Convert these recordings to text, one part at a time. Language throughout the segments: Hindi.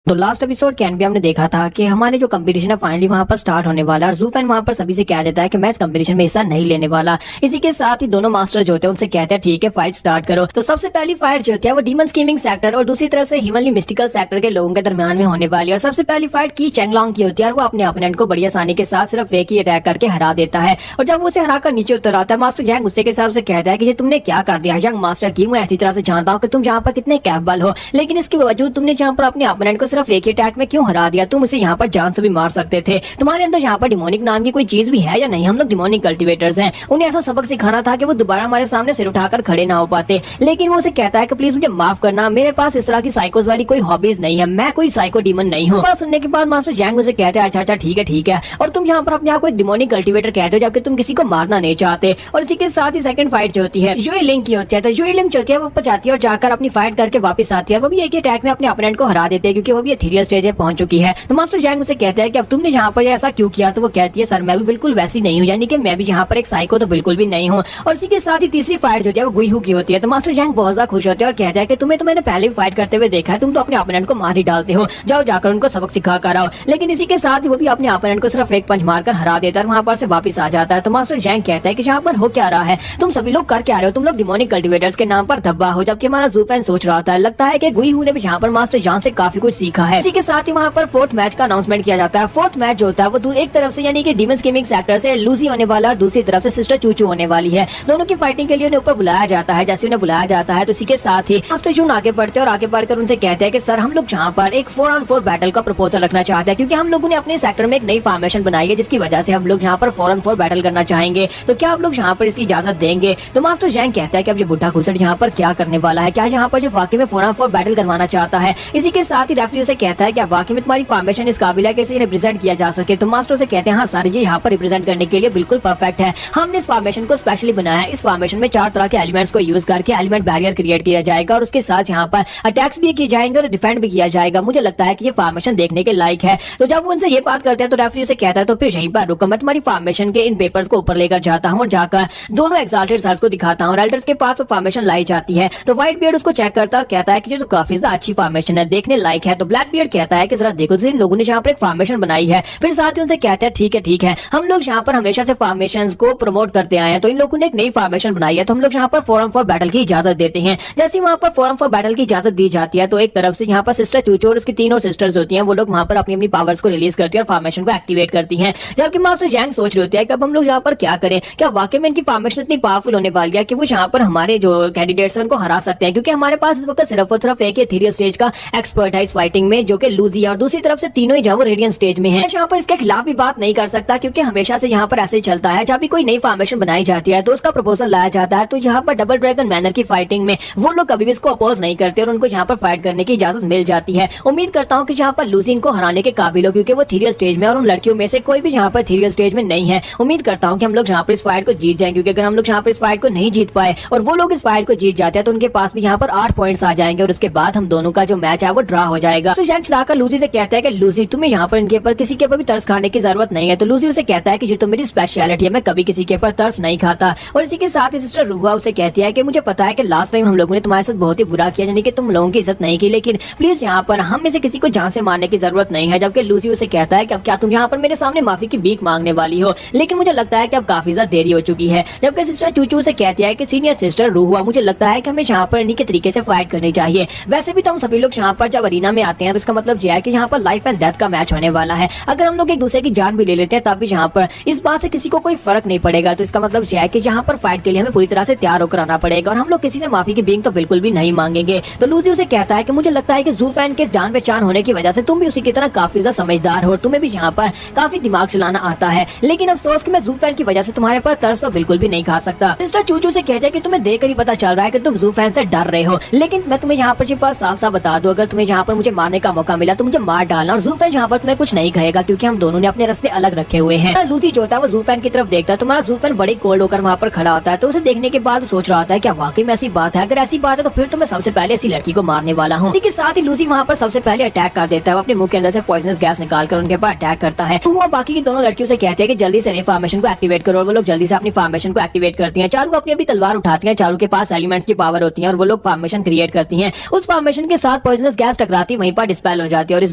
तो लास्ट एपिसोड के एंड में हमने देखा था कि हमारे जो कंपटीशन है फाइनली वहां पर स्टार्ट होने वाला है और ज़ूफैन वहां पर सभी से कह देता है कि मैं इस कंपटीशन में हिस्सा नहीं लेने वाला। इसी के साथ ही दोनों मास्टर जो होते हैं उनसे कहते हैं ठीक है फाइट स्टार्ट करो। तो सबसे पहली फाइट जो होती है वो डीमन स्कीमिंग सेक्टर और दूसरी तरफ से हिमनली मिस्टिकल सेक्टर के लोगों के दरमियान में होने वाली है। और सबसे पहली फाइट की चेंगलोंग की होती है और वो अपने ओपोनेंट को बड़ी आसानी के साथ सिर्फ एक ही अटैक करके हरा देता है। और जब वो उसे हराकर नीचे उतर आता है मास्टर जैंग गुस्से के साथ उसे कहता है कि ये तुमने क्या कर दिया यंग मास्टर की। मैं ऐसी तरह से जानता हूँ कि तुम जहाँ पर कितने कैपेबल हो, लेकिन इसके बावजूद तुमने जहाँ पर अपने ओपोनेंट को सिर्फ एक ही अटैक में क्यों हरा दिया। तुम उसे यहाँ पर जान से भी मार सकते थे। तुम्हारे अंदर यहाँ पर डिमोनिक नाम की कोई चीज भी है या नहीं? हम लोग डिमोनिक कल्टिवेटर्स हैं। उन्हें ऐसा सबक सिखाना था कि वो दोबारा हमारे सामने सिर उठाकर खड़े ना हो पाते। लेकिन वो उसे कहता है कि प्लीज मुझे माफ करना, मेरे पास इस तरह की साइकोस वाली कोई हॉबीज नहीं है, मैं कोई साइको डीमन नहीं हूँ। सुनने के बाद मास्टर जैंग उसे कहते हैं अच्छा ठीक है और तुम यहाँ पर अपने आप को डिमोनिक कल्टिवेटर कहते हो जबकि तुम किसी को मारना नहीं चाहते। और इसी के साथ ही सेकंड फाइट जो होती है यूई लिंग की होती है। तो यूई लिंग जो होती है वो जाती है और जाकर अपनी फाइट करके वापस आती है। वो भी एक ही अटैक में अपने ओपोनेंट को हरा देते हैं क्योंकि वो भी एथेरियल स्टेज में पहुंच चुकी है। तो मास्टर जैंग उसे कहते हैं कि अब तुमने यहाँ पर ऐसा क्यों किया। तो वो कहती है सर मैं भी बिल्कुल वैसी नहीं हूँ, यानी कि मैं भी यहाँ पर एक साइको तो बिल्कुल भी नहीं हूँ। और इसी के साथ ही तीसरी फाइट जो है वो गुईहू की होती है। तो मास्टर जैंग बहुत ज्यादा खुश होते हैं और कहते हैं कि तुम्हें तो मैंने पहले भी फाइट करते हुए देखा है, तुम तो अपने ओपोनेंट को मार ही डालते हो, जाओ जाकर उनको सबक सिखा कर आओ। लेकिन इसी के साथ ही वो भी अपने ओपोनेंट को सिर्फ एक पंच मारकर हरा देता है और वहाँ पर से वापस आ जाता है। तो मास्टर जैंग कहता है कि यहाँ पर हो क्या रहा है, तुम सभी लोग कर क्या रहे हो, तुम लोग डिमोनिक कल्टिवेटर्स के नाम पर धब्बा हो, जबकि हमारा ज़ूफैन सोच रहा था। लगता है कि गुईहू ने भी यहाँ पर मास्टर जैंग से काफी कुछ सीखा है। इसी के साथ ही वहाँ पर फोर्थ मैच का अनाउंसमेंट किया जाता है। फोर्थ मैच जो होता है वो एक तरफ से यानी कि डीमन स्कीमिंग सेक्टर से लूसी होने वाला और दूसरी तरफ से सिस्टर चूचू होने वाली है। दोनों की फाइटिंग के लिए उन्हें ऊपर बुलाया जाता है। जैसे उन्हें बुलाया जाता है तो इसी के साथ ही मास्टर जून आगे बढ़ते हैं और आगे बढ़कर उनसे कहते हैं कि सर हम लोग जहाँ पर एक 4-on-4 बैटल का प्रपोजल रखना चाहते हैं क्योंकि हम लोगों ने अपने सेक्टर में एक नई फॉर्मेशन बनाई है जिसकी वजह से हम लोग यहाँ पर 4-on-4 बैटल करना चाहेंगे। तो क्या आप लोग यहाँ पर इसकी इजाजत देंगे? तो मास्टर जैंग कहता है कि अब ये बुढ़ा घुसड़ यहाँ पर क्या करने वाला है, क्या यहाँ पर जो वाकई में 4-on-4 बैटल करवाना चाहता है। इसी के साथ ही रेफरी उसे कहता है कि वाकई में तुम्हारी फॉर्मेशन इस काबिल है कि इसे रिप्रेजेंट किया जा सके। तो मास्टर से कहते हैं हाँ सर ये यहाँ पर रिप्रेजेंट करने के लिए बिल्कुल परफेक्ट है। हमने इस फॉर्मेशन को स्पेशली बनाया है। इस फॉर्मेशन में 4 तरह के एलिमेंट्स को यूज करके एलिमेंट बैरियर क्रिएट किया जाएगा और उसके साथ यहाँ पर अटैक्स भी किए जाएंगे और डिफेंड भी किया जाएगा। मुझे लगता है कि ये फॉर्मेशन देखने के लायक है। तो जब वो उनसे ये बात करते हैं तो रेफरी से कहता है तो फिर यहीं पर रुको, मैं तुम्हारी फॉर्मेशन के इन पेपर्स को ऊपर लेकर जाता हूँ और जाकर दोनों एक्साल्टेड सर्स को दिखाता हूँ। एल्डर्स के पास वो फॉर्मेशन लाई जाती है तो व्हाइट बियर्ड उसको चेक करता है और कहता है कि ये तो काफी ज्यादा अच्छी फॉर्मेशन है, देखने लायक है। तो ब्लैक बियर्ड कहता है कि जरा देखो इन लोगों ने यहाँ पर एक फॉर्मेशन बनाई है। फिर साथ ही उनसे कहते हैं ठीक है हम लोग यहाँ पर हमेशा से फॉर्मेशंस को प्रमोट करते आए हैं, तो इन लोगों ने एक नई फॉर्मेशन बनाई है तो हम लोग यहाँ पर 4-on-4 बैटल की इजाजत देते हैं। जैसे वहाँ पर 4-on-4 बैटल की इजाजत दी जाती है तो एक तरफ से यहाँ पर सिस्टर चूचू और उसकी 3 और सिस्टर्स होती हैं, वो लोग वहाँ पर अपनी अपनी पावर्स को रिलीज करती है और फॉर्मेशन को एक्टिवेट करती हैं। जबकि मास्टर जैंग सोच रहे होते हैं कि अब हम लोग यहाँ पर क्या करें, क्या वाकई में इनकी फॉर्मेशन इतनी पावरफुल होने वाली है कि वो यहाँ पर हमारे जो कैंडिडेट्स हैं उनको हरा सकते हैं, क्योंकि हमारे पास इस वक्त सिर्फ और सिर्फ एक एथेरियल स्टेज का एक्सपर्ट है इस फाइटिंग में जो कि लूजी है और दूसरी तरफ से तीनों ही जो रेडियंट स्टेज में है। यहाँ पर इसके खिलाफ भी बात नहीं कर सकता क्योंकि हमेशा से यहाँ पर ऐसे ही चलता है, जब भी कोई नई फॉर्मेशन बनाई जाती है तो उसका प्रपोजल लाया जाता है तो यहाँ पर डबल ड्रैगन मैनर की फाइटिंग में वो लोग कभी भी इसको अपोज नहीं करते और उनको यहाँ पर फाइट करने की इजाजत मिल जाती है। उम्मीद करता हूँ कि यहाँ पर लूजी इनको हराने के काबिल हो क्योंकि वो एथेरियल स्टेज में और उन लड़कियों में से कोई भी यहाँ पर एथेरियल स्टेज में नहीं है। उम्मीद करता हूँ कि हम लोग यहाँ पर इस फाइट को जीत जाएंगे, क्योंकि अगर हम लोग यहाँ पर इस फाइट को नहीं जीत पाए और वो लोग इस फाइट को जीत जाते हैं तो उनके पास भी यहाँ पर 8 पॉइंट्स आ जाएंगे और उसके बाद हम दोनों का जो मैच है वो ड्रा हो जाएगा। तो जैंग चलाकर लूजी से कहता है कि लूजी तुम्हें यहाँ पर इनके ऊपर किसी के ऊपर भी तरस खाने की जरूरत नहीं है। तो लूजी उसे कहता है कि ये तो मेरी स्पेशलिटी है, मैं कभी किसी के ऊपर तरस नहीं खाता। और इसी के साथ ही सिस्टर रूहा उसे कहती है कि मुझे पता है कि लास्ट टाइम हम लोगों ने तुम्हारे साथ बहुत ही बुरा किया, यानी कि तुम लोगों की इज्जत नहीं की, लेकिन प्लीज यहाँ पर हम में से किसी को जान से मारने की जरूरत नहीं है। जबकि लूजी उसे कहता है कि अब क्या तुम यहाँ पर मेरे सामने माफी की भीख मांगने वाली हो, लेकिन मुझे लगता है कि अब काफी ज्यादा देरी हो चुकी है। जबकि सिस्टर चूचू से कहती है कि सीनियर सिस्टर रूहा मुझे लगता है कि हमें यहाँ पर इन्हीं के तरीके से फाइट करनी चाहिए। वैसे भी तो हम सभी लोग यहाँ पर जब अरीना में आते हैं तो इसका मतलब यह है कि यहाँ पर लाइफ एंड डेथ का मैच होने वाला है। अगर हम लोग एक दूसरे की जान भी ले लेते हैं तब भी यहाँ पर इस बात से किसी को कोई फर्क नहीं पड़ेगा। तो इसका मतलब यह है कि यहाँ पर फाइट के लिए हमें पूरी तरह से तैयार होकर आना पड़ेगा और हम लोग किसी से माफी की भीख तो बिल्कुल भी नहीं मांगेंगे। तो लूजी उसे कहता है कि मुझे लगता है कि ज़ूफैन के जान पहचान होने की वजह से तुम भी उसी की तरह काफी ज्यादा समझदार हो, तुम्हें भी यहाँ पर काफी दिमाग चलाना आता है, लेकिन अफसोस कि मैं ज़ूफैन की वजह से तुम्हारे पर तरस तो बिल्कुल भी नहीं खा सकता। सिस्टर चूचू से कहते हैं कि तुम्हें देखकर ही पता चल रहा है कि तुम ज़ूफैन से डर रहे हो, लेकिन मैं तुम्हें यहाँ पर साफ साफ बता दूं, अगर तुम्हें यहाँ पर मुझे मारने का मौका मिला तो मुझे मार डालना और ज़ूफैन यहाँ पर तुम्हें कुछ नहीं कहेगा क्योंकि हम दोनों ने अपने रास्ते अलग रखे हुए हैं। लूजी जो होता है वो ज़ूफैन की तरफ देखता है, तुम्हारा ज़ूफैन बड़ी कोल्ड होकर वहाँ पर खड़ा होता है। तो उसे देखने के बाद सोच रहा होता है क्या वाकई में ऐसी बात है, अगर ऐसी बात है तो फिर तो मैं सबसे पहले ऐसी लड़की को मारने वाला हूँ। इसके साथ ही लूजी वहाँ पर सबसे पहले अटैक कर देता है, अपने मुंह के अंदर से पॉइजनस गैस निकालकर उनके ऊपर अटैक करता है। तो वो बाकी की दोनों लड़कियों से कहते हैं कि जल्दी से फॉर्मेशन को एक्टिवेट करो, और वो लोग जल्दी से अपनी फॉर्मेशन को एक्टिवेट करती हैं। चारू अपनी अपनी तलवार उठाती हैं, चारू के पास एलिमेंट्स की पावर होती है और वो लोग फॉर्मेशन क्रिएट करती हैं। उस फॉर्मेशन के साथ पॉइजनस गैस टकराती वहीं वहीं पर डिस्पेल हो जाती है और इस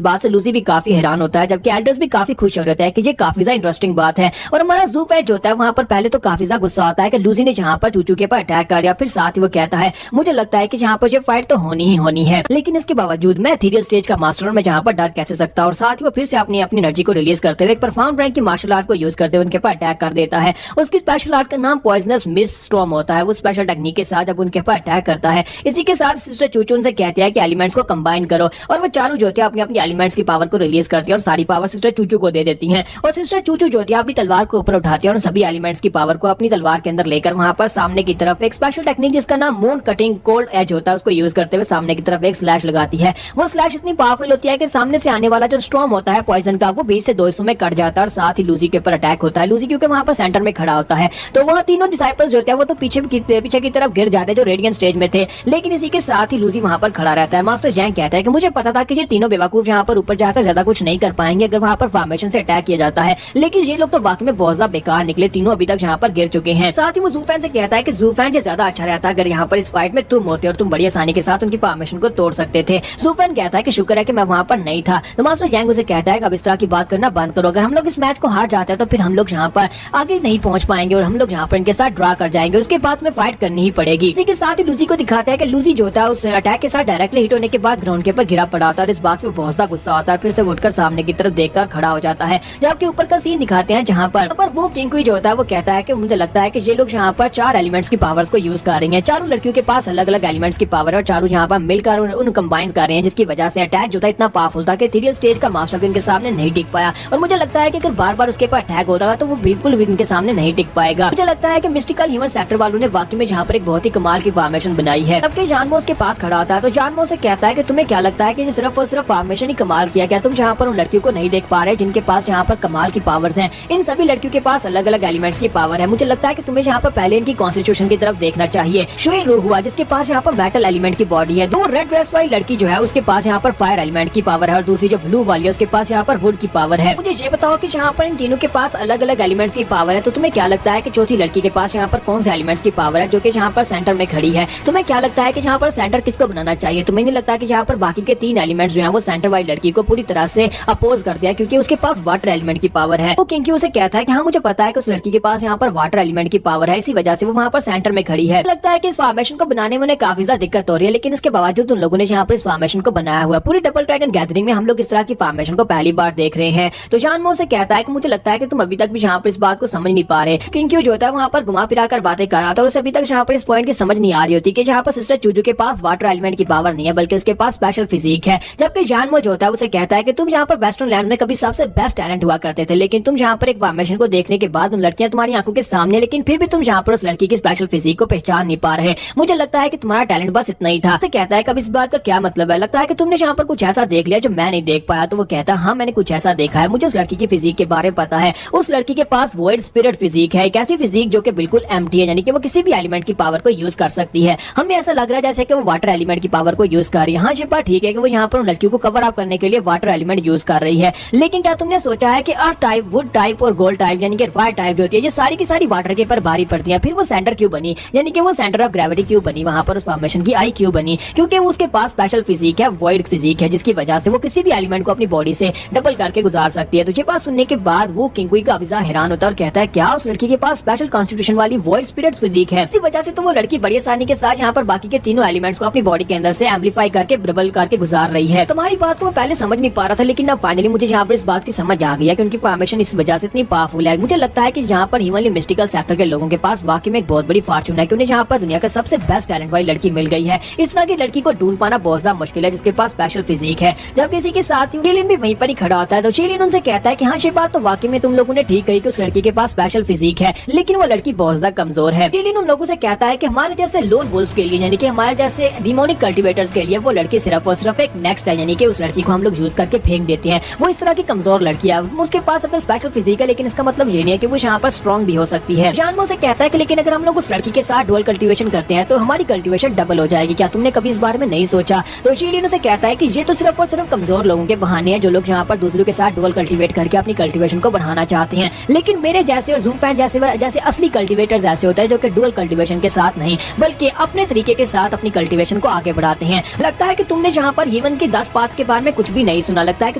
बात से लूसी भी काफी हैरान होता है, जबकि एल्डर्स भी काफी खुश हो जाता है कि ये काफी ज्यादा इंटरेस्टिंग बात है। और हमारा जू पेट जो होता है वहाँ पर पहले तो काफी ज्यादा गुस्सा आता है कि लूसी ने जहाँ पर चूचू के ऊपर अटैक कर दिया, फिर साथ ही वो कहता है मुझे लगता है कि यहाँ पर ये फाइट तो होनी ही होनी है, लेकिन इसके बावजूद मैं एथेरियल स्टेज का मास्टर हूं, मैं जहाँ पर डर कैसे सकता। और साथ ही वो फिर से अपनी एनर्जी को रिलीज करते हुए एक परफॉर्म रैंक की मार्शल आर्ट को यूज करते हुए उनके ऊपर अटैक कर देता है। उसकी स्पेशल आर्ट का नाम पॉइजनस मिस्ट स्टॉर्म होता है। वो स्पेशल टेक्निक के साथ जब उनके ऊपर अटैक करता है, इसी के साथ सिस्टर चूचू उनसे कहती है कि एलिमेंट्स को कंबाइन करो, और वो चारों जो है अपनी अपनी एलिमेंट्स की पावर को रिलीज करती है और सारी पावर सिस्टर चूचू को दे देती है। और सिस्टर चूचू जो है अपनी तलवार को ऊपर उठाती है और सभी एलिमेंट्स की पावर को अपनी तलवार के अंदर लेकर वहां पर सामने की तरफ एक स्पेशल टेक्निक जिसका नाम मून कटिंग कोल्ड एज होता है उसको यूज करते हुए सामने की तरफ एक स्लैश लगाती है। वो स्लैश इतनी पावरफुल होती है कि सामने से आने वाला जो स्टॉर्म होता है पॉइजन का वो 20 से 2 हिस्सों में कट जाता है और साथ ही लूसी के ऊपर अटैक होता है। लूसी क्योंकि वहां पर सेंटर में खड़ा होता है तो वहाँ तीनों डिसाइपल्स जो है वो तो पीछे की तरफ गिर जाते हैं जो रेडियंट स्टेज में थे, लेकिन इसी के साथ ही लूसी वहां पर खड़ा रहता है। मास्टर जैंग कहता है कि मुझे पता था कि ये तीनों बेवकूफ यहाँ पर ऊपर जाकर ज्यादा कुछ नहीं कर पाएंगे अगर वहाँ पर फॉर्मेशन से अटैक किया जाता है, लेकिन ये लोग तो वाकई में बहुत ज्यादा बेकार निकले, तीनों अभी तक यहाँ पर गिर चुके हैं। साथ ही वो ज़ूफैन से कहता है कि ज़ूफैन से ज्यादा अच्छा रहता अगर यहाँ पर इस फाइट में तुम होते और तुम बड़ी आसानी के साथ उनकी फॉर्मेशन को तोड़ सकते थे। ज़ूफैन कहता है कि शुक्र है कि मैं वहाँ पर नहीं था। तो मास्टर जैंग उसे कहता है कि अब इस तरह की बात करना बंद करो, अगर हम लोग इस मैच को हार जाते हैं तो फिर हम लोग यहाँ पर आगे नहीं पहुंच पाएंगे और हम लोग यहाँ पर इनके साथ ड्रा कर जाएंगे, उसके बाद में फाइट करनी ही पड़ेगी। इसी के साथ ही लूसी को दिखाता है कि लूसी जो था उस अटैक के साथ डायरेक्टली हिट होने के बाद ग्राउंड के ऊपर गिरा पड़ा होता है और इस बात से वो बहुत ज्यादा गुस्सा होता है, फिर से उठकर सामने की तरफ देखकर खड़ा हो जाता है। जबकि ऊपर का सीन दिखाते हैं जहाँ पर वो किंग जो होता है वो कहता है कि मुझे लगता है कि ये लोग यहाँ पर 4 एलिमेंट्स की पावर्स को यूज कर रहे हैं, चारों लड़कियों के पास अलग अलग एलिमेंट्स की पावर है और चारों यहाँ पर मिलकर उन कंबाइन कर रहे हैं, जिसकी वजह से अटैक जो था इतना पावरफुल था कि एथेरियल स्टेज का मास्टर इनके सामने नहीं टिक पाया। और मुझे लगता है कि अगर बार बार उसके ऊपर अटैक होता है तो वो बिल्कुल भी इनके सामने नहीं टिक पाएगा। मुझे लगता है कि मिस्टिकल ह्यूमन सेक्टर वालों ने वाकई में यहाँ पर एक बहुत ही कमाल की फॉर्मेशन बनाई है। जबकि जानमो उसके पास खड़ा होता है तो जानमो से कहता है कि तुम्हें क्या लगता है कि सिर्फ और सिर्फ फॉर्मेशन ही कमाल किया, क्या तुम यहाँ पर उन लड़कियों को नहीं देख पा रहे जिनके पास यहाँ पर कमाल की पावर्स हैं? इन सभी लड़कियों के पास अलग अलग एलिमेंट्स की पावर है। मुझे लगता है कि तुम्हें यहाँ पर पहले इनकी कॉन्स्टिट्यूशन की तरफ देखना चाहिए। शुई रू हुआ जिसके पास यहाँ पर मेटल एलिमेंट की बॉडी है, दो रेड ड्रेस वाली लड़की जो है उसके पास यहाँ पर फायर एलिमेंट की पावर है और दूसरी जो ब्लू वाली है उसके पास यहाँ पर वुड की पावर है। मुझे ये बताओ कि यहाँ पर इन तीनों के पास अलग अलग एलिमेंट्स की पावर है, तो तुम्हें क्या लगता है कि चौथी लड़की के पास यहाँ पर कौन से एलिमेंट्स की पावर है जो कि यहाँ पर सेंटर में खड़ी है? तुम्हें क्या लगता है कि यहाँ पर सेंटर किसको बनाना चाहिए? तुम्हें नहीं लगता कि यहाँ पर बाकी के 3 एलिमेंट्स जो है वो सेंटर वाली लड़की को पूरी तरह से अपोज कर दिया क्योंकि उसके पास वाटर एलिमेंट की पावर है? वो किंकी उसे कहता है कि हाँ मुझे पता है कि उस लड़की के पास यहाँ पर वाटर एलिमेंट की पावर है, इसी वजह से वो वहाँ पर सेंटर में खड़ी है। लगता है कि इस फॉर्मेशन को बनाने में काफी ज्यादा दिक्कत हो रही है, लेकिन इसके बावजूद उन लोगों ने यहाँ पर इस फॉर्मेशन को बनाया हुआ है। पूरी डबल ड्रैगन गैदरिंग में हम लोग इस तरह की फॉर्मेशन को पहली बार देख रहे हैं। तो जानमो से कहता है कि मुझे लगता है कि तुम अभी तक भी यहाँ पर इस बात को समझ नहीं पा रहे। किंकी जो होता है वहाँ पर घुमा फिरा कर बातें कर रहा था और उसे अभी तक यहाँ पर इस पॉइंट की समझ नहीं आ रही होती कि यहाँ पर सिस्टर चूचू के पास वाटर एलिमेंट की पावर नहीं है बल्कि उसके पास स्पेशल फिजिक है। जबकि जानमो जो होता है उसे कहता है कि तुम यहाँ पर वेस्टर्न लैंड्स में कभी सबसे बेस्ट टैलेंट हुआ करते थे, लेकिन तुम यहाँ पर एक फॉर्मेशन को देखने के बाद उन लड़कियां तुम्हारी आंखों के सामने, लेकिन फिर भी तुम यहाँ पर उस लड़की की स्पेशल फिजिक को पहचान नहीं पा रहे। मुझे लगता है कि तुम्हारा टैलेंट बस इतना ही था। तो कहता है कि अब इस बात का क्या मतलब है? लगता है कि तुमने यहाँ पर कुछ ऐसा देख लिया जो मैं नहीं देख पाया। तो वो कहता है हाँ मैंने कुछ ऐसा देखा है, मुझे उस लड़की की फिजिक के बारे में पता है। उस लड़की के पास वॉइड स्पिरिट फिजिक है, एक ऐसी फिजिक जो कि बिल्कुल एम्प्टी है, यानी कि वो किसी भी एलिमेंट की पावर को यूज कर सकती है। हमें ऐसा लग रहा है जैसे कि वो वाटर एलिमेंट की पावर को यूज कर रही है। हाँ ये बात ठीक है कि वो यहाँ पर उन लड़कियों को कवर अप करने के लिए वाटर एलिमेंट यूज कर रही है, लेकिन क्या तुमने सोचा है कि अर्थ टाइप, वुड टाइप और गोल्ड टाइप यानी कि फायर टाइप जो होती है ये सारी की सारी वाटर के ऊपर भारी पड़ती है, फिर वो सेंटर क्यों बनी? यानी कि वो सेंटर ऑफ ग्रेविटी क्यों बनी? वहां पर उस फॉर्मेशन की आई क्यों बनी? क्योंकि उसके पास स्पेशल फिजिक है, वॉइड फिजिक है, जिसकी वजह से वो किसी भी एलिमेंट को अपनी बॉडी से डबल करके गुजार सकती है। तो ये बात सुनने के बाद वो किंगुई का अफिजा हैरान होता है और कहता है क्या उस लड़की के पास स्पेशल कॉन्स्टिट्यूशन वाली वॉइड स्पिरिट फिजिक है? इसी वजह से तो वो लड़की बड़ी आसानी के साथ यहाँ पर बाकी के तीनों एलिमेंट्स को अपनी बॉडी के अंदर से एम्पलीफाई करके डबल करके गुजार रही है। तुम्हारी बात को मैं पहले समझ नहीं पा रहा था, लेकिन अब फाइनली मुझे यहाँ पर इस बात की समझ आ गई है कि उनकी फॉर्मेशन इस वजह से इतनी पावरफुल है। मुझे लगता है कि यहाँ पर ह्यूमनली मिस्टिकल सेक्टर के लोगों के पास वाकई में एक बहुत बड़ी फॉर्चून है कि उन्हें यहाँ पर दुनिया का सबसे बेस्ट टैलेंट वाली लड़की मिल गई है। इस तरह की लड़की को ढूंढ पाना बहुत ज्यादा मुश्किल है जिसके पास स्पेशल फिजिक है। जब किसी के साथ शेलिन भी वहीं पर ही खड़ा होता है तो शेलिन उनसे कहता है कि हाँ ये बात तो वाकई में तुम लोगों ने ठीक कही कि उस लड़की के पास स्पेशल फिजिक है, लेकिन वो लड़की बहुत ज्यादा कमजोर है। शेलिन उन लोगों से कहता है कि हमारे जैसे लोन वुल्फ्स के लिए यानी कि हमारे जैसे डिमोनिक कल्टीवेटर्स के लिए वो लड़की सिर्फ और सिर्फ एक नेक्स्ट है, यानी कि उस लड़की को हम लोग यूज करके फेंक देते हैं। वो इस तरह की कमजोर लड़की है, उसके पास अगर स्पेशल फिजिक है लेकिन इसका मतलब ये नहीं है कि वो यहाँ पर स्ट्रॉन्ग भी हो सकती है। जानमो से कहता है कि लेकिन अगर हम लोग उस लड़की के साथ डुअल कल्टीवेशन करते हैं तो हमारी कल्टीवेशन डबल हो जाएगी, क्या तुमने कभी इस बारे में नहीं सोचा? तो शेलिन उसे कहता है कि ये तो सिर्फ और सिर्फ कमजोर लोगों के बहाने हैं जो लोग यहाँ पर दूसरों के साथ डुअल कल्टीवेट करके अपनी कल्टीवेशन को बढ़ाना चाहते हैं, लेकिन मेरे जैसे और ज़ूफैन जैसे असली कल्टीवेटर्स ऐसे होते हैं जो कि डुअल कल्टीवेशन के साथ नहीं बल्कि अपने तरीके के साथ अपनी कल्टीवेशन को आगे बढ़ाते हैं। लगता है कि तुमने जहाँ पर ह्यूमन जूफन के 10 पार्ट्स के बारे में कुछ भी नहीं सुना। लगता है कि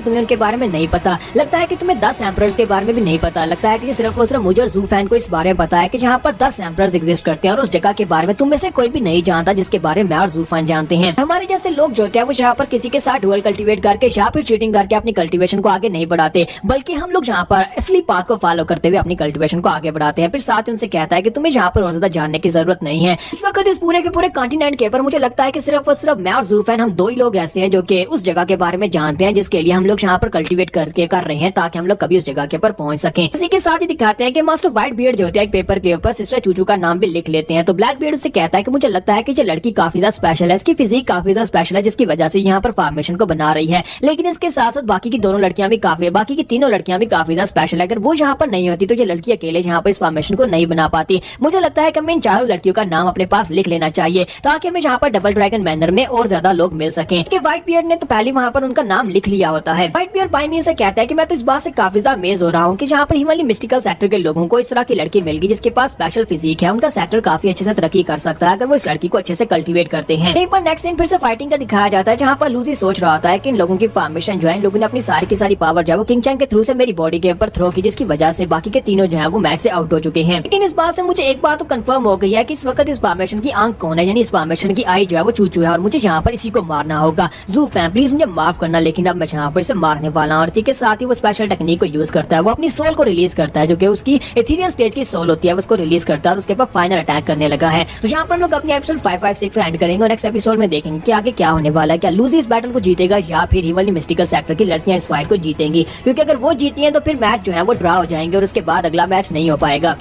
तुम्हें उनके बारे में नहीं पता। लगता है कि तुम्हें 10 एम्परर्स के बारे में भी नहीं पता। लगता है कि सिर्फ और सिर्फ मुझे और जू फैन को इस बारे में पता है कि जहाँ पर 10 एम्परर्स एग्जिस्ट करते हैं और उस जगह के बारे में तुम में से कोई भी नहीं जानता जिसके बारे में मैं और जू फैन जानते हैं। हमारे जैसे लोग जो होते हैं वो यहाँ पर किसी के साथ डुअल कल्टीवेट करके या फिर चीटिंग करके अपनी कल्टीवेशन को आगे नहीं बढ़ाते, बल्कि हम लोग यहाँ पर असली पाथ को फॉलो करते हुए अपनी कल्टीवेशन को आगे बढ़ाते हैं। फिर साथ ही उनसे कहता है कि तुम्हें यहाँ पर और ज्यादा जानने की जरूरत नहीं है। इस वक्त इस पूरे के पूरे कॉन्टिनेंट के ऊपर मुझे लगता है कि सिर्फ और सिर्फ मैं और जू फैन हम 2 ही लोग ऐसे हैं जो कि उस जगह के बारे में जानते हैं जिसके लिए हम लोग यहाँ पर कल्टीवेट करके कर रहे हैं ताकि हम लोग कभी उस जगह के ऊपर पहुंच सकें। इसी के साथ ही दिखाते हैं कि मास्टर व्हाइट बियर्ड जो होते हैं एक पेपर के ऊपर सिस्टर चूचू का नाम भी लिख लेते हैं। तो ब्लैक बियर्ड उससे कहता है कि मुझे लगता है कि ये लड़की काफी ज्यादा स्पेशल है, इसकी फिजिक काफी ज्यादा स्पेशल है जिसकी वजह से यहाँ पर फॉर्मेशन को बना रही है। लेकिन इसके साथ साथ बाकी की दोनों लड़कियां भी बाकी की तीनों लड़कियां भी काफी ज्यादा स्पेशल है। अगर वो यहाँ पर नहीं होती तो ये लड़की अकेले यहाँ पर इस फॉर्मेशन को नहीं बना पाती। मुझे लगता है कि हमें इन चारों लड़कियों का नाम अपने पास लिख लेना चाहिए ताकि हमें यहाँ पर डबल ड्रैगन मैनर में और ज्यादा लोग मिल सकें। व्हाइट बियर्ड ने तो पहले वहाँ पर उनका नाम लिख लिया होता है। व्हाइट बियर्ड बाय मी से कहता है कि मैं तो इस बात से काफी ज्यादा अमेज हो रहा हूँ कि जहाँ पर हिमालय मिस्टिकल सेक्टर के लोगों को इस तरह की लड़की मिल गई जिसके पास स्पेशल फिजिक है। उनका सेक्टर काफी अच्छे से तरक्की कर सकता है अगर वो इस लड़की को अच्छे से कल्टीवेट करते हैं। एक बार नेक्स्ट सीन फिर से फाइटिंग का दिखाया जाता है जहाँ पर लूसी सोच रहा होता है कि इन लोगों की फॉर्मेशन जो है, इन लोगों ने अपनी सारी की सारी पावर जो है वो किंग चैंग के थ्रू से मेरी बॉडी के ऊपर थ्रो की जिसकी वजह से बाकी के तीनों जो है वो मैच से आउट हो चुके हैं। लेकिन इस बात से मुझे एक बात तो कंफर्म हो गई है कि इस वक्त इस फॉर्मेशन की आंख कौन है, यानी इस फॉर्मेशन की आई जो है वो चूचू है और मुझे यहाँ पर इसी को मारना होगा। जू फैन प्लीज मुझे माफ करना, लेकिन अब मैं यहाँ पर इसे मारने वाला हूँ। और इसी के साथ ही वो स्पेशल टेक्निक को यूज करता है, वो अपनी सोल को रिलीज करता है जो कि उसकी एथेरियल स्टेज की सोल होती है उसको रिलीज करता है और उसके बाद फाइनल अटैक करने लगा है। तो यहाँ पर हम लोग अपनी एपिसोड 556 एंड करेंगे और नेक्स्ट एपिसोड में देखेंगे कि आगे क्या होने वाला है। क्या लूजी इस बैटल को जीतेगा या फिर हिमालय मिस्टिकल सेक्टर की लड़कियां इस फाइट को जीतेंगी, क्योंकि अगर वो जीती हैं तो फिर मैच जो है वो ड्रा हो जाएंगे और उसके बाद अगला मैच नहीं हो पाएगा।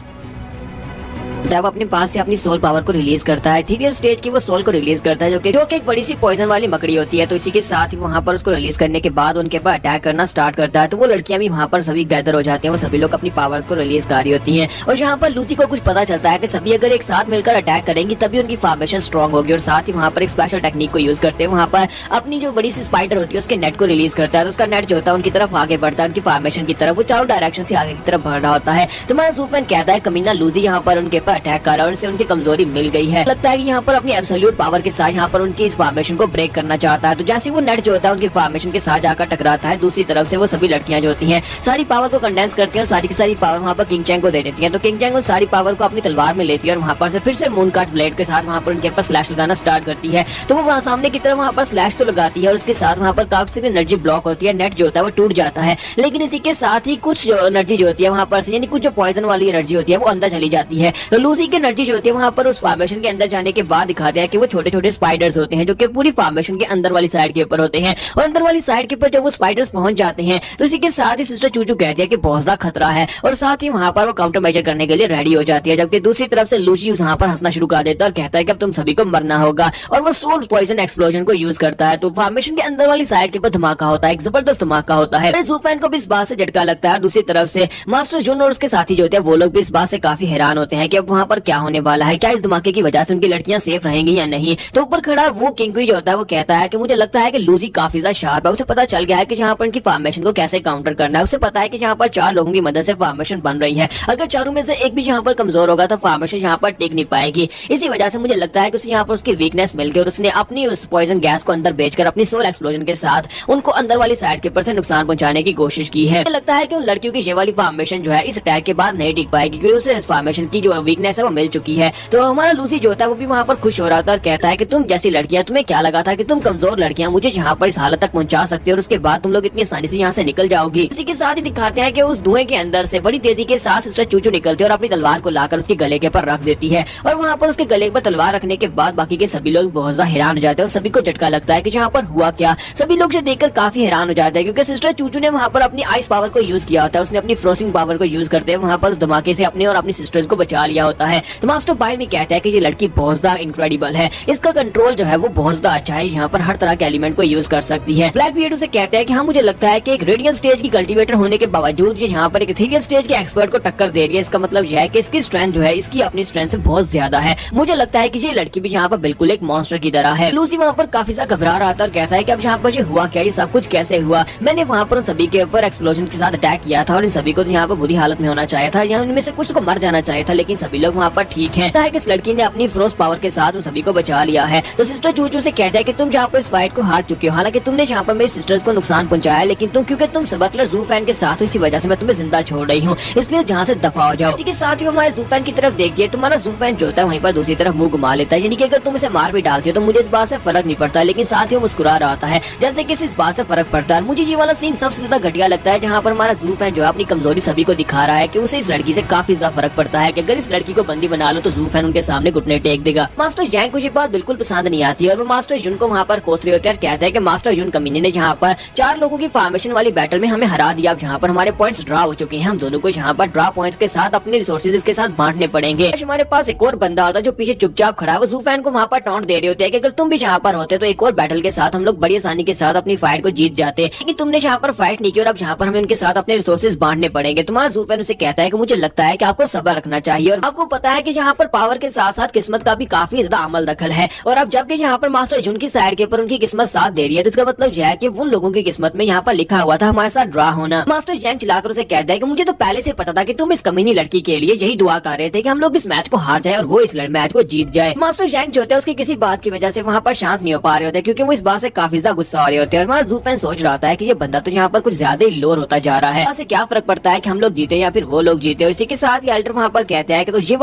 वो अपने पास से अपनी सोल पावर को रिलीज करता है, एथेरियल स्टेज की वो सोल को रिलीज करता है जो कि एक बड़ी सी पॉइजन वाली मकड़ी होती है। तो इसी के साथ ही वहाँ पर उसको रिलीज करने के बाद उनके ऊपर अटैक करना स्टार्ट करता है। तो वो लड़कियां भी वहाँ पर सभी गैदर हो जाती हैं, वो सभी लोग अपनी पावर्स को रिलीज कर रही होती हैं। और यहाँ पर लूसी को कुछ पता चलता है कि सभी अगर एक साथ मिलकर अटैक करेंगी तभी उनकी फॉर्मेशन स्ट्रॉन्ग होगी। और साथ ही वहाँ पर एक स्पेशल टेक्निक को यूज करते हैं, वहाँ पर अपनी जो बड़ी सी स्पाइडर होती है उसके नेट को रिलीज करता है। तो उसका नेट जो होता है उनकी तरफ आगे बढ़ता है, उनकी फॉर्मेशन की तरफ, वो चारों डायरेक्शन से आगे की तरफ बढ़ रहा होता है। तुम्हारा जू फैन कहता है कमीना लूसी यहाँ पर उनके ऊपर अटैक कर रहा है और उनकी कमजोरी मिल गई है। लगता है कि यहाँ पर अपनी एब्सोल्यूट पावर के साथ यहाँ पर उनकी इस फॉर्मेशन को ब्रेक करना चाहता है। तो जैसे वो नेट जो होता है उनकी फॉर्मेशन के साथ जाकर टकराता है, दूसरी तरफ से वो सभी लड़कियां जो होती हैं सारी पावर को कंडेंस करती हैं और सारी की सारी पावर वहाँ पर किंग चैंग को दे देती है। तो किंग चैंग सारी पावर को अपनी तलवार में लेती है और वहाँ पर से फिर से मून काट ब्लेड के साथ वहाँ पर उनके ऊपर स्लैश लगाना स्टार्ट करती है। तो वो वहाँ सामने की तरफ वहाँ पर स्लैश तो लगाती है और उसके साथ वहाँ पर काफी एनर्जी ब्लॉक होती है, नेट जो होता है वो टूट जाता है। लेकिन इसी के साथ ही कुछ एनर्जी जो होती है वहाँ पर से, यानी कुछ जो पॉइजन वाली एनर्जी होती है वो अंदर चली जाती है। तो लूसी की एनर्जी जो होती है वहाँ पर उस फॉर्मेशन के अंदर जाने के बाद दिखाते हैं कि वो छोटे छोटे स्पाइडर्स होते हैं जो कि पूरी फॉर्मेशन के अंदर वाली साइड के ऊपर होते हैं। और अंदर वाली साइड के ऊपर जब वो स्पाइडर्स पहुंच जाते हैं तो इसी के साथ ही सिस्टर चूचू कहती है कि बहुत ज्यादा खतरा है और साथ ही वहां पर वो काउंटर मेजर करने के लिए रेडी हो जाती है। जबकि दूसरी तरफ से लूसी वहां पर हंसना शुरू कर देता है और कहता है कि अब तुम सभी को मरना होगा और वो सोल पॉइजन एक्सप्लोजन को यूज करता है। तो फॉर्मेशन के अंदर वाली साइड के ऊपर धमाका होता है, एक जबरदस्त धमाका होता है। जू फैन को भी इस बात से झटका लगता है। दूसरी तरफ से मास्टर जून और उसके साथी जो होते हैं वो लोग भी इस बात से काफी हैरान होते हैं कि अब वहाँ पर क्या होने वाला है, क्या इस धमाके की वजह से उनकी लड़कियां सेफ रहेंगी या नहीं। तो ऊपर खड़ा वो किंग जो होता है वो कहता है कि मुझे लगता है कि लूसी काफी ज्यादा शार्प है, उसे पता चल गया है कि यहाँ पर उनकी फॉर्मेशन को कैसे काउंटर करना है। उसे पता है कि यहाँ पर 4 लोगों की मदद से फॉर्मेशन बन रही है, अगर चारों में से एक भी यहाँ पर कमजोर होगा तो फॉर्मेशन यहाँ पर टिक नहीं पाएगी। इसी वजह से मुझे लगता है कि उसे यहाँ पर उसकी वीकनेस मिल गई और उसने अपनी उस पॉइजन गैस को अंदर बेचकर अपनी सोल एक्सप्लोजन के साथ उनको अंदर वाली साइड के ऊपर से नुकसान पहुंचाने की कोशिश की है। लगता है कि उन लड़कियों की ये वाली फॉर्मेशन जो है इस अटैक के बाद नहीं टिक पाएगी क्योंकि उसे इस फॉर्मेशन की जो वीकनेस है वो मिल चुकी है। तो हमारा लूसी जो होता है वो भी वहाँ पर खुश हो रहा था और कहता है कि तुम जैसी लड़कियां, तुम्हें क्या लगा था कि तुम कमजोर लड़कियां मुझे यहाँ पर इस हालत तक पहुंचा सकती हो और उसके बाद तुम लोग इतनी आसानी से यहाँ से निकल जाओगी। इसी के साथ ही दिखाते हैं कि उस धुएं के अंदर से बड़ी तेजी के साथ सिस्टर चूचू निकलती है और अपनी तलवार को लाकर उसके गले के ऊपर रख देती है। और वहाँ पर उसके गले पर तलवार रखने के बाद बाकी के सभी लोग बहुत ज्यादा हैरान हो जाते हैं और सभी को झटका लगता है कि यहाँ पर हुआ क्या। सभी लोग जो देखकर काफी हैरान हो जाते हैं क्योंकि सिस्टर चूचू ने वहाँ पर अपनी आइस पावर को यूज किया होता है, उसने अपनी फ्रोजिंग पावर को यूज करते हैं वहाँ पर उस धमाके से अपने और अपनी सिस्टर्स को बचा लिया होता है। तो मास्टर बाय भी कहता है कि ये लड़की बहुत ज्यादा इनक्रेडिबल है, इसका कंट्रोल जो है वो बहुत ज्यादा अच्छा है, यहाँ पर हर तरह के एलिमेंट को यूज कर सकती है। ब्लैक बियर्ड उसे कहता है कि हाँ मुझे लगता है कि एक रेडियंट स्टेज की कल्टीवेटर होने के बावजूद ये यहाँ पर एक एथेरियल स्टेज के एक्सपर्ट को टक्कर दे रही है। इसका मतलब यह है कि इसकी स्ट्रेंथ जो है इसकी अपनी स्ट्रेंथ से बहुत ज्यादा है। मुझे लगता है कि ये लड़की भी यहाँ पर बिल्कुल एक मॉन्स्टर की तरह है। लूसी वहाँ पर काफी ज्यादा घबरा रहा था और कहता है कि अब यहाँ पर ये हुआ क्या, ये सब कुछ कैसे हुआ। मैंने वहाँ पर उन सभी के ऊपर एक्सप्लोजन के साथ अटैक किया था और इन सभी को तो यहाँ पर बुरी हालत में होना चाहिए था, यहाँ उनमें से कुछ को मर जाना चाहिए था, लेकिन सभी सभी लोग वहाँ पर ठीक है। कि इस लड़की ने अपनी फ्रोज पावर के साथ उन सभी को बचा लिया है। तो सिस्टर चूचू से कहता है कि तुम जहाँ पर इस फाइट को हार चुके हो, हालांकि तुमने जहाँ पर मेरी सिस्टर्स को नुकसान पहुंचाया, लेकिन तुम क्योंकि तुम बटलर ज़ूफैन के साथ हो, इसी वजह से मैं तुम्हें जिंदा छोड़ रही हूँ, इसलिए जहाँ से दफा हो जाओ। इसके साथ ही हमारे ज़ूफैन की तरफ देखिए, तुम्हारा ज़ूफैन जो होता है वहीं पर दूसरी तरफ मुंह घुमा लेता है, यानी कि अगर तुम इसे मार भी डालती हो तो मुझे इस बात से फर्क नहीं पड़ता, लेकिन साथ ही वो मुस्कुरा रहा होता है जैसे कि इस बात से फर्क पड़ता है। मुझे ये वाला सीन सबसे ज्यादा घटिया लगता है, जहाँ पर हमारा ज़ूफैन जो है अपनी कमजोरी सभी को दिखा रहा है कि उसे इस लड़की से काफी ज्यादा फर्क पड़ता है कि अगर इस लड़की को बंदी बना लो तो ज़ूफैन उनके सामने घुटने टेक देगा। मास्टर जैंग को ये बात बिल्कुल पसंद नहीं आती है और वो मास्टर यून को वहाँ पर कोस रहे होते हैं और कहता है कि मास्टर यून कमीने ने जहाँ पर 4 लोगों की फॉर्मेशन वाली बैटल में हमें हरा दिया, जहाँ पर हमारे पॉइंट्स ड्रा हो चुके हैं, हम दोनों को यहाँ पर ड्रा पॉइंट्स के साथ अपने रिसोर्सेज इसके साथ बांटने पड़ेंगे। हमारे पास एक और बंदा होता है जो पीछे चुपचाप खड़ा है, वो ज़ूफैन को वहाँ पर टॉन्ट दे रहे होते हैं कि अगर तुम भी यहाँ पर होते तो एक और बैटल के साथ हम लोग बड़ी आसानी के साथ अपनी फाइट को जीत जाते, लेकिन तुमने यहाँ पर फाइट नहीं की और अब यहाँ पर हमें उनके साथ अपने रिसोर्सेज बांटने पड़ेंगे। तुम्हारा ज़ूफैन उसे कहता है कि मुझे लगता है कि आपको सब्र रखना चाहिए और आपको पता है कि यहाँ पर पावर के साथ साथ किस्मत का भी काफी ज्यादा अमल दखल है, और अब जबकि यहाँ पर मास्टर जून की साइड के ऊपर उनकी किस्मत साथ दे रही है, तो इसका मतलब यह है कि उन लोगों की किस्मत में यहाँ पर लिखा हुआ था हमारे साथ ड्रा होना। मास्टर जैंग चिल्लाकर उसे कहता है कि मुझे तो पहले से पता था कि तुम इस कमीनी लड़की के लिए यही दुआ कर रहे थे कि हम लोग इस मैच को हार जाए और वो इस मैच को जीत जाए। मास्टर जैंग जो होता है उसकी किसी बात की वजह से वहाँ पर शांत नहीं हो पा रहे होते, क्योंकि वो इस बात से काफी ज्यादा गुस्सा हो रहे होते हैं। और हमारा ज़ूफैन सोच रहा है कि ये बंदा तो यहाँ पर कुछ ज्यादा ही लोर होता जा रहा है, इससे क्या फर्क पड़ता है कि हम लोग जीते या फिर वो लोग जीते। और इसी के साथ ही अल्टर वहाँ पर कहते हैं कि तो ये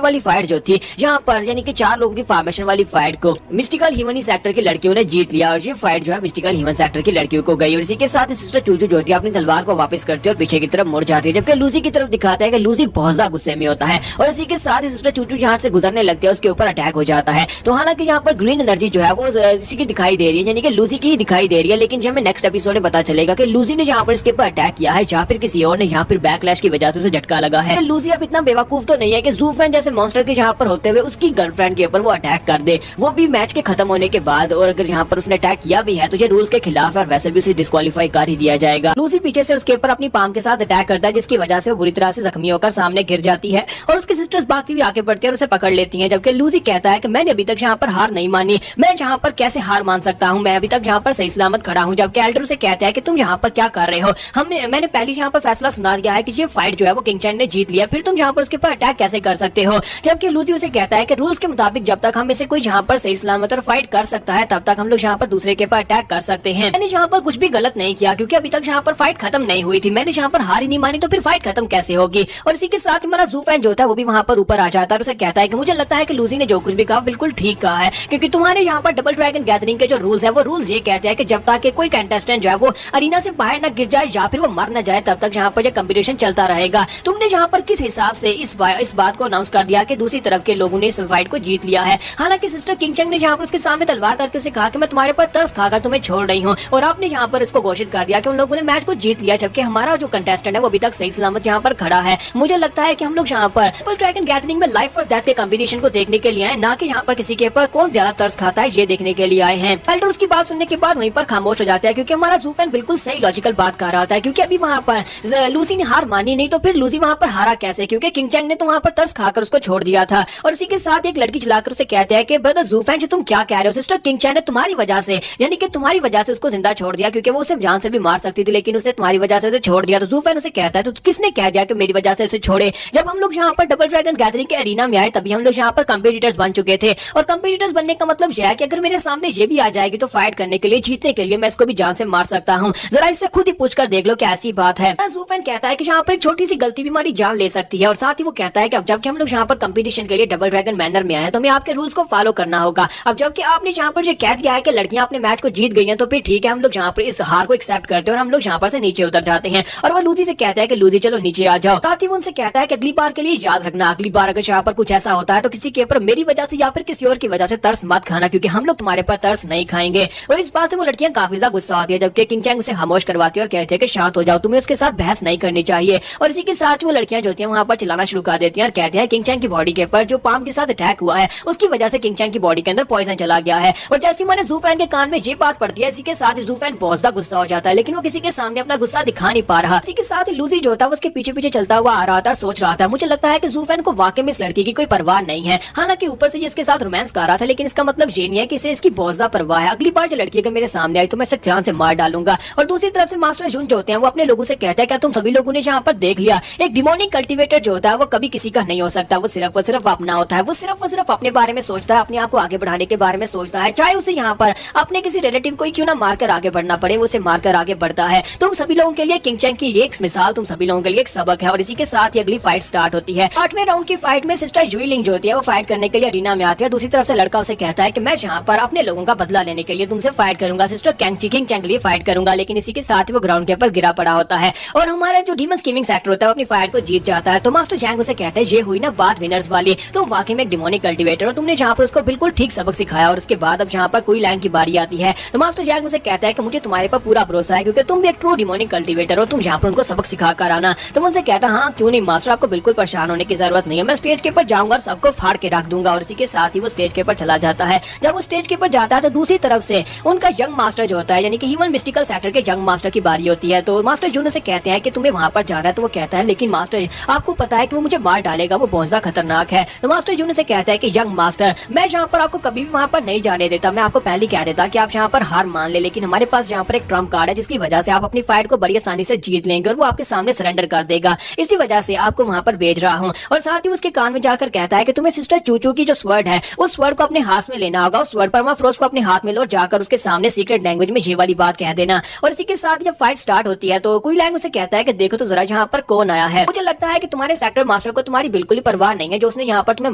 वाली फाइट जो थी यहाँ पर यानी कि 4 लोगों की फॉर्मेशन वाली फाइट को मिस्टिकल ह्यूमन सेक्टर की लड़कियों ने जीत लिया, और ये फाइट जो है मिस्टिकल ह्यूमन सेक्टर की लड़कियों को गई। और इसी के साथ सिस्टर चूचू जो होती है अपनी तलवार को वापस करती है और पीछे की तरफ मुड़ जाती है, जबकि लूसी की तरफ दिखाता है कि लूसी बहुत ज्यादा गुस्से में होता है। और इसी के साथ ही सिस्टर चूचू जहाँ से गुजरने लगती है उसके ऊपर अटैक हो जाता है। तो हालांकि यहाँ पर ग्रीन एनर्जी जो है वो इसी की दिखाई दे रही है, यानी कि लूसी की ही दिखाई दे रही है, लेकिन हमें नेक्स्ट एपिसोड में पता चलेगा कि लूसी ने यहाँ पर इसके ऊपर अटैक किया है या फिर किसी और ने यहाँ फिर बैकलैश की वजह से उसे झटका लगा है। लूसी अब इतना बेवकूफ तो नहीं है कि ज़ूफैन जैसे मॉन्स्टर के यहाँ पर होते हुए उसकी गर्लफ्रेंड के ऊपर वो अटैक कर दे, वो भी मैच के खत्म होने के बाद। और अगर यहाँ पर उसने अटैक किया भी है तो ये रूल्स के खिलाफ है और वैसे भी उसे डिस्क्वालीफाई कर ही दिया जाएगा। लूसी पीछे से उसके ऊपर अपनी पाम के साथ अटैक करता है, जिसकी वजह से वो बुरी तरह से जख्मी होकर सामने गिर जाती है और उसकी सिस्टर्स भागती हुई आगे बढ़ती है और उसे पकड़ लेती है। जबकि लूसी कहता है कि मैंने अभी तक यहाँ पर हार नहीं मानी, मैं यहाँ पर कैसे हार मान सकता हूँ, मैं अभी तक यहाँ पर सही सलामत खड़ा हूँ। जबकि एल्डर उसे कहता है कि तुम यहाँ पर क्या कर रहे हो, मैंने पहले यहाँ पर फैसला सुना दिया है कि ये फाइट जो है वो किंग चैन ने जीत लिया, फिर तुम यहाँ पर उसके ऊपर अटैक कैसे कर सकते हो। जबकि लूसी उसे कहता है कि रूल्स के मुताबिक जब तक हम इसे कोई यहाँ पर सही सलामत और फाइट कर सकता है तब तक हम लोग यहाँ पर दूसरे के ऊपर अटैक कर सकते हैं। मैंने यहाँ पर कुछ भी गलत नहीं किया, क्योंकि अभी तक यहाँ पर फाइट खत्म नहीं हुई थी, मैंने यहाँ पर हार ही नहीं मानी, तो फिर फाइट खत्म कैसे होगी। और इसी के साथ हमारा ज़ूफैन जो था वो भी वहाँ पर ऊपर आ जाता है और उसे कहता है कि मुझे लगता है कि लूसी ने जो कुछ भी कहा बिल्कुल ठीक कहा है, क्योंकि तुम्हारे यहाँ पर डबल ड्रैगन गैदरिंग के जो रूल्स है वो रूल्स ये कहते हैं कि जब तक कोई कंटेस्टेंट जो है वो अरीना से बाहर न गिर जाए या फिर वो मर न जाए तब तक यहाँ पर कंपटीशन चलता रहेगा। तुमने यहाँ पर किस हिसाब से इस बात को अनाउंस कर दिया कि दूसरी तरफ के लोगों ने इस फाइट को जीत लिया है। हालांकि सिस्टर किंग चैंग ने यहाँ पर उसके सामने तलवार करके उसे कहा कि मैं तुम्हारे पर तरस खाकर तुम्हें छोड़ रही हूँ, और आपने यहाँ पर इसको घोषित कर दिया कि उन लोगों ने मैच को जीत लिया, जबकि हमारा जो कंटेस्टेंट है वो अभी तक सही सलामत यहाँ पर खड़ा है। मुझे लगता है कि हम लोग यहाँ पर डबल ड्रैगन गैदरिंग में लाइफ और डेथ के कॉम्बिनेशन को देखने के लिए आए, ना कि यहाँ पर किसी के ऊपर कौन ज्यादा तरस खाता है ये देखने के लिए आए हैं। एल्डर उसकी बात सुनने के बाद वहीं पर खामोश हो जाता है, क्योंकि हमारा ज़ूफैन बिल्कुल सही लॉजिकल बात कर रहा था, क्योंकि अभी वहाँ पर लूसी ने हार मानी नहीं, तो फिर लूसी वहाँ पर हारा कैसे, क्योंकि किंग चैंग ने तो वहाँ पर तरस खाकर उसको छोड़ दिया था। और इसी के साथ एक लड़की चलाकर उसे कहते हैं कि ब्रदर ज़ूफैन तुम क्या कह रहे हो, सिस्टर किंग चैंग ने तुम्हारी वजह से यानी कि तुम्हारी वजह से उसको जिंदा छोड़ दिया, क्योंकि वो उसे जान से भी मार सकती थी, लेकिन उसने तुम्हारी वजह से उसे छोड़ दिया। तो ज़ूफैन उसे कहता है तो किसने कह दिया कि मेरी वजह से उसे छोड़े। जब हम लोग यहाँ पर डबल ड्रैगन गैदरिंग के एरिना में आए तभी हम लोग यहाँ पर कंपीटिटर्स बन चुके थे, और कंपीटिटर्स बनने का मतलब यह है कि अगर मेरे सामने ये भी आ जाएगी तो फाइट करने के लिए, जीतने के लिए मैं इसको भी जान से मार सकता हूँ। जरा इससे खुद ही पूछ कर देख लो कि ऐसी बात है। ज़ूफैन कहता है कि यहाँ पर एक छोटी सी गलती भी हमारी जान ले सकती है, और साथ ही वो कहता है कि अब जबकि हम लोग यहाँ पर कंपटीशन के लिए डबल ड्रैगन मैनर में आए तो हमें आपके रूल्स को फॉलो करना होगा। अब जबकि आपने यहाँ पर जो कह दिया है कि लड़कियां अपने मैच को जीत गई हैं, तो फिर ठीक है, हम लोग यहाँ पर इस हार को एक्सेप्ट करते हैं और हम लोग यहाँ पर से नीचे उतर जाते हैं। और वो लूसी से कहता है कि लूसी चलो नीचे आ जाओ। साथ ही वो उनसे कहता है कि अगली बार के लिए याद रखना, अगली बार अगर यहाँ पर कुछ ऐसा होता है तो किसी के ऊपर मेरी वजह से या फिर किसी और की वजह से तरस मत खाना, क्योंकि हम लोग तुम्हारे पर तरस नहीं खाएंगे। और इस बात से वो लड़कियां काफी ज्यादा गुस्सा होती है, जबकि किंग चैंग उसे खामोश करवाती है और कहती है कि शांत हो जाओ, तुम्हें उसके साथ बहस नहीं करनी चाहिए। और इसी के साथ वो लड़कियां जो होती हैं वहां पर चिल्लाना शुरू कर देती हैं और कहती हैं किंग चैंग की बॉडी के ऊपर जो पाम के साथ अटैक हुआ है उसकी वजह से किंग चैंग की बॉडी के अंदर पॉइजन चला गया है। और जैसे मैंने ज़ूफैन के कान में ये बात पड़ती है, इसी के साथ ज़ूफैन बहुत ज्यादा गुस्सा हो जाता है, लेकिन वो किसी के सामने अपना गुस्सा दिखा नहीं पा रहा। इसी के साथ लूसी जो था उसके पीछे पीछे चलता हुआ आ रहा था, सोच रहा था। मुझे लगता है कि ज़ूफैन को वाकई में इस लड़की की कोई परवाह नहीं है। हालांकि ऊपर से ये इसके साथ रोमांस कर रहा था, लेकिन इसका मतलब ये नहीं है कि इसे इसकी बहुत ज्यादा परवाह है। अगली बार जो लड़की अगर मेरे सामने आई तो मैं इसे जान से मार डालूंगा। और दूसरी तरफ से मास्टर जून जो होते हैं वो अपने लोगों से कहते हैं क्या तुम सभी लोगों ने यहाँ पर देख लिया, एक डिमोनिक कल्टीवेटर जो होता है वो कभी किसी किसी का नहीं हो सकता। वो सिर्फ अपना होता है। वो सिर्फ अपने बारे में सोचता है, अपने आप को आगे बढ़ाने के बारे में सोचता है। चाहे उसे यहाँ पर अपने किसी रिलेटिव को ही क्यों ना मारकर आगे बढ़ना पड़े, वो उसे मारकर आगे बढ़ता है। तुम सभी लोगों के लिए किंग चैंग की एक मिसाल, तुम सभी लोगों के लिए एक सबक है। और इसी के साथ ही अगली फाइट स्टार्ट होती है। 8वें राउंड की फाइट में सिस्टर जुइलिंग जो होती है वो फाइट करने के लिए अरीना में आती है। दूसरी तरफ से लड़का उसे कहता है कि मैं यहाँ पर अपने लोगों का बदला लेने के लिए तुमसे फाइट करूंगा, सिस्टर किंग चैंग के लिए फाइट करूंगा। लेकिन इसी के साथ ही वो ग्राउंड के ऊपर गिरा पड़ा होता है और हमारा जो डीमन स्कीमिंग सेक्टर होता है अपनी फाइट को जीत जाता है। तो मास्टर जैंग उसे कहता है ये हुई ना बात विनर्स वाली, तुम वाकई में एक डिमोनिक कल्टीवेटर हो, तुमने जहाँ पर उसको बिल्कुल ठीक सबक सिखाया। और उसके बाद अब जहाँ पर कोई लैंग की बारी आती है तो मास्टर जैंग उसे कहता है कि मुझे तुम्हारे पर पूरा भरोसा है क्योंकि तुम भी एक ट्रू डिमोनिक कल्टीवेटर हो, तुम जहाँ पर उनको सबक सिखा कर आना। तो उनसे कहता हाँ क्यों नहीं मास्टर, आपको बिल्कुल परेशान होने की जरूरत नहीं है, मैं स्टेज के ऊपर जाऊंगा और सबको फाड़ के रख दूंगा। और इसी के साथ ही वो स्टेज के ऊपर चला जाता है। जब वो स्टेज के ऊपर जाता है तो दूसरी तरफ से उनका यंग मास्टर जो होता है यानी कि ह्यूमन मिस्टिकल सेक्टर के यंग मास्टर की बारी होती है। तो मास्टर जून उसे कहते हैं कि तुम्हें वहां पर जाना है। तो वो कहता है लेकिन मास्टर आपको पता है कि वो मुझे मार डालेगा, वो बहुत ज्यादा खतरनाक है। तो मास्टर जून उसे कहता है कि यंग मास्टर मैं जहाँ पर आपको कभी भी वहां पर नहीं जाने देता, मैं आपको पहले कह देता कि आप यहाँ पर हार मान ले, लेकिन हमारे पास यहाँ पर एक ट्रम्प कार्ड है जिसकी वजह से आप अपनी फाइट को बड़ी आसानी से जीत लेंगे और वो आपके सामने सरेंडर कर देगा। इसी वजह से आपको वहां पर भेज रहा हूँ। और साथ ही उसके कान में जाकर कहता है कि तुम्हें सिस्टर चूचू की जो स्वर्ड है उस स्वर्ड को अपने हाथ में लेना होगा, उस स्वर्ड परमाफ्रोस्ट को अपने हाथ में लो, जाकर उसके सामने सीक्रेट लैंग्वेज में ये वाली बात कह देना। और इसी के साथ जब फाइट स्टार्ट होती है तो कोई लैंग उसे कहता है कि देखो तो जरा यहाँ पर कौन आया है। मुझे लगता है कि तुम्हारे सेक्टर मास्टर को तुम्हारी बिल्कुल ही परवाह नहीं है जो उसने यहाँ पर तुम्हें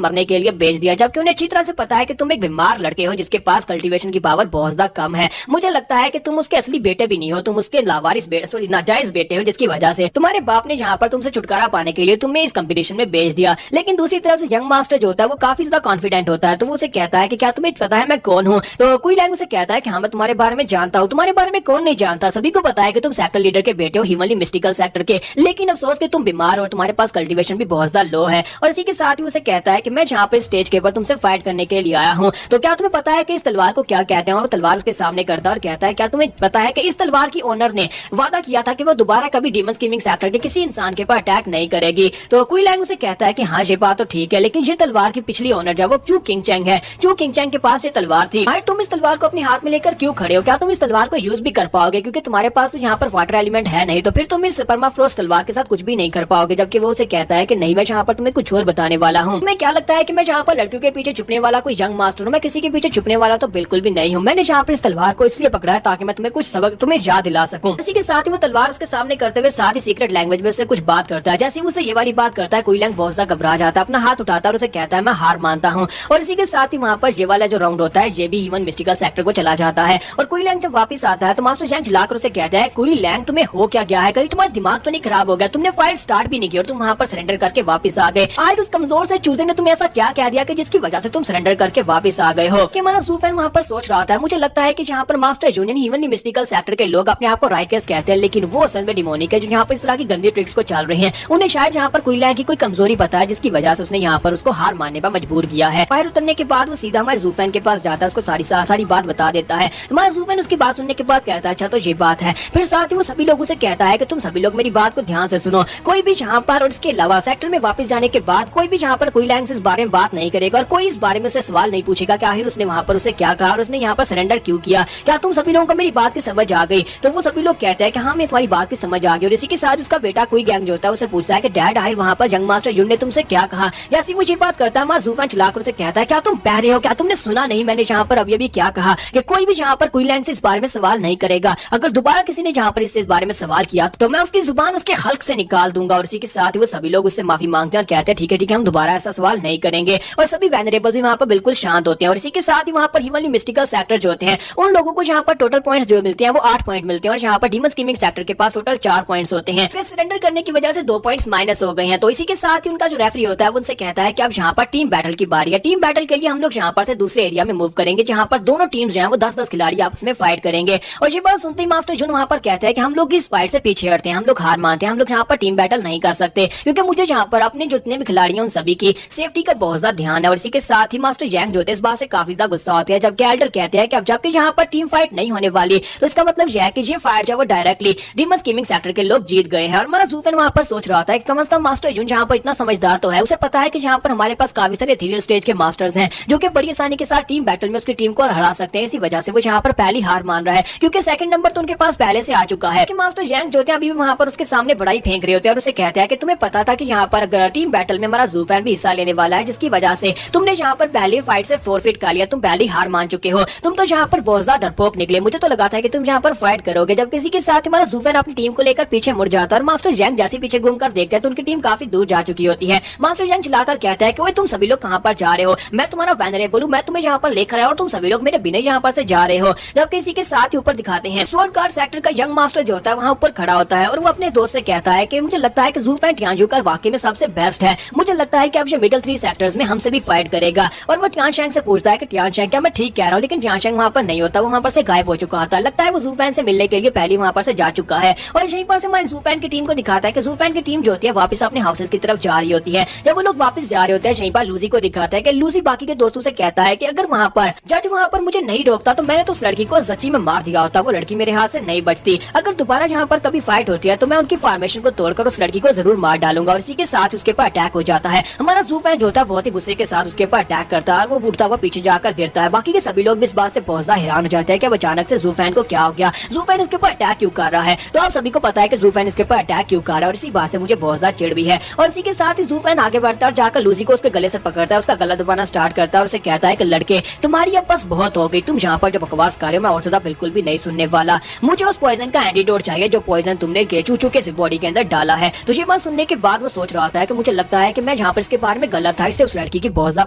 मरने के लिए भेज दिया, जबकि उन्हें अच्छी तरह से पता है कि तुम एक बीमार लड़के हो जिसके पास कल्टीवेशन की पावर बहुत ज्यादा कम है। मुझे लगता है कि तुम उसके असली बेटे भी नहीं हो, तुम उसके लावारिस सॉरी नाजायज बेटे हो, जिसकी वजह से तुम्हारे बाप ने यहाँ पर तुमसे छुटकारा पाने के लिए तुम्हें इस कंपटीशन में भेज दिया। लेकिन दूसरी तरफ से यंग मास्टर जो होता है वो काफी ज्यादा कॉन्फिडेंट होता है। तो वो उसे कहता है कि क्या तुम्हें पता है मैं कौन हूँ। तो कोई लैंग उसे कहता है कि हाँ मैं तुम्हारे बारे में जानता हूँ। तुम्हारे बारे में कौन नहीं जानता, सभी को पता है कि तुम सेक्टर लीडर के बेटे हो, ह्यूमनली मिस्टिकल सेक्टर के, लेकिन अफसोस कि तुम बीमार हो, तुम्हारे पास कल्टीवेशन भी बहुत ज्यादा लो है। और इसी के साथ ही उसे कहता है कि मैं जहाँ पे स्टेज के ऊपर तुमसे फाइट करने के लिए आया हूँ, तो क्या तुम्हें पता है कि इस तलवार को क्या कहते हैं। और तलवार उसके सामने करता है और कहता है क्या तुम्हें पता है कि इस तलवार की ओनर ने वादा किया था कि वो दोबारा कभी डीमन स्कीमिंग सेक्टर के किसी इंसान के ऊपर अटैक नहीं करेगी। तो कोई लैंग उसे कहता है कि हाँ ये बात तो ठीक है, लेकिन ये तलवार की पिछली ओनर जो वो चू किंग चैंग है, चू किंग चैंग के पास ये तलवार थी। भाई तुम इस तलवार को अपने हाथ में लेकर क्यों खड़े हो, क्या तुम इस तलवार को यूज भी कर पाओगे, क्योंकि तुम्हारे पास तो यहाँ पर वाटर एलिमेंट है नहीं, तो फिर तुम इस परमाफ्रोस्ट तलवार के साथ कुछ भी नहीं कर पाओगे। जबकि वो उसे कहता है कि नहीं मैं यहाँ पर तुम्हें कुछ और बताने वाला हूँ। तुम्हें क्या लगता है कि मैं यहाँ पर लड़कियों के पीछे छुपने वाला कोई यंग मास्टर हूँ? मैं किसी के पीछे छुपने वाला तो बिल्कुल भी नहीं हूँ। मैंने यहाँ पर इस तलवार को इसलिए पकड़ा है ताकि मैं तुम्हें कुछ सबक तुम्हें याद दिला सकूं। इसी के साथ ही वो तलवार उसके सामने करते हुए साथ ही सीक्रेट लैंग्वेज में उससे कुछ बात करता है। जैसे ही उसे ये वाली बात करता है कोई लैंग बहुत ज्यादा घबरा जाता है, अपना हाथ उठाता है और उसे कहता है मैं हार मानता हूँ। और इसी के साथ ही वहाँ पर ये वाला जो राउंड होता है ये भी ह्यूमन मिस्टिकल सेक्टर को चला जाता है। और कोई लैंग जब वापस आता है तो मास्टर जैंग चिल्लाकर उसे कहता है कोई लैंग तुम्हें हो क्या गया है, कहीं तुम्हारा दिमाग तो नहीं खराब हो गया, तुमने फाइट स्टार्ट भी नहीं की और तुम वहाँ पर सरेंडर करके वापस आ गए। आज उस कमजोर से चूजे ने तुम्हें ऐसा क्या कह दिया कि जिसकी वजह से तुम सरेंडर करके वापस आ गए हो। कि माना ज़ूफेन वहाँ पर सोच रहा था, मुझे लगता है कि यहाँ पर master union human mystical sector के लोग अपने आप को राइटर्स कहते हैं, लेकिन वो असल में डिमोनिक है जो यहाँ पर इस तरह की गंदी ट्रिक्स को चल रही हैं। उन्हें शायद यहाँ पर कोई लैंग की कोई कमजोरी पता है जिसकी वजह से उसने यहाँ पर उसको हार मानने पर मजबूर किया है। फायर उतरने के बाद वो सीधा हमारे ज़ूफेन के पास जाता है, उसको सारी बात बता देता है। हमारा ज़ूफेन उसकी बात सुनने के बाद कहता है अच्छा तो ये बात है। फिर साथ ही वो सभी लोगों से कहता है कि तुम सभी लोग मेरी बात को ध्यान से सुनो, कोई भी यहाँ पर और इसके अलावा सेक्टर में वापस जाने के बाद कोई भी यहाँ पर कोई लैंग से इस बारे में बात नहीं करेगा और कोई इस बारे में उसे सवाल नहीं पूछेगा कि आखिर उसने वहाँ पर उसे क्या कहा और उसने यहाँ पर सरेंडर क्यों किया। क्या तुम सभी लोगों को मेरी बात की समझ आ गई? तो वो सभी लोग कहते हैं कि हाँ मैं तुम्हारी बात की समझ आ गई। और इसी के साथ उसका बेटा कोई गैंग जो होता है उसे पूछता है कि डैड आखिर वहाँ पर यंग मास्टर यून ने तुमसे क्या कहा। जैसे वो ये बात करता है हमारा ज़ूफेन चिल्लाकर उसे कहता है क्या तुम बहरे हो, क्या तुमने सुना नहीं मैंने यहाँ पर अभी क्या कहा कि कोई भी यहाँ पर कोई लैंग से इस बारे में सवाल नहीं करेगा। अगर दोबारा किसी ने यहाँ पर इससे इस बारे में सवाल किया तो मैं उसकी जुबान उसके हल्क से निकाल दूंगा। और इसी के साथ ही वो सभी लोग उससे माफी मांगते हैं और कहते हैं ठीक है हम दोबारा ऐसा सवाल नहीं करेंगे। और सभी वेनरेबल्स भी वहाँ पर बिल्कुल शांत होते हैं। और इसी के साथ ही वहाँ पर ह्यूमनली मिस्टिकल सेक्टर जो होते हैं उन लोगों को यहाँ पर टोटल पॉइंट्स जो मिलते हैं वो 8 पॉइंट मिलते हैं और यहाँ पर डीमन स्कीमिंग सेक्टर के पास टोटल 4 पॉइंट्स होते हैं। वे सरेंडर करने की वजह से 2 पॉइंट्स माइनस हो गए हैं। तो इसी के साथ ही उनका जो रेफरी होता है वो उनसे कहता है कि अब यहाँ पर टीम बैटल की बारी है। टीम बैटल के लिए हम लोग यहाँ पर से दूसरे एरिया में मूव करेंगे जहाँ पर दोनों टीम्स जो है वो 10-10 खिलाड़ी आपस में फाइट करेंगे। और ये बात सुनते ही मास्टर जून वहाँ पर कहता है कि हम लोग इस फाइट से पीछे हटते हैं, हम लोग हार मानते हैं, हम लोग यहाँ पर टीम बैटल नहीं कर सकते क्योंकि मुझे यहाँ पर अपने जितने भी खिलाड़ी हैं उन सभी की सेफ्टी का बहुत ज्यादा ध्यान है। और इसी के साथ ही मास्टर जैंग जो होते हैं इस बात से काफी ज्यादा गुस्सा होते हैं। जबकि एल्डर कहते हैं कि अब जबकि यहाँ पर टीम फाइट नहीं होने वाली तो इसका मतलब यह है कि ये फाइट जो वो डायरेक्टली डीमन स्कीमिंग सेक्टर के लोग जीत गए हैं। और हमारा ज़ूफेन वहाँ पर सोच रहा था कि कम से कम मास्टर जून यहाँ पर इतना समझदार तो है, उसे पता है कि यहाँ पर हमारे पास काफी सारे एथेरियल स्टेज के मास्टर्स हैं जो कि बड़ी आसानी के साथ टीम बैटल में उसकी टीम को हरा सकते हैं। इसी वजह से वो यहाँ पर पहली हार मान रहा है क्योंकि सेकंड नंबर तो उनके पास पहले से आ चुका है। कि मास्टर जैंग जो होते हैं अभी वहाँ पर उसके सामने बड़ा ही फेंक रहे होते हैं और उसे कहते हैं कि तुम्हें पता था कि यहाँ पर टीम बैटल में हमारा जू फैन भी हिस्सा लेने वाला है, जिसकी वजह से तुमने यहाँ पर पहली फाइट से फोरफिट कर लिया, तुम पहली हार मान चुके हो। तुम तो यहाँ पर बहुत ज्यादा डरपोक निकले। मुझे तो लगा था कि तुम यहाँ पर फाइट करोगे। जब किसी के साथ हमारा जू फैन अपनी टीम को लेकर पीछे मुड़ जाता है और मास्टर जैंग जैसे पीछे घूमकर देखते हैं तो उनकी टीम काफी दूर जा चुकी होती है। मास्टर जैंग चिल्लाकर कहता है कि ओए तुम सभी लोग कहाँ पर जा रहे हो, मैं तुम्हारा वेनरेबल हूँ, मैं तुम्हें यहाँ पर लेकर आया और तुम सभी लोग मेरे बिना यहाँ पर से जा रहे हो। जब किसी के साथ ही ऊपर दिखाते हैं स्वॉर्ड गार्ड सेक्टर का यंग मास्टर जो होता है वहाँ ऊपर खड़ा होता है और वो अपने दोस्त से कहता है कि मुझे लगता है कि जू फैन टियांजू का वाकई में सबसे बेस्ट है, मुझे लगता है कि अब ये मिडिल 3 सेक्टर्स में हमसे भी फाइट करेगा। और वो टियांशैंग से पूछता है कि टियांशैंग क्या मैं ठीक कह रहा हूँ, लेकिन टियांशैंग वहाँ पर नहीं होता, वो वहाँ पर से गायब हो चुका होता है। लगता है वो जू फैन से मिलने के लिए पहले वहाँ पर से जा चुका है। और यहीं पर से हमारे जू फैन की टीम को दिखाता है कि जू फैन की टीम जो होती है वापस अपने हाउसेस की तरफ जा रही होती है। जब वो लोग वापस जा रहे होते हैं यहीं पर लूसी को दिखाता है कि लूसी बाकी के दोस्तों से कहता है कि अगर वहाँ पर जज वहाँ पर मुझे नहीं रोकता तो मैंने तो उस लड़की को सच्ची में मार दिया होता, वो लड़की मेरे हाथ से नहीं बचती। अगर दोबारा यहाँ पर कभी फाइट होती है तो मैं उनकी फॉर्मेशन को तोड़कर उस लड़की को जरूर मार डालूंगा। और इसी के साथ उसके ऊपर अटैक हो जाता है। हमारा जू फैन जो होता है बहुत ही गुस्से के साथ उसके ऊपर अटैक करता है और वो उठता हुआ पीछे जाकर गिरता है। बाकी के सभी लोग भी इस बात से बहुत ज्यादा हैरान हो जाते हैं कि अब अचानक से जू फैन को क्या हो गया, जू फैन इसके ऊपर अटैक क्यों कर रहा है। तो आप सभी को पता है कि जू फैन इसके ऊपर अटैक क्यों कर रहा है और इसी बात से मुझे बहुत ज्यादा चिढ़ भी है। और इसी के साथ ही जू फैन आगे बढ़ता है और जाकर लूसी को उसके गले से पकड़ता है, उसका गला दबाना स्टार्ट करता है और उसे कहता है कि लड़के तुम्हारी अब बस बहुत हो गई, तुम यहाँ पर जो बकवास कर रहे हो मैं और ज्यादा बिल्कुल भी नहीं सुनने वाला, मुझे उस पॉइजन का एंटीडोट चाहिए जो पॉइजन तुमने चूचू के बॉडी के अंदर डाला है। तो ये बात सुनने के बाद वो सोच रहा था कि मुझे लगता है कि मैं यहाँ पर इसके बारे में गलत था, इससे उस लड़की की बहुत ज्यादा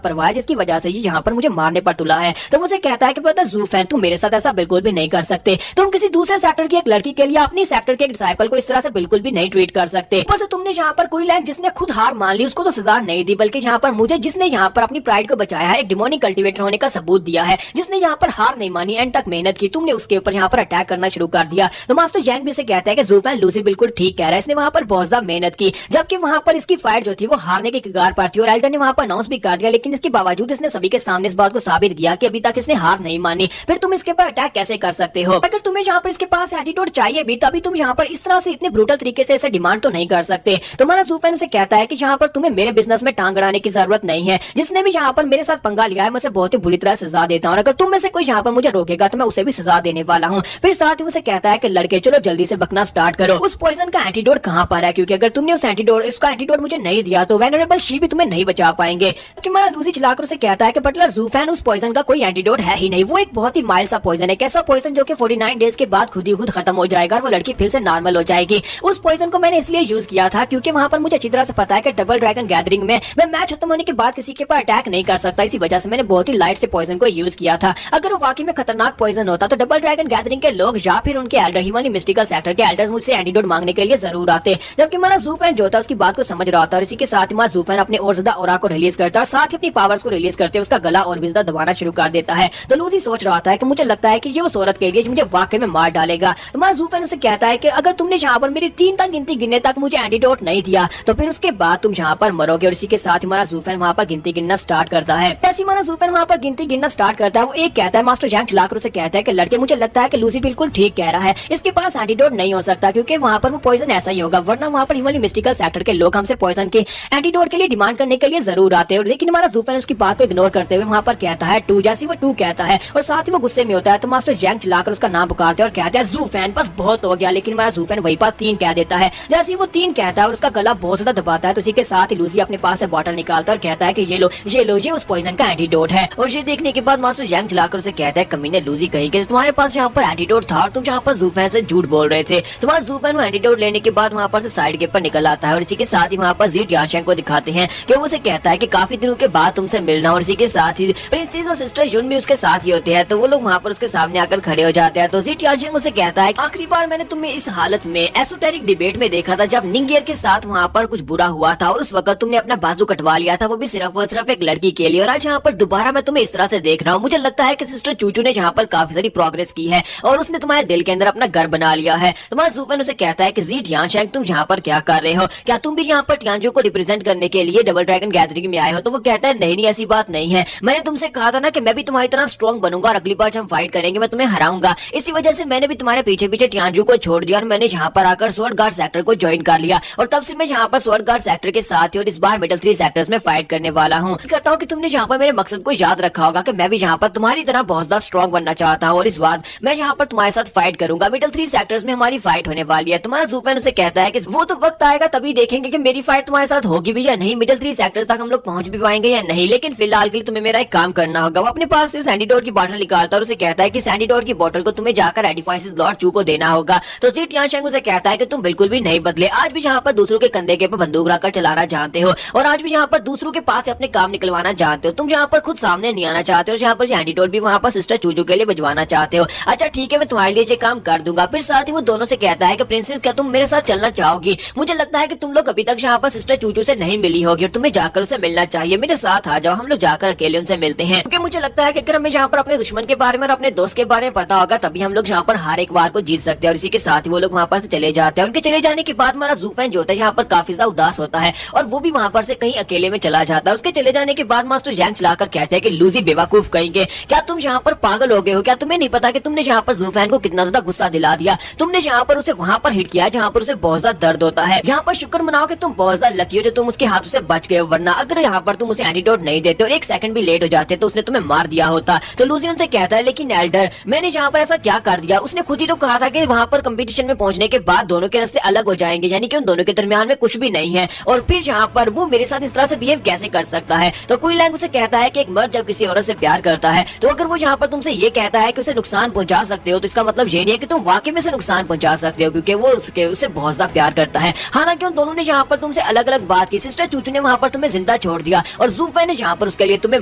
परवाह है जिसकी वजह से ये यहाँ पर मुझे मारने पर तुला है। तो वो उसे कहता है कि ब्रदर जू फैन तुम मेरे साथ ऐसा बिल्कुल भी नहीं कर सकते, तुम किसी दूसरे सेक्टर की एक लड़की के लिए अपनी सेक्टर के एक डिसाइपल को इस तरह से बिल्कुल भी नहीं ट्रीट कर सकते। ऊपर से तुमने यहाँ पर कोई लाइक जिसने खुद हार मान ली उसको तो सजा नहीं दी, बल्कि यहाँ पर मुझे जिसने यहाँ पर अपनी प्राइड को बचाया है, एक डिमोनिक कल्टिवेटर होने का सबूत दिया है, जिसने यहाँ पर हार नहीं मानी, एंड तक मेहनत की, तुमने उसके ऊपर यहाँ पर अटैक करना शुरू कर दिया। तो मास्टर जैंग भी उसे कहता है कि जू फैन लूसी बिल्कुल ठीक कह रहा है, इसने वहाँ पर बहुत ज्यादा मेहनत की, जबकि वहाँ पर इसकी फाइट जो थी वो हारने के कगार पर थी और एल्डर ने वहाँ पर अनाउंस भी कर दिया, लेकिन इसके बावजूद इसने सभी के सामने इस बात को साबित किया कि अभी तक इसने हार नहीं मानी। फिर तुम इसके ऊपर अटैक कैसे कर सकते हो? अगर तुम्हें यहाँ पर इसके पास एटीट्यूड चाहिए भी तभी तुम यहाँ पर इस तरह से इतने ब्रूटल तरीके से इसे डिमांड तो नहीं कर सकते। तुम्हारा जू फैन उसे कहता है कि यहाँ पर तुम्हें मेरे बिजनेस में टांग अड़ाने की जरूरत नहीं है, जिसने भी यहाँ पर मेरे साथ पंगा लिया है मैं उसे बहुत ही बुरी तरह सजा देता हूँ, अगर तुम में से कोई यहाँ पर मुझे रोकेगा तो मैं उसे भी सजा देने वाला हूँ। फिर साथ ही उसे कहता है कि लड़के चलो जल्दी से बकना स्टार्ट करो, उस पॉइजन का एंटीडोट कहाँ पर है, क्योंकि अगर तुमने उस उसका एंटीडोट मुझे नहीं दिया तो वेनरेबल शी भी तुम्हें नहीं बचा पाएंगे। हमारा लूसी चिल्लाकर उसे कहता है कि बटलर जू फैन उस पॉइजन का कोई एंटीडोट है ही नहीं, वो एक बहुत ही माइल्ड सा पॉइजन है, कैसा पॉइजन जो कि 49 डेज के बाद खुद ही खुद खत्म हो जाएगा और वो लड़की फिर से नॉर्मल हो जाएगी। उस पॉइजन को मैंने इसलिए यूज किया था क्योंकि वहाँ पर मुझे अच्छी तरह से पता है कि डबल ड्रैगन गैदरिंग में मैं मैच खत्म होने के बाद किसी के ऊपर अटैक नहीं कर सकता, इसी वजह से मैंने बहुत ही लाइट से पॉइजन को यूज किया था। अगर वो वाकई में खतरनाक पॉइजन होता तो डबल ड्रैगन गैदरिंग के लोग या फिर उनके एल्डर ही वाली मिस्टिकल सेक्टर के एल्डर्स मुझसे एंटीडोट मांगने के लिए जरूर आते, जबकि हमारा जू फैन जो था उसकी बात को समझ रहा था और इसी के साथ हमारा जू फैन अपने और ज्यादा ऑरा को रिलीज करता है, साथ ही अपनी पावर्स को रिलीज करते उसका गला और भी ज्यादा दबाना शुरू कर देता है। तो लूसी सोच रहा था कि मुझे लगता है कि ये उस औरत के लिए मुझे वाकई में मार डालेगा। तो हमारा जू फैन उसे कहता है कि अगर तुमने यहाँ पर मेरी 3 तक गिनती गिनने तक मुझे एंटीडोट नहीं दिया तो फिर उसके बाद तुम यहाँ पर मरोगे। और इसी के साथ हमारा जू फैन वहाँ पर गिनती गिनना स्टार्ट करता है। ऐसे हमारा जू फैन वहाँ पर गिनती गिनना स्टार्ट करता है। वो एक कहता है, मास्टर जैंग चिल्लाकर उसे कहता है कि लड़के मुझे लगता है कि लूसी बिल्कुल ठीक कह रहा है, इसके पास एंटीडोट नहीं हो सकता क्योंकि वहाँ पर वो पॉइजन ऐसा ही होगा, वरना वहाँ पर हिमालय मिस्टिकल सेक्टर के लोग हमसे पॉइजन के एंटीडोट के लिए डिमांड करने के लिए जरूर आते हैं। लेकिन हमारा जू फैन उसकी बात को इग्नोर करते हुए वहाँ पर कहता है 2, जैसे वो 2 कहता है और साथ ही वो गुस्से में होता है। तो मास्टर जैंग चिल्लाकर उसका नाम पुकारते हैं और कहता है जू फैन बस बहुत हो गया, लेकिन हमारा जू फैन वही पास 3 कह देता है। जैसे ही वो 3 कहता है और उसका गला बहुत ज्यादा दबाता है तो इसी के साथ ही लूसी अपने पास से बॉटल निकालता है और कहता है कि ये लो ये उस पॉइजन का एंटीडोट है। और ये देखने के बाद मास्टर जैंग चिल्लाकर उसे कहता है कमीने लूसी कहीं कि तुम्हारे पास यहाँ पर एंटीडोट था और तुम यहाँ पर जू फैन से झूठ बोल रहे थे। तुम्हारा जू फैन वो एंटीडोट लेने के बाद वहाँ पर से साइड के ऊपर निकल आता है और इसी के साथ ही वहाँ पर जी टियांशैंग को दिखाते हैं कि वो उसे कहता है कि काफी दिनों के बाद तुमसे मिलना। और इसी के साथ ही प्रिंसेस और सिस्टर जुन भी उसके साथ ही होते हैं, तो वो लोग वहाँ पर उसके सामने आकर खड़े हो जाते हैं। तो जी टियांशैंग उसे कहता है आखिरी बार मैंने तुम्हें इस हालत में एसोटेरिक डिबेट में देखा था जब निंगियर के साथ वहाँ पर कुछ बुरा हुआ था और उस वक्त तुमने अपना बाजू कटवा लिया था, वो भी सिर्फ और सिर्फ एक लड़की के लिए। और आज यहाँ पर दोबारा मैं तुम्हें इस तरह से देख रहा हूँ, मुझे लगता है कि सिस्टर चूचू ने यहाँ पर काफी सारी प्रोग्रेस की है और उसने तुम्हारे दिल के अंदर अपना घर बना लिया है। तुम्हारा जू फैन उसे कहता है कि जी टियांशैंग तुम यहाँ पर क्या कर रहे हो, क्या तुम भी यहाँ पर टियांजू को रिप्रेजेंट करने के लिए डबल ड्रैगन गैदरिंग में आए हो? तो वो कहता है नहीं ऐसी बात नहीं है, मैंने तुमसे कहा था ना कि मैं भी तुम्हारी तरह स्ट्रॉन्ग बनूंगा और अगली बार जब हम फाइट करेंगे मैं तुम्हें हराऊंगा, इसी वजह से मैंने भी तुम्हारे पीछे पीछे टियांजू को छोड़ दिया और मैंने यहाँ पर आकर स्वॉर्ड गार्ड सेक्टर को ज्वाइन कर लिया और तब से मैं यहाँ पर स्वॉर्ड गार्ड सेक्टर के साथ ही और इस बार मिडिल 3 सेक्टर्स में फाइट करने वाला हूँ। करता हूँ कि तुमने यहाँ पर मेरे मकसद को याद रखा होगा कि मैं भी यहाँ पर तुम्हारी तरह बहुत ज्यादा स्ट्रॉन्ग बनना चाहता हूँ और इस बार मैं यहाँ पर तुम्हारे साथ फाइट करूंगा। मिडिल 3 सेक्टर्स में हमारी फाइट होने वाली है। तुम्हारा जू फैन उसे कहता है कि वो तो वक्त आएगा तभी देखेंगे कि मेरी फाइट फाइट तुम्हारे साथ होगी भी या नहीं, मिडिल 3 सेक्टर्स तक हम लोग पहुंच भी पाएंगे या नहीं, लेकिन फिलहाल के लिए तुम्हें मेरा एक काम करना होगा। वो अपने पास से उस एंटीडोट की बोतल निकालता है और उसे कहता है कि एंटीडोट की बोतल को तुम्हें जाकर एडिफाइसिस लॉर्ड चू को देना होगा। तो जी टियानशेंग उसे कहता है कि तुम बिल्कुल भी नहीं बदले, आज भी यहाँ पर दूसरों के कंधे के ऊपर बंदूक रखकर चलाना जानते हो और आज भी यहाँ पर दूसरों के पास अपने काम निकलवाना जानते हो। तुम यहाँ पर खुद सामने नहीं आना चाहते हो, यहाँ पर एंटीडोट भी वहाँ पर सिस्टर चूचू के लिए भिजवाना चाहते हो। अच्छा ठीक है, मैं तुम्हारे लिए ये काम कर दूंगा। फिर साथ ही वो दोनों से कहता है कि प्रिंसेस क्या तुम मेरे साथ चलना चाहोगी? मुझे लगता है कि तुम लोग अभी तक यहाँ पर सिस्टर चूचू से नहीं मिली होगी और तुम्हें जाकर उसे मिलना चाहिए। मेरे साथ आ जाओ, हम लोग जाकर अकेले उनसे मिलते हैं, क्योंकि मुझे लगता है कि अगर हमें यहाँ पर अपने दुश्मन के बारे में और अपने दोस्त के बारे में पता होगा तभी हम लोग यहाँ पर हर एक बार को जीत सकते हैं। और इसी के साथ ही वो लोग वहाँ पर से चले जाते हैं। उनके चले जाने के बाद हमारा ज़ू फैन जो होता है यहाँ पर काफी ज्यादा उदास होता है और वो भी वहाँ पर से कहीं अकेले में चला जाता है। उसके चले जाने के बाद मास्टर जैंग चलाकर कहते हैं कि लूजी बेवकूफ कहेंगे, क्या तुम यहाँ पर पागल हो गए हो? क्या तुम्हें नहीं पता कि तुमने यहाँ पर ज़ू फैन को कितना ज्यादा गुस्सा दिला दिया? तुमने यहाँ पर उसे वहाँ पर हिट किया जहाँ पर उसे बहुत ज्यादा दर्द होता है। यहाँ पर शुक्र मनाओ कि तुम बहुत ज्यादा लकी हो जो तुम उसके हाथों से बच गए हो, वरना अगर यहाँ पर तुम उसे एंटीडोट नहीं देते और एक सेकंड भी लेट हो जाते तो उसने तुम्हें मार दिया होता। तो लूजी उनसे कहता है लेकिन एल्डर मैंने यहाँ पर ऐसा क्या कर दिया? उसने खुद ही तो कहा था कि वहाँ पर कंपटीशन में पहुंचने के बाद दोनों के रास्ते अलग हो जाएंगे, यानी कि उन दोनों के दरमियान में कुछ भी नहीं है और फिर यहाँ पर वो मेरे साथ इस तरह से बिहेव कैसे कर सकता है? तो कोई लैंग उसे कहता है कि एक मर्द जब किसी औरत से प्यार करता है तो अगर वो यहाँ पर तुमसे ये कहता है कि उसे नुकसान पहुंचा सकते हो तो इसका मतलब ये नहीं है कि तुम वाकई में उसे नुकसान पहुंचा सकते हो, क्योंकि वो उसे बहुत ज्यादा प्यार करता है। हालांकि उन दोनों ने यहाँ पर तुमसे अलग अलग बात की। सिस्टर चूचू ने वहाँ पर तुम्हें जिंदा छोड़ दिया और ज़ू फैन ने यहाँ पर उसके लिए तुम्हें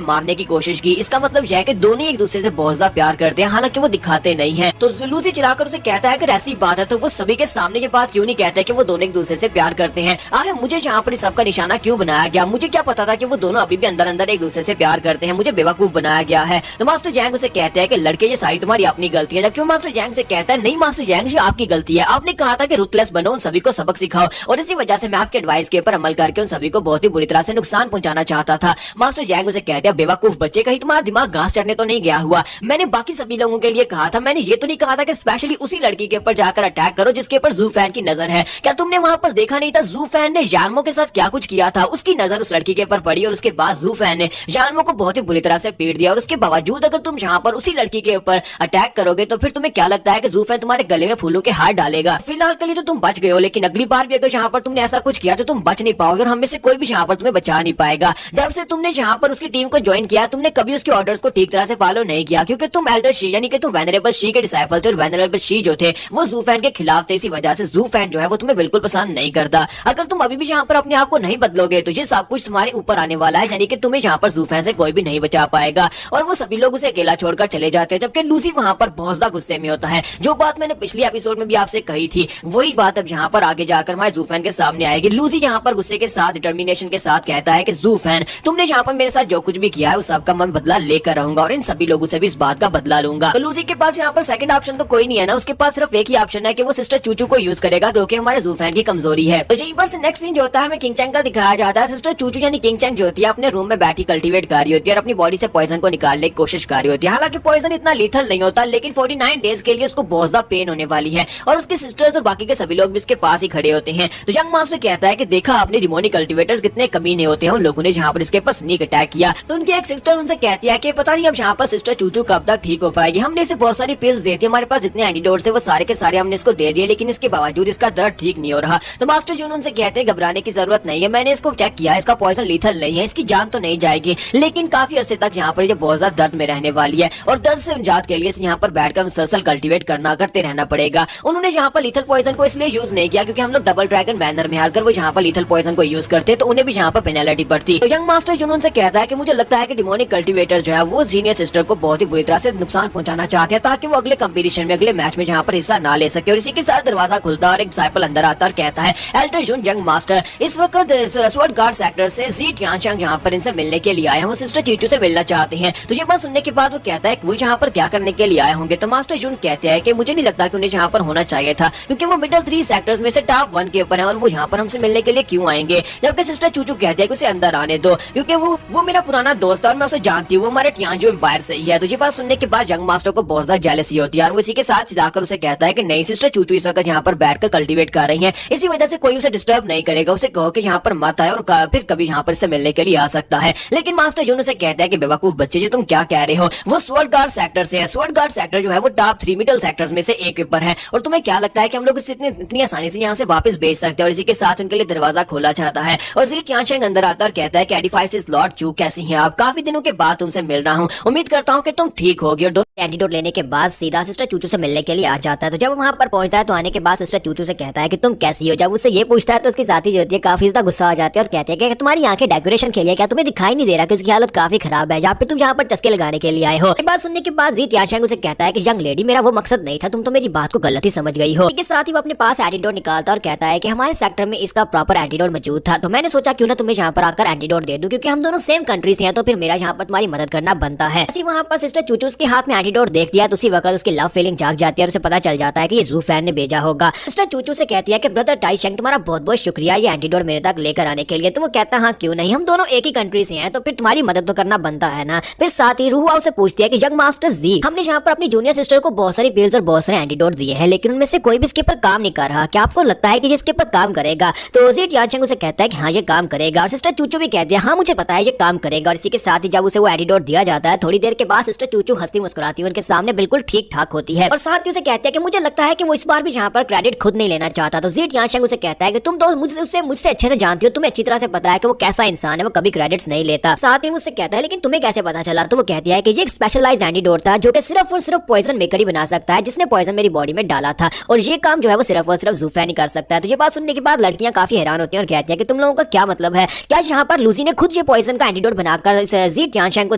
मारने की कोशिश की। इसका मतलब यह है कि दोनों एक दूसरे से बहुत ज्यादा प्यार करते हैं, हालांकि वो दिखाते नहीं है। तो लूजी चिल्लाकर उसे कहता है कि ऐसी बात है तो वो सभी के सामने ये बात क्यों नहीं कहते कि वो दोनों एक दूसरे से प्यार करते हैं? आखिर मुझे यहाँ पर सबका निशाना क्यों बनाया गया? मुझे क्या पता था कि वो दोनों अभी भी अंदर अंदर एक दूसरे से प्यार करते हैं? मुझे बेवकूफ बनाया गया है। तो मास्टर जैंग उसे कहते हैं कि लड़के ये सारी तुम्हारी अपनी गलती है, जबकि वो मास्टर जैंग से कहता है नहीं मास्टर जैंग ये आपकी गलती है, आपने कहा था कि रुथलेस बनो, उन सभी को सबक सिखाओ और इसी वजह से मैं आपके एडवाइस के ऊपर अमल करके उन सभी को बहुत ही बुरी तरह से नुकसान पहुंचाना चाहता था। मास्टर जैंग उसे कहते हैं बेवकूफ बच्चे, कहीं तुम्हारा दिमाग घास चढ़ने तो नहीं गया हुआ? मैंने बाकी सभी लोगों के लिए कहा था, मैंने ये तो नहीं कहा था कि स्पेशली उसी लड़की के ऊपर जाकर अटैक करो जिसके ऊपर ज़ू फैन की नजर है। क्या तुमने वहाँ पर देखा नहीं था ज़ू फैन ने यार्मो के साथ क्या कुछ किया था? उसकी नजर उस लड़की के ऊपर पड़ी और उसके बाद ज़ू फैन ने यार्मो को बहुत ही बुरी तरह से पीट दिया और उसके बावजूद अगर तुम यहाँ पर उसी लड़की के ऊपर अटैक करोगे तो फिर तुम्हें क्या लगता है कि ज़ू फैन तुम्हारे गले में फूलों के हार डालेगा? फिलहाल के लिए तो तुम बच गए हो, लेकिन अगली बार भी अगर यहाँ पर तुमने ऐसा कुछ किया तो तुम बच नहीं पाओगे और हम में से कोई भी यहाँ पर तुम्हें बचा नहीं पाएगा। जब से तुमने यहाँ पर उसकी टीम को ज्वाइन किया तुमने कभी उसके ऑर्डर्स को ठीक तरह से फॉलो नहीं किया, क्योंकि तुम एल्डर शी यानी कि तुम वेनरेबल शी के डिसाइपल थे और वेनरेबल शी जो थे वो ज़ू फैन के खिलाफ थे। इसी वजह से ज़ू फैन जो है वो तुम्हें बिल्कुल पसंद नहीं करता। अगर तुम अभी भी यहाँ पर अपने आप को नहीं बदलोगे तो ये सब कुछ तुम्हारे ऊपर आने वाला है, यानी कि तुम्हें यहाँ पर ज़ू फैन से कोई भी नहीं बचा पाएगा और वो सभी लोग उसे अकेला छोड़कर चले जाते हैं। जबकि लूसी वहाँ पर बहुत ज्यादा गुस्से में होता है। जो बात मैंने पिछली एपिसोड में भी आपसे कही थी वही बात अब यहाँ पर आगे जाकर हमारे ज़ू फैन के सामने आएगी। लूसी यहाँ पर गुस्से के साथ डिटर्मिनेशन के साथ कहता है कि ज़ू फैन तुमने यहाँ पर मेरे साथ जो कुछ भी किया है उस सबका मैं बदला लेकर रहूंगा और इन सभी लोगों से भी इस बात का बदला लूंगा। तो लूसी के पास यहाँ पर सेकंड ऑप्शन तो कोई नहीं है ना, उसके पास सिर्फ एक ही ऑप्शन है कि वो सिस्टर चूचू को यूज करेगा क्योंकि हमारे ज़ू फैन की कमजोरी है। तो यहीं पर से नेक्स्ट सीन जो होता है हमें किंग चैंग का दिखाया जाता है। सिस्टर चूचू यानी किंग चैंग जो होती है अपने रूम में बैठी कल्टीवेट कर रही होती है और अपनी बॉडी से पॉइजन को निकालने की कोशिश कर रही होती है। हालांकि पॉइजन इतना लीथल नहीं होता, लेकिन 49 डेज के लिए उसको बहुत ज्यादा पेन होने वाली है और उसके सिस्टर्स और बाकी के सभी लोग भी उसके पास ही खड़े होते हैं। तो यंग मास्टर कहता है कि देखा आपने डिमोनिक कल्टीवेटर्स कितने कमीने होते हैं, उन लोगों ने जहाँ पर इसके पास स्नीक अटैक किया। तो उनकी एक सिस्टर उनसे कहती है कि पता नहीं अब यहाँ पर सिस्टर चूचू कब तक ठीक हो पाएगी, हमने इसे बहुत सारी पिल्स दी थी, हमारे पास जितने एंटीडोट्स थे वो सारे के सारे हमने इसको दे दिए, लेकिन इसके बावजूद इसका दर्द ठीक नहीं हो रहा। तो मास्टर जून उनसे कहते हैं घबराने की जरूरत नहीं है, मैंने इसको चेक किया, इसका पॉइजन लीथल नहीं है, इसकी जान तो नहीं जाएगी लेकिन काफी अरसे तक यहाँ पर ये बहुत ज्यादा दर्द में रहने वाली है और दर्द से निजात के लिए यहाँ पर बैठकर मुसलसल कल्टीवेट करते रहना पड़ेगा। उन्होंने यहाँ पर लीथल पॉइजन को इसलिए यूज नहीं किया क्योंकि हम लोग डबल ड्रैगन बैनर में हारकर वो यहाँ पर लीथल पॉइजन को यूज करते तो उन्हें भी यहाँ पर पेनल्टी पड़ती। तो यंग मास्टर जुनून से कहता है कि मुझे लगता है कि डिमोनिक कल्टीवेटर जो है वो जीनियर सिस्टर को बहुत ही बुरी तरह से नुकसान पहुंचाना चाहते हैं ताकि वो अगले कंपटीशन में अगले मैच में यहाँ पर हिस्सा ना ले सके। और इसी के साथ दरवाजा खुलता और एक डिसाइपल अंदर आता और कहता है एल्डर जून यंग मास्टर इस वक्त स्वॉर्ड गार्ड सेक्टर से जी टियानशेंग यहाँ पर इनसे मिलने के लिए आए हैं, वो सिस्टर चीचू से मिलना चाहते हैं। तो ये बात सुनने के बाद वो कहता है कि वो यहाँ पर क्या करने के लिए आए होंगे। तो मास्टर जून कहते हैं कि मुझे नहीं लगता कि उन्हें यहाँ पर होना चाहिए था क्योंकि वो मिडिल 3 सेक्टर्स में से टॉप 1 के ऊपर है और वो यहाँ पर हमसे मिलने के लिए क्यों आएंगे। जबकि सिस्टर चूचू कहते हैं कि उसे अंदर आने दो क्योंकि वो मेरा पुराना दोस्त है और मैं उसे जानती हूँ, वो हमारे टियानजो एम्पायर से ही है। तो ये बात सुनने के बाद यंग मास्टर को बहुत ज्यादा जेलसी होती है और वो इसी के साथ जाकर उसे कहता है कि नहीं सिस्टर चूचू इस वक्त यहाँ पर बैठकर कल्टीवेट कर रही है, इसी वजह से कोई उसे डिस्टर्ब नहीं करेगा, उसे कहो कि यहाँ पर मत आए और फिर कभी यहाँ पर से मिलने के लिए आ सकता है। लेकिन मास्टर जून उसे कहता है कि बेवकूफ बच्चे जी तुम क्या कह रहे हो, वो स्वॉर्ड गार्ड सेक्टर से है, स्वॉर्ड गार्ड सेक्टर जो है वो टॉप 3 मिडिल सेक्टर्स में से एक ऊपर है और तुम्हें क्या लगता है कि हम लोग इतनी आसानी से यहाँ से वापस भेज सकते हैं। और इसी के साथ उनके लिए दरवाजा दरवाजा खोला जाता है और जी टियानशेंग अंदर आता है और कहता है कि एडिफाइस लॉर्ड चू कैसी हैं आप, काफी दिनों के बाद तुमसे मिल रहा हूँ, उम्मीद करता हूँ कि तुम ठीक होगी। और एंटीडोट लेने के बाद सीधा सिस्टर चूचू से मिलने के लिए आ जाता है। तो जब वहां पर पहुंचता है तो आने के बाद सिस्टर चूचू से कहता है कि तुम कैसी हो। जब उससे ये पूछता है तो उसकी साथी जो होती है काफी ज्यादा गुस्सा आ जाती है और कहती है कि तुम्हारी आंखें डेकोरेशन के लिए, क्या तुम्हें दिखाई नहीं दे रहा कि उसकी हालत काफी खराब है, या फिर तुम यहाँ पर चस्के लगाने के लिए आए हो। बात सुनने के बाद जी टियानशेंग उसे कहता है कि यंग लेडी, मेरा वो मकसद नहीं था, तुम तो मेरी बात को गलत ही समझ गई हो। इसके साथ ही वो अपने पास एंटीडोट निकालता और कहता है कि हमारे सेक्टर में इसका प्रॉपर एंटीडोट मौजूद था, तो मैंने सोचा क्यों ना तुम्हें यहाँ पर आकर एंटीडोट दे दूं, क्योंकि हम दोनों सेम कंट्री से हैं, तो फिर मेरा यहाँ पर तुम्हारी मदद करना बनता है। वहाँ पर सिस्टर चूचू उसके हाथ में एंटीडोट देख दिया तो उसी वक्त उसकी लव फीलिंग जाग जाती है और उसे पता चल जाता है कि ये जू फैन ने भेजा होगा। सिस्टर चूचू से कहती है कि ब्रदर टाइशेंग, तुम्हारा बहुत बहुत शुक्रिया ये एंटीडोट मेरे तक लेकर आने के लिए। तो वो कहता है हाँ क्यों नहीं, हम दोनों एक ही कंट्री से हैं, तो फिर तुम्हारी मदद तो करना बनता है ना। फिर साथ ही रूहुआ उसे पूछती है कि यंग मास्टर जी, हमने यहाँ पर अपनी जूनियर सिस्टर को बहुत सारी पिल्स और बहुत सारे एंटीडोट दिए हैं, लेकिन उनमें से कोई भी इसके पर काम नहीं कर रहा, क्या आपको लगता है कि ये इसके पर काम करेगा? तो जी टियानशेंग उसे कहता है कि हाँ ये काम करेगा, और सिस्टर चूचू भी कहती है हाँ मुझे पता है ये काम करेगा। और इसी के साथ ही जब उसे वो एंटीडोट दिया जाता है, थोड़ी देर के बाद सिस्टर चूचू हंसती मुस्कुराती है, उनके सामने बिल्कुल ठीक ठाक होती है और साथ ही उसे कहती है कि मुझे लगता है कि वो इस बार भी यहाँ पर क्रेडिट खुद नहीं लेना चाहता। तो जी टियानशेंग उसे कहता है कि तुम तो मुझसे अच्छे से जानती हो, तुम्हें अच्छी तरह से पता है कि वो कैसा इंसान है, वो कभी क्रेडिट्स नहीं लेता। साथ ही मुझसे कहता है लेकिन तुम्हें कैसे पता चला? तो वो कहती है कि ये एक स्पेशलाइज्ड एंटीडोट था जो कि सिर्फ और सिर्फ पॉइजन मेकर ही बना सकता है, जिसने पॉइजन मेरी बॉडी में डाला था, और ये काम जो है वो सिर्फ और सिर्फ जू फैन ही कर सकता है। तो ये बात सुनने के बाद लड़कियां काफी हैरान होती हैं और कहती है कि तुम लोगों का क्या मतलब है, क्या यहाँ पर लूसी ने खुद ये पॉइजन का एंटीडोट बनाकर जी टियानशेंग को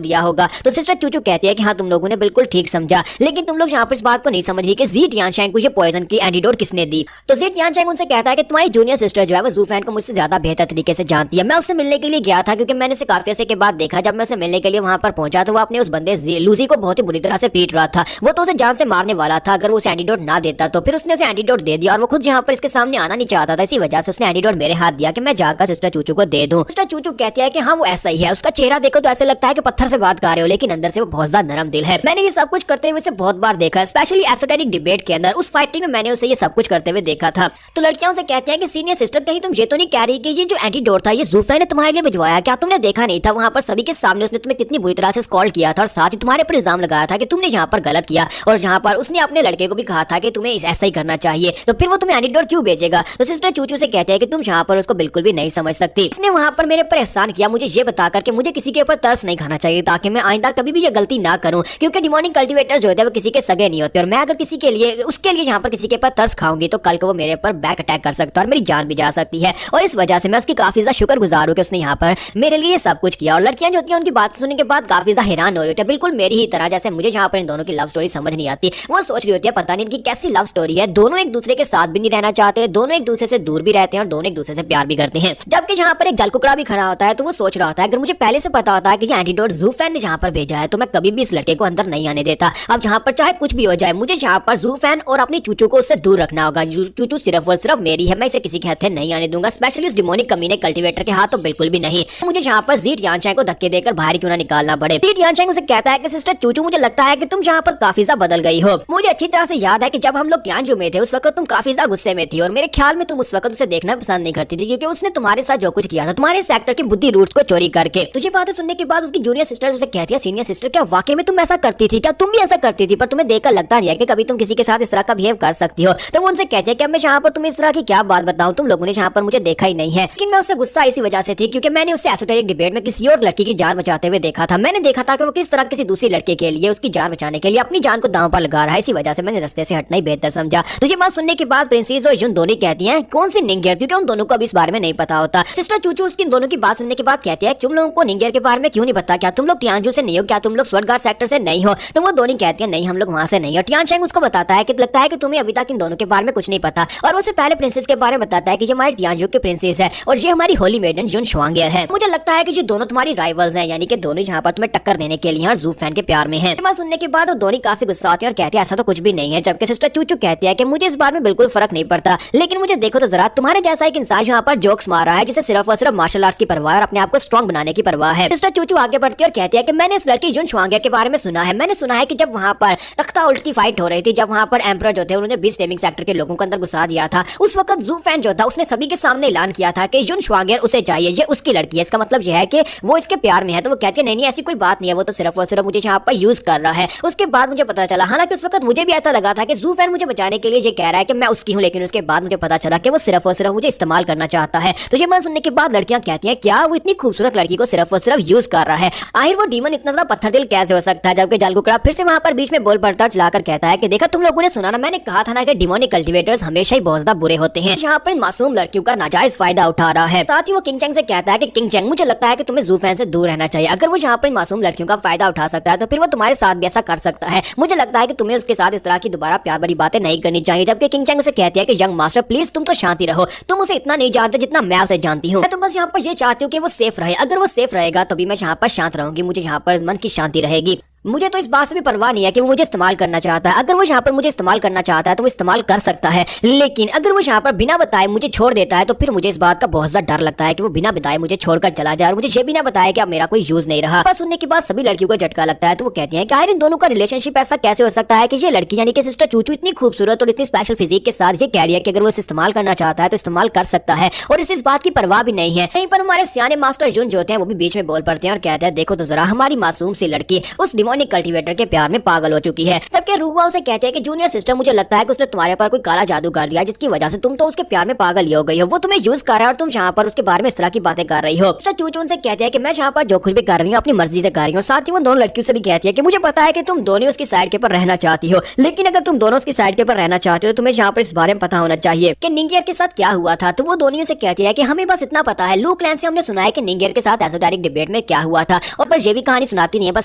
दिया होगा? तो सिस्टर चूचू कहती है कि हाँ तुम लोगों ने बिल्कुल ठीक समझा, लेकिन तुम लोग यहाँ पर इस बात को नहीं समझ रही कि जी टियानशेंग को ये पॉइजन की एंटीडोट किसने दी। तो जी टियानशेंग उनसे कहता है कि तुम्हारी जूनियर सिस्टर जो है वो जू फैन को मुझसे ज्यादा बेहतर तरीके से जानती है। मैं उससे मिलने के लिए गया था क्योंकि मैंने उसे काफी अर्से के बाद देखा। जब मैं उसे मिलने के लिए वहां पर पहुंचा तो वो अपने उस बंदे लूसी को बहुत ही बुरी तरह से पीट रहा था, वो तो उसे जान से मारने वाला था अगर वो उसे एंटीडोट ना देता। तो फिर उसने उसे एंटीडोट दे दिया और वो खुद यहाँ पर इसके सामने आना नहीं चाहता था, इसी वजह से उसने एंटीडोट मेरे हाथ दिया कि मैं जाकर सिस्टर चूचू को दे दूं। सिस्टर चूचू कहती है कि हाँ वो ऐसा ही है, उसका चेहरा देखो तो ऐसे लगता है कि पत्थर से बात कर रहे हो, लेकिन अंदर से वो बहुत ज्यादा नरम दिल है। मैंने ये सब कुछ करते हुए बहुत बार देखा, स्पेशली एसोटेरिक डिबेट के अंदर, उस फाइटिंग में मैंने उसे ये सब कुछ करते हुए देखा था। तो लड़कियां उसे कहती हैं कि सीनियर सिस्टर कहीं तुम ये तो नहीं कह रही कि ये जो एंटीडोट था ये जू फैन ने तुम्हारे लिए भिजवाया? क्या तुमने देखा नहीं था वहां पर सभी के सामने उसने तुम्हें कितनी बुरी तरह से स्कॉल्ड किया था और साथ ही तुम्हारे पर इल्जाम लगाया था कि तुमने यहाँ पर गलत किया, और जहाँ पर उसने अपने लड़के को भी कहा था कि तुम्हें ऐसा ही करना चाहिए, तो फिर वो तुम्हें एंटीडोट क्यों भेजेगा? तो सिस्टर चूचू से कहते हैं कि तुम यहाँ पर उसको बिल्कुल भी नहीं समझ सकती, उसने वहां पर मेरे पर एहसान किया मुझे ये बताकर कि मुझे किसी के ऊपर तरस नहीं खाना चाहिए, ताकि मैं आइंदा कभी भी ये गलती ना करूं, क्योंकि डिमोनिक कल्टीवेटर्स जो होते हैं वो किसी के सगे नहीं होते, और मैं अगर किसी के लिए उसके लिए यहाँ पर किसी के ऊपर तरस खाऊंगी तो कल को वो मेरे ऊपर बैक अटैक कर सकता है और मेरी जान भी जा सकती है। और इस वजह से मैं उसकी काफी ज्यादा शुक्रगुजार हूं कि उसने यहाँ पर मेरे लिए सब कुछ किया। और लड़कियां जो होती हैं उनकी बात सुनने के बाद काफी ज्यादा हैरान हो रही होती है, बिल्कुल मेरी ही तरह, जैसे मुझे यहाँ पर इन दोनों की लव स्टोरी समझ नहीं आती। वो सोच रही होती है पता नहीं इनकी कैसी लव स्टोरी है, दोनों एक दूसरे के साथ भी नहीं रहना चाहते, दोनों एक दूसरे से दूर भी रहते हैं और दोनों एक दूसरे से प्यार भी करते हैं। जबकि यहाँ पर एक जलकुकड़ा भी खड़ा होता है तो वो सोच रहा होता है अगर मुझे पहले से पता होता है कि ये एंटीडोट जू फैन ने जहाँ पर भेजा है तो मैं कभी भी इस लड़के को अंदर नहीं आने देता। अब जहाँ पर चाहे कुछ भी हो जाए मुझे यहाँ पर जू फैन और अपनी चूचू को उससे दूर रखना होगा। चूचू सिर्फ और सिर्फ मेरी है, मैं इसे किसी के हाथ नहीं आने दूंगा, स्पेशली उस डिमोनिक कमीने कल्टीवेटर के हाथ तो बिल्कुल भी नहीं। मुझे यहाँ पर जी टियानशेंग को धक्के देकर बाहर क्यों ना निकालना पड़े। जी टियानशेंग उसे कहता है कि सिस्टर चूचू मुझे लगता है कि तुम यहाँ पर काफी ज्यादा बदल गई हो। मुझे अच्छी तरह से याद है कि जब हम लोग टियानजू में थे उस वक्त तुम काफी ज्यादा गुस्से में थी और मेरे ख्याल में तुम उस वक्त उसे देखना पसंद नहीं करती थी, क्योंकि उसने तुम्हारे साथ जो कुछ किया था तुम्हारे सेक्टर की बुद्धि रूट्स को चोरी करके। तुझे बातें सुनने के बाद उसकी जूनियर सिस्टर उसे कहती है सीनियर सिस्टर क्या वाकई में तुम ऐसा करती थी? क्या तुम भी ऐसा करती थी? पर तुम्हें देखकर लगता नहीं है कि कभी तुम किसी के साथ इस तरह का बिहेव कर सकती हो। तो वो उनसे कहती है कि अब मैं यहाँ पर तुम्हें इस तरह की क्या बात बताऊं, तुम लोगों ने यहाँ पर मुझे देखा ही नहीं है। लेकिन मैं उससे गुस्सा इसी वजह से थी क्योंकि मैंने उससे एसोटेरिक डिबेट में किसी और लड़की की जान बचाते हुए देखा था। मैंने देखा था कि वो किस तरह किसी दूसरी लड़के के लिए उसकी जान बचाने के लिए अपनी जान को दांव पर लगा रहा है, इसी वजह से मैंने रास्ते से हटना ही बेहतर समझा। तो ये बात सुनने के बाद प्रिंसेस और युन दोनों कहती हैं कौन सी निंगेर, क्योंकि उन दोनों को अभी इस बारे में नहीं पता होता। सिस्टर चूचू उसकी दोनों की बात सुनने के बाद कहती है तुम लोगों को निंगेर के बारे में क्यों नहीं पता? क्या तुम लोग टियानजू से नहीं हो? क्या तुम लोग स्वर्गार्ड सेक्टर से नहीं हो? तो वो दोनों कहती है नहीं हम लोग वहां से नहीं हो। टियानशेंग उसको बताता है कि लगता है कि तुम्हें अभी तक इन दोनों के बारे में कुछ नहीं पता, और उससे पहले प्रिंसेस के बारे में बताता है कि ये हमारी टियानजू के प्रिंसेस है और ये हमारी होली मेडन युन शुआंगियर है। मुझे लगता है कि ये दोनों तुम्हारी राइवल्स हैं, यानी कि दोनों यहाँ पर तुम्हें टक्कर देने के लिए और जू फैन के प्यार में हैं। बात सुनने के बाद वो दोनों काफी गुस्सा आती है और कहती है ऐसा तो कुछ भी नहीं है। जबकि सिस्टर चूचू कहती है कि मुझे इस बारे में बिल्कुल फर्क नहीं पड़ता, लेकिन मुझे देखो तो जरा तुम्हारे जैसा एक इंसान यहाँ पर जोक्स मार रहा है जिसे सिर्फ और सिर्फ मार्शल आर्ट्स की परवाह और अपने आप को स्ट्रॉन्ग बनाने की परवाह है। सिस्टर चूचू आगे बढ़ती है और कहती है कि मैंने इस लड़की युन शुआंगियर के बारे में सुना है। मैंने सुना है कि जब वहाँ पर तख्ता उल्ट की फाइट हो रही थी, जब वहाँ पर एम्परर जो थे उन्होंने 20 टेमिंग सेक्टर के लोगों को अंदर घुसा दिया था, उस वक्त जू फैन जो था उसने सभी के सामने ऐलान किया था कि युन शुआंगियर उसे चाहिए, ये उसकी लड़की है, इसका मतलब यह है कि वो इसके प्यार में है। तो वो कहती है नहीं नहीं ऐसी कोई बात नहीं है, वो तो सिर्फ और सिर्फ मुझे यहाँ पर यूज कर रहा है। उसके बाद मुझे पता चला, हालांकि उस वक्त मुझे भी ऐसा लगा था कि जू फैन मुझे बचाने के लिए ये कह रहा है कि मैं उसकी हूँ, लेकिन उसके बाद मुझे पता चला कि वो सिर्फ और सिर्फ मुझे इस्तेमाल करना चाहता है। तो ये बात सुनने के बाद लड़कियां कहती हैं क्या वो इतनी खूबसूरत लड़की को सिर्फ और सिर्फ यूज कर रहा है। आखिर वो डीमन इतना ज्यादा पत्थर दिल कैसे हो सकता है। जबकि जालकुकड़ा फिर से वहां पर बीच में बोल पड़ता चलाकर कहता है कि देखा तुम लोगों ने सुना ना, मैंने कहा था ना कि डिमोनिक कल्टीवेटर्स हमेशा ही बहुत ज्यादा बुरे होते हैं। यहाँ पर मासूम लड़कियों का नाजायज फायदा उठा रहा है। साथ ही वो किंग चैंग से कहता है कि किंग चैंग मुझे लगता है कि तुम्हें ज़ू फैन से दूर रहना चाहिए। अगर वो यहाँ पर मासूम लड़कियों का फायदा उठा सकता है तो फिर वो तुम्हारे साथ भी ऐसा कर सकता है। मुझे लगता है कि तुम्हें उसके साथ इस तरह की दोबारा प्यार भरी बातें नहीं करनी चाहिए। जबकि किंग चैंग से कहती है कि यंग मास्टर प्लीज तुम तो शांति रहो, तुम उसे इतना नहीं जानते जितना मैं उसे जानती हूँ। मैं तो बस यहाँ पर ये चाहती हूँ कि वो सेफ रहे। अगर वो सेफ रहेगा तो भी मैं यहाँ पर शांत रहूंगी, मुझे यहाँ पर मन की शांति रहेगी। मुझे तो इस बात से भी परवाह नहीं है कि वो मुझे इस्तेमाल करना चाहता है। अगर वो यहाँ पर मुझे इस्तेमाल करना चाहता है तो वो इस्तेमाल कर सकता है, लेकिन अगर वो यहाँ पर बिना बताए मुझे छोड़ देता है तो फिर मुझे इस बात का बहुत ज्यादा डर लगता है कि वो बिना बताए मुझे छोड़कर चला जाए और मुझे ये भी ना बताया कि अब मेरा कोई यूज नहीं रहा। बस सुनने के बाद सभी लड़कियों को झटका लगता है। तो वो कहती है कि आखिर इन दोनों का रिलेशनशिप ऐसा कैसे हो सकता है कि ये लड़की यानी कि सिस्टर चूचू इतनी खूबसूरत और इतनी स्पेशल फिजिक के साथ ये कह रही है कि अगर वो इस्तेमाल करना चाहता है तो इस्तेमाल कर सकता है और इस बात की परवाह भी नहीं है। कहीं पर हमारे सियाने मास्टर जुन जो होते हैं वो भी बीच में बोल पड़ते हैं और कहते हैं देखो तो जरा हमारी मासूम सी लड़की उस डिमोनिक कल्टीवेटर के प्यार में पागल हो चुकी है। जबकि रूहा उसे कहते हैं कि जूनियर सिस्टर मुझे लगता है कि उसने तुम्हारे पर कोई काला जादू कर दिया जिसकी वजह से तुम तो उसके प्यार में पागल ही हो गई हो। वो तुम्हें यूज कर रहा है और तुम यहाँ पर उसके बारे में इस तरह की बातें कर रही हो। मिस्टर चूचू उनसे कहते हैं कि मैं यहाँ पर जो कुछ भी कर रही हूँ अपनी मर्जी से कर रही हूँ। साथ ही वो दोनों लड़कियों से भी कहती है कि मुझे पता है कि तुम दोनों उसकी साइड के ऊपर रहना चाहती हो, लेकिन अगर तुम दोनों उसकी साइड के ऊपर रहना चाहते हो तो तुम्हें यहाँ पर इस बारे में पता होना चाहिए कि निंगियर के साथ क्या हुआ था। तो वो दोनों से कहती है कि हमें बस इतना पता है, लू क्लैन से हमने सुना है कि निंगियर के साथ एसोटेरिक डिबेट में क्या हुआ था और बस ये भी कहानी सुनाती नहीं है, बस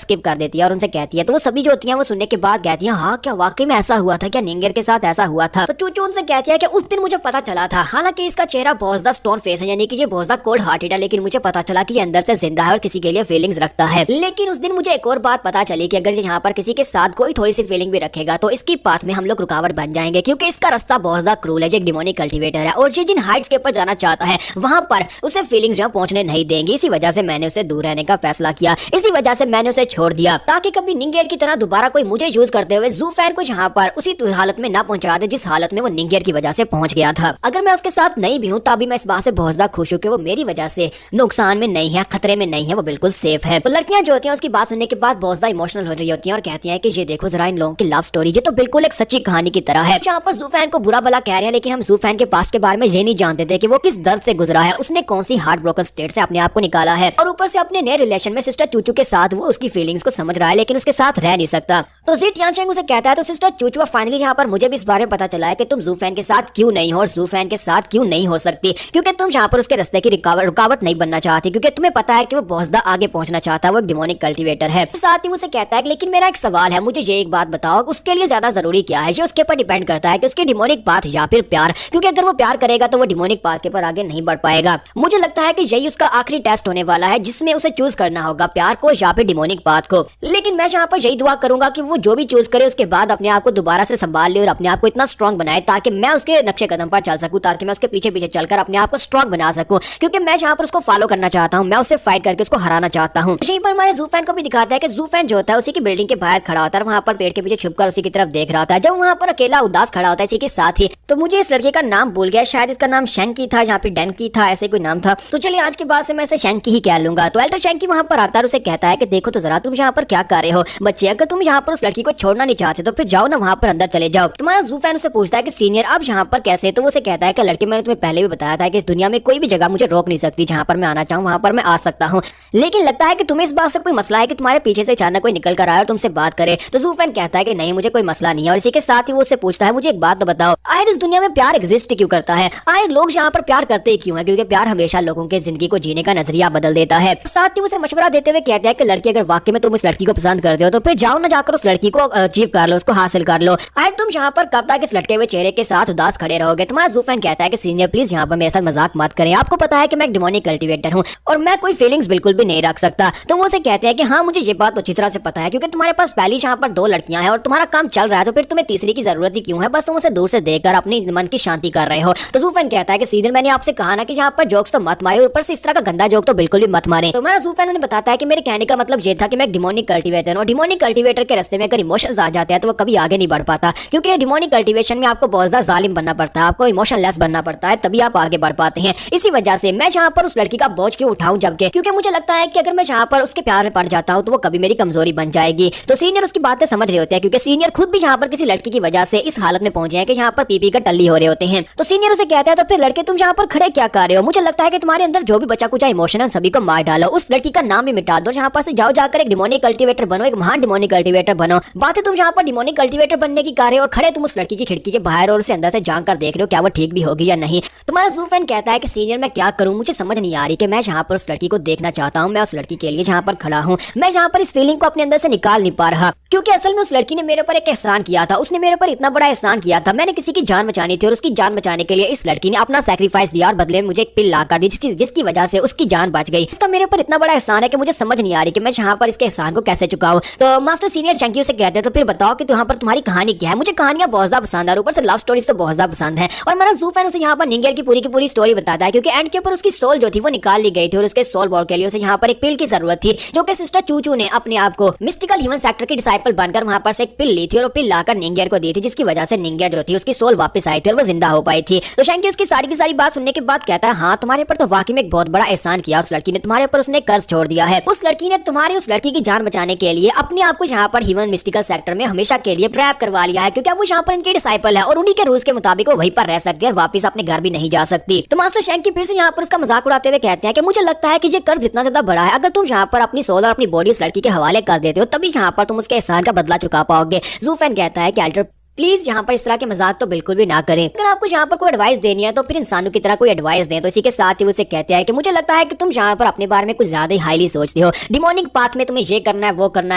स्किप कर देती है और उनसे कहती है। तो वो सभी जो होती है वो सुनने के बाद कहती है हाँ क्या वाकई में ऐसा हुआ था क्या, निंगियर के साथ ऐसा हुआ था। तो चूचू उनसे कहती है कि उस दिन मुझे पता चला था, हालांकि इसका चेहरा बहुत ज्यादा स्टोन फेस है यानी कि ये बहुत ज्यादा कोल्ड हार्टेड है, लेकिन मुझे पता चला कि ये अंदर से जिंदा है और किसी के लिए फीलिंग्स रखता है। लेकिन उस दिन मुझे एक और बात पता चली कि अगर यहाँ पर किसी के साथ कोई थोड़ी सी फीलिंग भी रखेगा तो इसकी पाथ में हम लोग रुकावट बन जाएंगे, क्योंकि इसका रास्ता बहुत ज्यादा क्रूल है। एक डिमोनिक कल्टीवेटर है और ये जिन हाइट्स के ऊपर जाना चाहता है वहां पर उसे फीलिंग्स जो पहुंचने नहीं देंगी। इसी वजह से मैंने उसे दूर रहने का फैसला किया, इसी वजह से मैंने उसे छोड़ दिया ताकि कभी निंगियर की तरह दोबारा कोई मुझे यूज करते हुए ज़ू फैन को यहाँ पर उसी हालत में ना पहुंचा दे जिस हालत में वो निंगियर की वजह से पहुंच गया था। अगर मैं उसके साथ नहीं भी हूँ तभी मैं इस बात से बहुत ज्यादा खुश हूँ कि वो मेरी वजह से नुकसान में नहीं है, खतरे में नहीं है, वो बिल्कुल सेफ है। तो लड़कियां जो होती हैं उसकी बात सुनने के बाद बहुत ज्यादा इमोशनल हो रही होती हैं और कहती हैं कि ये देखो जरा इन लोगों की लव स्टोरी, ये तो बिल्कुल एक सच्ची कहानी की तरह है। यहाँ पर ज़ू फैन को बुरा भला कह रहे हैं लेकिन हम ज़ू फैन के पास्ट के बारे में ये नहीं जानते थे कि वो किस दर्द से गुजरा है, उसने कौन सी हार्ट ब्रोकन स्टेट से अपने आप को निकाला है और ऊपर से अपने नए रिलेशन में सिस्टर चूचू के साथ वो उसकी फीलिंग्स को समझ रहा है लेकिन उसके साथ रह नहीं सकता। तो जी टियानचेंग उसे कहता है तो सिस्टर चूचू फाइनली यहाँ पर मुझे भी इस बारे में पता चला है कि तुम ज़ू फैन के साथ क्यों नहीं हो और ज़ू फैन के साथ क्यों नहीं हो सकती, क्योंकि तुम यहाँ पर उसके रास्ते की रुकावट नहीं बनना चाहती, क्योंकि तुम्हें पता है कि वो बहुत ज्यादा आगे पहुंचना चाहता है, वो एक डिमोनिक कल्टीवेटर है। साथ ही उसे कहता है लेकिन मेरा एक सवाल है, मुझे ये एक बात बताओ उसके लिए ज्यादा जरूरी क्या है। ये उसके ऊपर डिपेंड करता है कि उसकी डिमोनिक पाथ या फिर प्यार, क्योंकि अगर वो प्यार करेगा तो वो डिमोनिक पाथ के ऊपर आगे नहीं बढ़ पाएगा। मुझे लगता है कि यही उसका आखिरी टेस्ट होने वाला है जिसमें उसे चूज करना होगा प्यार को या फिर डिमोनिक पाथ को। लेकिन मैं यहाँ पर यही दुआ करूंगा कि वो जो भी चूज करे उसके बाद अपने आप को दोबारा से संभाल ले और अपने आप को इतना स्ट्रॉन्ग बनाए ताकि मैं उसके नक्शे कदम पर चल सकूं, ताकि मैं उसके पीछे पीछे चलकर अपने आप को स्ट्रॉन्ग बना सकूं, क्योंकि मैं यहाँ पर उसको फॉलो करना चाहता हूँ, मैं उससे फाइट करके उसको हराना चाहता हूँ। यहीं पर हमारे ज़ू फैन को भी दिखाता है कि ज़ू फैन जो होता है उसी की बिल्डिंग के बाहर खड़ा होता है, वहाँ पर पेड़ के पीछे छुपकर उसी की तरफ देख रहा होता है। जब वहाँ पर अकेला उदास खड़ा होता है इसी के साथ ही, तो मुझे इस लड़के का नाम भूल गया, शायद इसका नाम शेंकी था, यहाँ पे डेनकी था, ऐसे कोई नाम था। तो चलिए आज के बाद से मैं इसे शेंकी ही कह लूंगा। तो एल्टर शेंकी वहाँ पर आता है, उसे कहता है कि देखो तो जरा तुम यहाँ पर क्या कर रहे हो बच्चे, अगर तुम यहाँ पर उस लड़की को छोड़ना नहीं चाहते तो फिर जाओ ना वहाँ पर अंदर चले जाओ। तुम्हारा ज़ू फैन उसे पूछता है कि सीनियर आप यहाँ पर कैसे, तो वो उसे कहता है कि लड़के मैंने तुम्हें पहले भी बताया था कि इस दुनिया में कोई भी जगह मुझे रोक नहीं सकती, जहाँ पर मैं आना चाहूँ वहाँ पर मैं आ सकता हूँ, लेकिन लगता है कि तुम्हें इस बात से कोई मसला है कि तुम्हारे पीछे से अचानक कोई निकल कर आया और तुमसे बात करे। तो ज़ू फैन कहता है कि नहीं मुझे कोई मसला नहीं है और इसी के साथ ही वो उससे पूछता है मुझे एक बात तो बताओ, आखिर इस दुनिया में प्यार एग्जिस्ट क्यों करता है, आखिर लोग यहाँ पर प्यार करते ही क्यों है, क्योंकि प्यार हमेशा लोगों के जिंदगी को जीने का नजरिया बदल देता है। साथ ही उसे मशवरा देते हुए कहता है कि लड़की अगर वाकई में तुम इस लड़की को पसंद करते हो तो फिर जाओ ना जाकर उस लड़की को अचीव कर लो, उसको हासिल कर लो, आखिर तुम यहाँ पर कब तक इस लटके हुए चेहरे के साथ उदास खड़े रहोगे। तुम्हारा ज़ू फैन कहता है कि सीनियर प्लीज यहाँ पर मेरे साथ मजाक मत करें, आपको पता है कि मैं एक डिमोनिक कल्टीवेटर हूँ और मैं कोई फीलिंग्स बिल्कुल भी नहीं रख सकता। तो वो उसे कहते हैं कि हाँ मुझे ये बात अच्छी तरह से पता है, क्योंकि तुम्हारे पास पहली यहाँ पर 2 लड़कियां हैं और तुम्हारा काम चल रहा है, तो फिर तुम्हें तीसरी की जरूरत ही क्यों है, बस तुम उसे दूर से देखकर अपनी मन की शांति कर रहे हो। तो ज़ू फैन कहता है कि सीनियर मैंने आपसे कहा ना कि यहाँ पर जोक्स तो मत मारे, ऊपर से इस तरह का गंदा जोक तो बिल्कुल भी मत मारे। तो हमारा ज़ू फैन उन्हें बताता है कि मेरे कहने का मतलब ये था कि मैं एक डिमोनिक कल्टीवेटर कल्टीवेटर और डिमोनिक कल्टीवेटर के रास्ते में अगर इमोशंस आ जाते हैं तो वो कभी आगे नहीं बढ़ पाता, क्योंकि डिमोनिक कल्टीवेशन में आपको बहुत ज्यादा जालिम बनना पड़ता है, आपको इमोशनलेस बनना पड़ता है, तभी आप आगे बढ़ पाते हैं। इसी वजह से मैं जहाँ पर उस लड़की का बोझ क्यों उठाऊं जबकि, क्योंकि मुझे लगता है कि अगर मैं जहाँ पर उसके प्यार में पड़ जाता हूँ तो वो कभी मेरी कमजोरी बन जाएगी। तो सीनियर उसकी बातें समझ रहे होते हैं, क्योंकि सीनियर खुद भी यहाँ पर किसी लड़की की वजह से इस हालत में पहुंचे हैं कि यहाँ पर पी का टल्ली हो रहे होते हैं। तो सीनियर उसे कहता है तो फिर लड़के तुम यहाँ पर खड़े क्या कर रहे हो, मुझे लगता है कि तुम्हारे अंदर जो भी बचा कुचा इमोशन है सभी को मार डालो, उस लड़की का नाम भी मिटा दो, यहाँ पर से जाओ जाकर एक डिमोनिक कल्टीवेटर बनो, एक महान डिमोनिक कल्टीवेटर बनो। बातें तुम यहाँ पर डिमोनिक कल्टीवेटर बनने की कर रहे हो और खड़े तुम उस लड़की की खिड़की के बाहर और उसे अंदर से झांक कर देख रहे हो क्या वो ठीक भी होगी या नहीं। तुम्हारा जू फैन कहता है कि सीनियर मैं क्या करूं, मुझे समझ नहीं आ रही कि मैं जहाँ पर उस लड़की को देखना चाहता हूँ, मैं उस लड़की के लिए जहाँ पर खड़ा हूँ, मैं जहाँ पर इस फीलिंग को अपने अंदर से निकाल नहीं पा रहा, क्योंकि असल में उस लड़की ने मेरे पर एक एहसान किया था, उसने मेरे पर इतना बड़ा एहसान किया था, मैंने किसी की जान बचानी थी और उसकी जान बचाने के लिए इस लड़की ने अपना सैक्रिफाइस दिया और बदले में मुझे एक पिल ला कर दी जिसकी वजह से उसकी जान बच गई। इसका मेरे पर इतना बड़ा एहसान है कि मुझे समझ नहीं आ रही कि मैं यहाँ पर इसके एहसान को कैसे चुकाऊं। तो मास्टर सीनियर चंकी से कहते हैं तो फिर बताओ कि यहाँ पर तुम्हारी कहानी क्या है, मुझे कहानियां बहुत ज्यादा पसंद है, ऊपर से लव स्टोरीज तो बहुत ज्यादा पसंद है। और मेरा जू फैन उसे यहाँ पर निंगेर की पूरी स्टोरी बताता है, क्योंकि एंड के ऊपर उसकी सोल जो थी वो निकाल ली गई थी और उसके सोल बॉल के लिए उसे यहाँ पर एक पिल की जरूरत थी, जो कि सिस्टर चूचू ने अपने आप को मिस्टिकल ह्यूमन सेक्टर की डिसाइपल बनकर वहां पर से एक पिल ली थी और वो पिल लाकर निंगेर को दी थी, जिसकी वजह से निंगेर जो थी उसकी सोल वापस आई थी और वो जिंदा हो पाई थी। तो शैंकी उसकी सारी की सारी बात सुनने के बाद कहता है हाँ तुम्हारे पर तो वाकई में एक बहुत बड़ा एहसान किया उस लड़की ने, तुम्हारे पर उसने कर्ज छोड़ दिया है, उस लड़की ने तुम्हारी उस लड़की की जान बचाने के लिए अपने आप को यहाँ पर ह्यूमन मिस्टिकल सेक्टर में हमेशा के लिए ट्रैप करवा लिया है, क्योंकि अब वो यहाँ पर इनके डिसाइपल है और उन्हीं के रूल्स के मुताबिक वो वहीं पर रह सकती है और वापस अपने घर भी नहीं जा सकती। तो मास्टर शैंकी फिर से यहाँ पर उसका मजाक उड़ाते हुए कहते हैं कि मुझे लगता है कि ये कर्ज इतना ज्यादा बड़ा है, अगर तुम यहाँ पर अपनी सोल और अपनी बॉडी उस लड़की के हवाले कर देते हो तभी यहाँ पर तुम उसके एहसान का बदला चुका पाओगे। जू फैन कहता है कि अल्टर प्लीज यहाँ पर इस तरह के मजाक तो बिल्कुल भी ना करें, अगर आपको यहाँ पर कोई एडवाइस देनी है तो फिर इंसानों की तरह कोई एडवाइस दें। तो इसी के साथ ही उसे कहते हैं कि मुझे लगता है कि तुम यहाँ पर अपने बारे में कुछ ज्यादा ही हाईली सोचते हो, डिमोनिक पाथ में तुम्हें ये करना है वो करना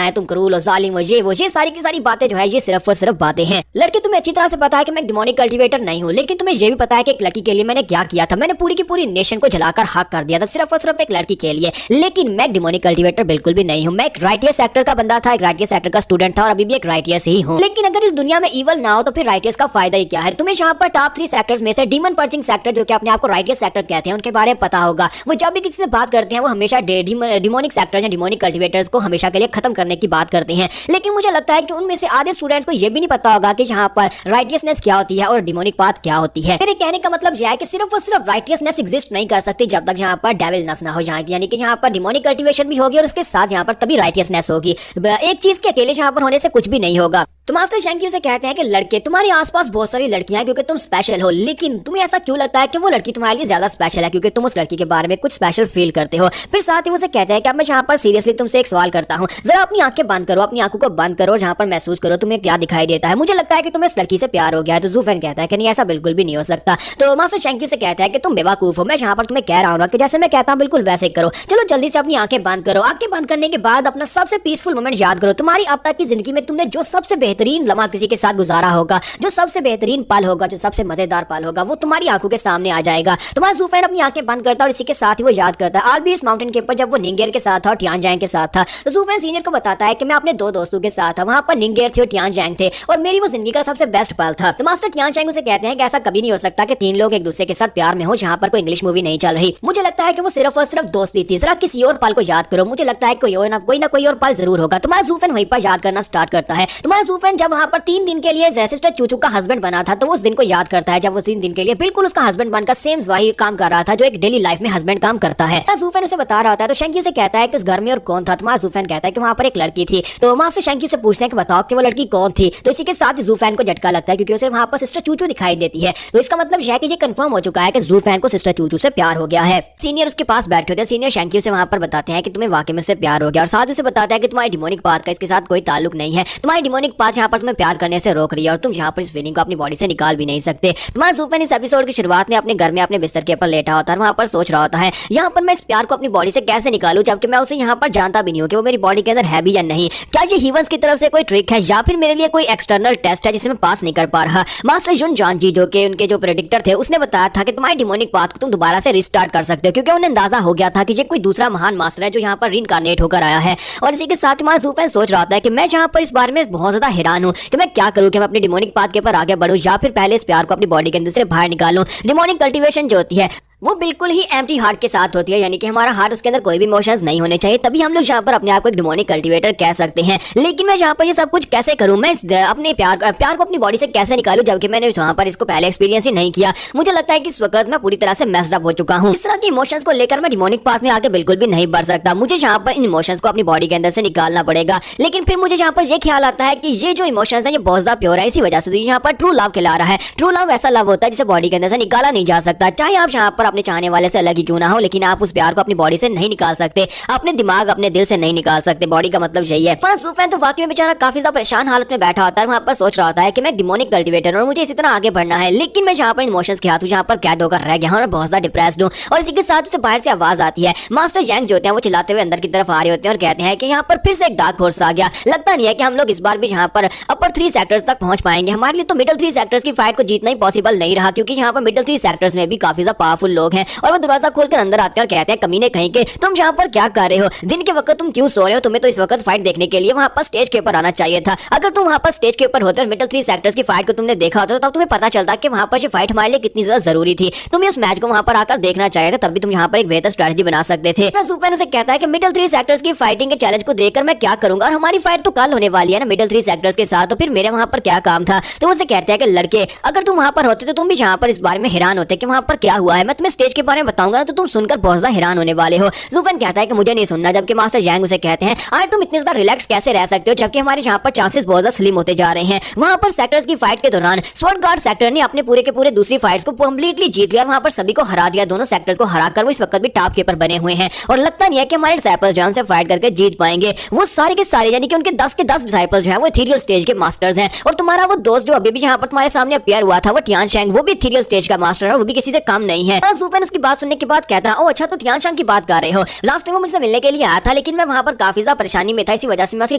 है, तुम क्रूल हो जालिम हो ये सारी की सारी बातें जो है ये सिर्फ और सिर्फ बातें हैं। लड़के तुम्हें अच्छी तरह से पता है कि मैं डिमोनिक कल्टीवेटर नहीं हूँ, लेकिन तुम्हें ये भी पता है कि एक लड़की के लिए मैंने क्या किया था, मैंने पूरी की पूरी नेशन को जलाकर हाक कर दिया था सिर्फ और सिर्फ एक लड़की के लिए। लेकिन मैं डिमोनिक कल्टीवेटर बिल्कुल भी नहीं हूँ, मैं एक राइटियस सेक्टर का बंदा था, एक राइटियस सेक्टर का स्टूडेंट था और अभी भी एक राइटियस ही हूँ। लेकिन अगर इस दुनिया में इवल ना हो तो फिर इसका फायदा ही क्या है। तुम्हें यहाँ पर टॉप 3 सेक्टर्स में से डीमन पर्चिंग सेक्टर जो कि अपने आप को राइटियस सेक्टर कहते हैं उनके बारे में पता होगा। वो जब भी किसी से बात करते हैं वो हमेशा डिमोनिक सेक्टर या डिमोनिक कल्टीवेटर्स को हमेशा के लिए खत्म करने की बात करते हैं। लेकिन मुझे लगता है कि उनमें से आधे स्टूडेंट्स को यह भी नहीं पता होगा कि यहाँ पर राइटियसनेस क्या होती है और डिमोनिक पाथ क्या होती है। मेरे कहने का मतलब यह है कि सिर्फ और सिर्फ राइटियसनेस एग्जिस्ट नहीं कर सकती जब तक यहाँ पर डेविलनेस ना हो, यानी कि यहाँ पर डिमोनिक कल्टीवेशन भी होगी और उसके साथ यहाँ पर तभी राइटियसनेस होगी। एक चीज के अकेले यहाँ पर होने से कुछ भी नहीं होगा। तो मास्टर शैंकी उसे कहते हैं कि लड़के तुम्हारे आसपास बहुत सारी लड़कियां हैं क्योंकि तुम स्पेशल हो, लेकिन तुम्हें ऐसा क्यों लगता है कि वो लड़की तुम्हारे लिए ज्यादा स्पेशल है क्योंकि तुम उस लड़की के बारे में कुछ स्पेशल फील करते हो। फिर साथ ही उसे कहते हैं कि अब मैं यहाँ पर सीरियसली तुमसे एक सवाल करता हूँ, जरा अपनी आंखें बंद करो, अपनी आंखों को बंद करो, जहाँ पर महसूस करो तुम्हें क्या दिखाई देता है। मुझे लगता है कि तुम्हें इस लड़की से प्यार हो गया है। तो जूफेन कहता है कि नहीं ऐसा बिल्कुल भी नहीं हो सकता। तो मास्टर शैंकी से कहता है कि तुम बेवकूफ हो, मैं यहाँ पर तुम्हें कह रहा हूँ कि जैसे मैं कहता हूँ बिल्कुल वैसे करो। चलो जल्दी से अपनी आंखें बंद करो। आंखें बंद करने के बाद अपना सबसे पीसफुल मोमेंट याद करो। तुम्हारी अब तक की जिंदगी में तुमने जो सबसे बेहतरीन लम्हा किसी के साथ गुजारा होगा, जो सबसे बेहतरीन पल होगा, जो सबसे मजेदार पल होगा, वो तुम्हारी आंखों के सामने आ जाएगा। तुम्हारा जूफेन अपनी आंखें बंद करता है और इसी के साथ ही वो याद करता है आलबी इस माउंटेन के ऊपर जब वो निंगेर के साथ था और टियानजैंग के साथ था। तो जूफेन सीनियर को बताता है कि मैं अपने 2 दोस्तों के साथ था, वहां पर निंगेर थे और टियानजैंग थे और मेरी वो जिंदगी का सबसे बेस्ट पल था। तो मास्टर टियानजैंग उसे कहते हैं कि ऐसा कभी नहीं हो सकता कि 3 लोग एक दूसरे के साथ प्यार में हो जहां पर कोई इंग्लिश मूवी नहीं चल रही। मुझे लगता है कि वो सिर्फ और सिर्फ दोस्ती थी। जरा किसी और पल को याद करो, मुझे लगता है कोई ना कोई और पल जरूर होगा। तुम्हारा जूफेन वहीं पर याद करना स्टार्ट करता है। तुम्हारा जूफेन जब वहां पर 3 दिन के लिए सिस्टर चूचू का हस्बैंड बना था तो उस दिन को याद करता है जब वो 3 दिन के लिए बिल्कुल उसका हस्बैंड बनकर सेम वही काम कर रहा था जो एक डेली लाइफ में हस्बैंड काम करता है। जूफेन उसे बता रहा होता है तो शैंकी से कहता है कि उस घर में और कौन था। तुम्हारा जूफेन कहता है कि वहां पर एक लड़की थी। तो मास्टर शैंकी से पूछते हैं कि बताओ कि वो लड़की कौन थी। तो इसी के साथ जूफेन को झटका लगता है क्योंकि उसे वहां पर सिस्टर चूचू दिखाई देती है। तो इसका मतलब यह है कि ये कंफर्म हो चुका है कि जूफेन को सिस्टर चूचू से प्यार हो गया है। सीनियर उसके पास बैठे होते हैं। सीनियर शैंकी से वहां पर बताते हैं कि तुम्हें वाकई में से प्यार हो गया और साथ उसे बताता है कि तुम्हारी डिमोनिक पाथ का इसके साथ कोई ताल्लुक नहीं है। तुम्हारी डिमोनिक पाथ यहाँ पर तुम्हें प्यार करने से रोक रही है और तुम यहाँ पर इस फीलिंग को अपनी बॉडी से निकाल भी नहीं सकते। तुम्हारा जूफेन इस एपिसोड की शुरुआत में अपने घर में अपने बिस्तर के ऊपर लेटा होता है, वहां पर सोच रहा होता है यहाँ पर मैं इस प्यार को अपनी बॉडी से कैसे निकालूं जबकि मैं उसे यहाँ पर जानता भी नहीं हूँ कि वो मेरी बॉडी के अंदर है भी या नहीं। क्या ये ह्यूमंस की तरफ से कोई ट्रिक है या फिर मेरे लिए कोई एक्सटर्नल टेस्ट है जिसे मैं पास नहीं कर पा रहा। मास्टर युन जान जी जो कि उनके जो प्रेडिक्टर थे उसने बताया था कि तुम्हारी डिमोनिक पाथ को तुम दोबारा से रिस्टार्ट कर सकते हो क्योंकि उन्हें अंदाजा हो गया था कि ये कोई दूसरा महान मास्टर है जो यहाँ पर रीइंकार्नेट होकर आया है। और इसी के साथ हमारा जूफेन सोच रहा था कि मैं यहाँ पर इस बारे में बहुत ज्यादा हैरान हूँ कि मैं क्या करूँ कि मैं अपनी डिमोनिक पाथ के ऊपर आगे बढ़ूँ या फिर पहले इस प्यार को अपनी बॉडी के अंदर से बाहर निकालूं। डिमोनिक कल्टीवेशन जो होती है वो बिल्कुल ही एम्प्टी हार्ट के साथ होती है, यानी कि हमारा हार्ट उसके अंदर कोई भी इमोशंस नहीं होने चाहिए, तभी हम लोग यहाँ पर अपने आप को एक डिमोनिक कल्टीवेटर कह सकते हैं। लेकिन मैं यहाँ पर ये सब कुछ कैसे करूँ, मैं अपने प्यार को अपनी बॉडी से कैसे निकालूं, जबकि मैंने यहाँ पर इसको पहले एक्सपीरियंस ही नहीं किया। मुझे लगता है कि इस वक्त मैं पूरी तरह से मेस्ड अप हो चुका हूँ। इस तरह की इमोशंस को लेकर मैं डिमोनिक पाथ में आगे बिल्कुल भी नहीं बढ़ सकता। मुझे यहाँ पर इन इमोशंस को अपनी बॉडी के अंदर से निकालना पड़ेगा। लेकिन फिर मुझे यहाँ पर ये ख्याल आता है कि ये जो इमोशंस है ये बहुत ज्यादा प्योर है, इसी वजह से यहाँ पर ट्रू लव खिला रहा है। ट्रू लव ऐसा लव होता है जिसे बॉडी के अंदर से निकाला नहीं जा सकता। चाहे आप यहाँ पर अपने चाहने वाले से अलग ही क्यों ना हो, लेकिन आप उस प्यार को अपनी बॉडी से नहीं निकाल सकते, अपने दिमाग अपने दिल से नहीं निकाल सकते। बॉडी का मतलब यही है। पर ज़ूफैन तो वाकई में बेचारा काफी ज्यादा परेशान हालत में बैठा होता है, वहाँ पर सोच रहा होता है कि मैं डिमोनिक कल्टीवेटर और मुझे इसी तरह आगे बढ़ना है। लेकिन मैं यहाँ पर इमोशंस के हाथों यहाँ पर कैद होकर रह गया हूँ और बहुत ज्यादा डिप्रेस्ड हूँ। और इसी के साथ उसे बाहर से आवाज आती है। मास्टर यांग जो होते हैं वो चिल्लाते हुए अंदर की तरफ आ रहे होते हैं और कहते हैं कि यहाँ पर फिर से एक डार्क हॉर्स आ गया। लगता नहीं है कि हम लोग इस बार भी यहाँ पर अपर 3 सेक्टर्स तक पहुंच पाएंगे। हमारे लिए तो मिडिल 3 सेक्टर्स की फाइट को जीतना ही पॉसिबल नहीं रहा, क्योंकि यहाँ पर मिडिल 3 सेक्टर्स में भी काफी ज्यादा पावरफुल लोग हैं। और वो दरवाजा खोलकर अंदर आते हैं और कहते हैं कमीने कहीं के, तुम यहाँ पर क्या कर रहे हो? दिन के वक्त तुम क्यों सो रहे हो? तुम्हें तो इस वक्त फाइट देखने के लिए वहाँ पर स्टेज के ऊपर आना चाहिए था। अगर तुम वहाँ पर स्टेज के ऊपर होते और मिडिल 3 सेक्टर्स की फाइट को तुमने देखा होता तब तुम्हें पता चलता कि वहाँ पर ये फाइट हमारे लिए कितनी ज्यादा जरूरी थी। तुम्हें उस मैच को वहाँ पर आकर देखना चाहिए था, तब भी तुम यहाँ पर एक बेहतर स्ट्रेटजी बना सकते थे। ज़ूफैन उसे कहता है कि मिडिल 3 सेक्टर्स की फाइटिंग के चैलेंज को देखकर मैं क्या करूंगा, और हमारी फाइट तो कल होने वाली है ना मिडिल 3 सेक्टर्स के साथ, तो फिर मेरे वहाँ पर क्या काम था? तो उसे कहते हैं कि लड़के, अगर तुम वहाँ पर होते तो तुम भी यहाँ पर इस बारे में हैरान होते कि वहाँ पर क्या हुआ है। मैं तुम्हें स्टेज के बारे में बताऊंगा ना तो तुम सुनकर बहुत ज्यादा हैरान होने वाले हो। ज़ूफैन कहता है कि मुझे नहीं सुनना, जबकि मास्टर यांग उसे कहते हैं आज तुम इतने ज्यादा रिलैक्स कैसे रह सकते हो जबकि हमारे यहाँ पर चांसेस बहुत ज्यादा स्लिम होते जा रहे हैं। वहाँ पर सेक्टर्स की फाइट के दौरान स्वॉर्ड गार्ड सेक्टर ने अपने पूरे के पूरे दूसरी फाइट्स को कंप्लीटली जीत लिया, वहाँ पर सभी को हरा दिया। दोनों सेक्टर्स को हराकर वो इस वक्त भी टॉप के ऊपर बने हुए हैं और लगता नहीं है कि हमारे डिसाइपल्स जो से फाइट करके जीत पाएंगे। वो सारे के सारे यानी कि उनके 10 के 10 डिसाइपल्स जो हैं वो इथेरियल स्टेज के मास्टर्स हैं। और तुम्हारा वो दोस्त जो अभी भी यहाँ पर तुम्हारे सामने अपीयर हुआ था, वो टियान शैंग, वो भी इथेरियल स्टेज का मास्टर है, वो भी किसी से कम नहीं है। ज़ूफैन उसकी बात सुनने के बाद कहता है, ओ अच्छा, तो टियान शैंग की बात कर रहे हो। लास्ट टाइम वो मुझसे मिलने के लिए आया था, लेकिन मैं वहाँ पर काफी ज्यादा परेशानी में था, इसी वजह से मैं उसकी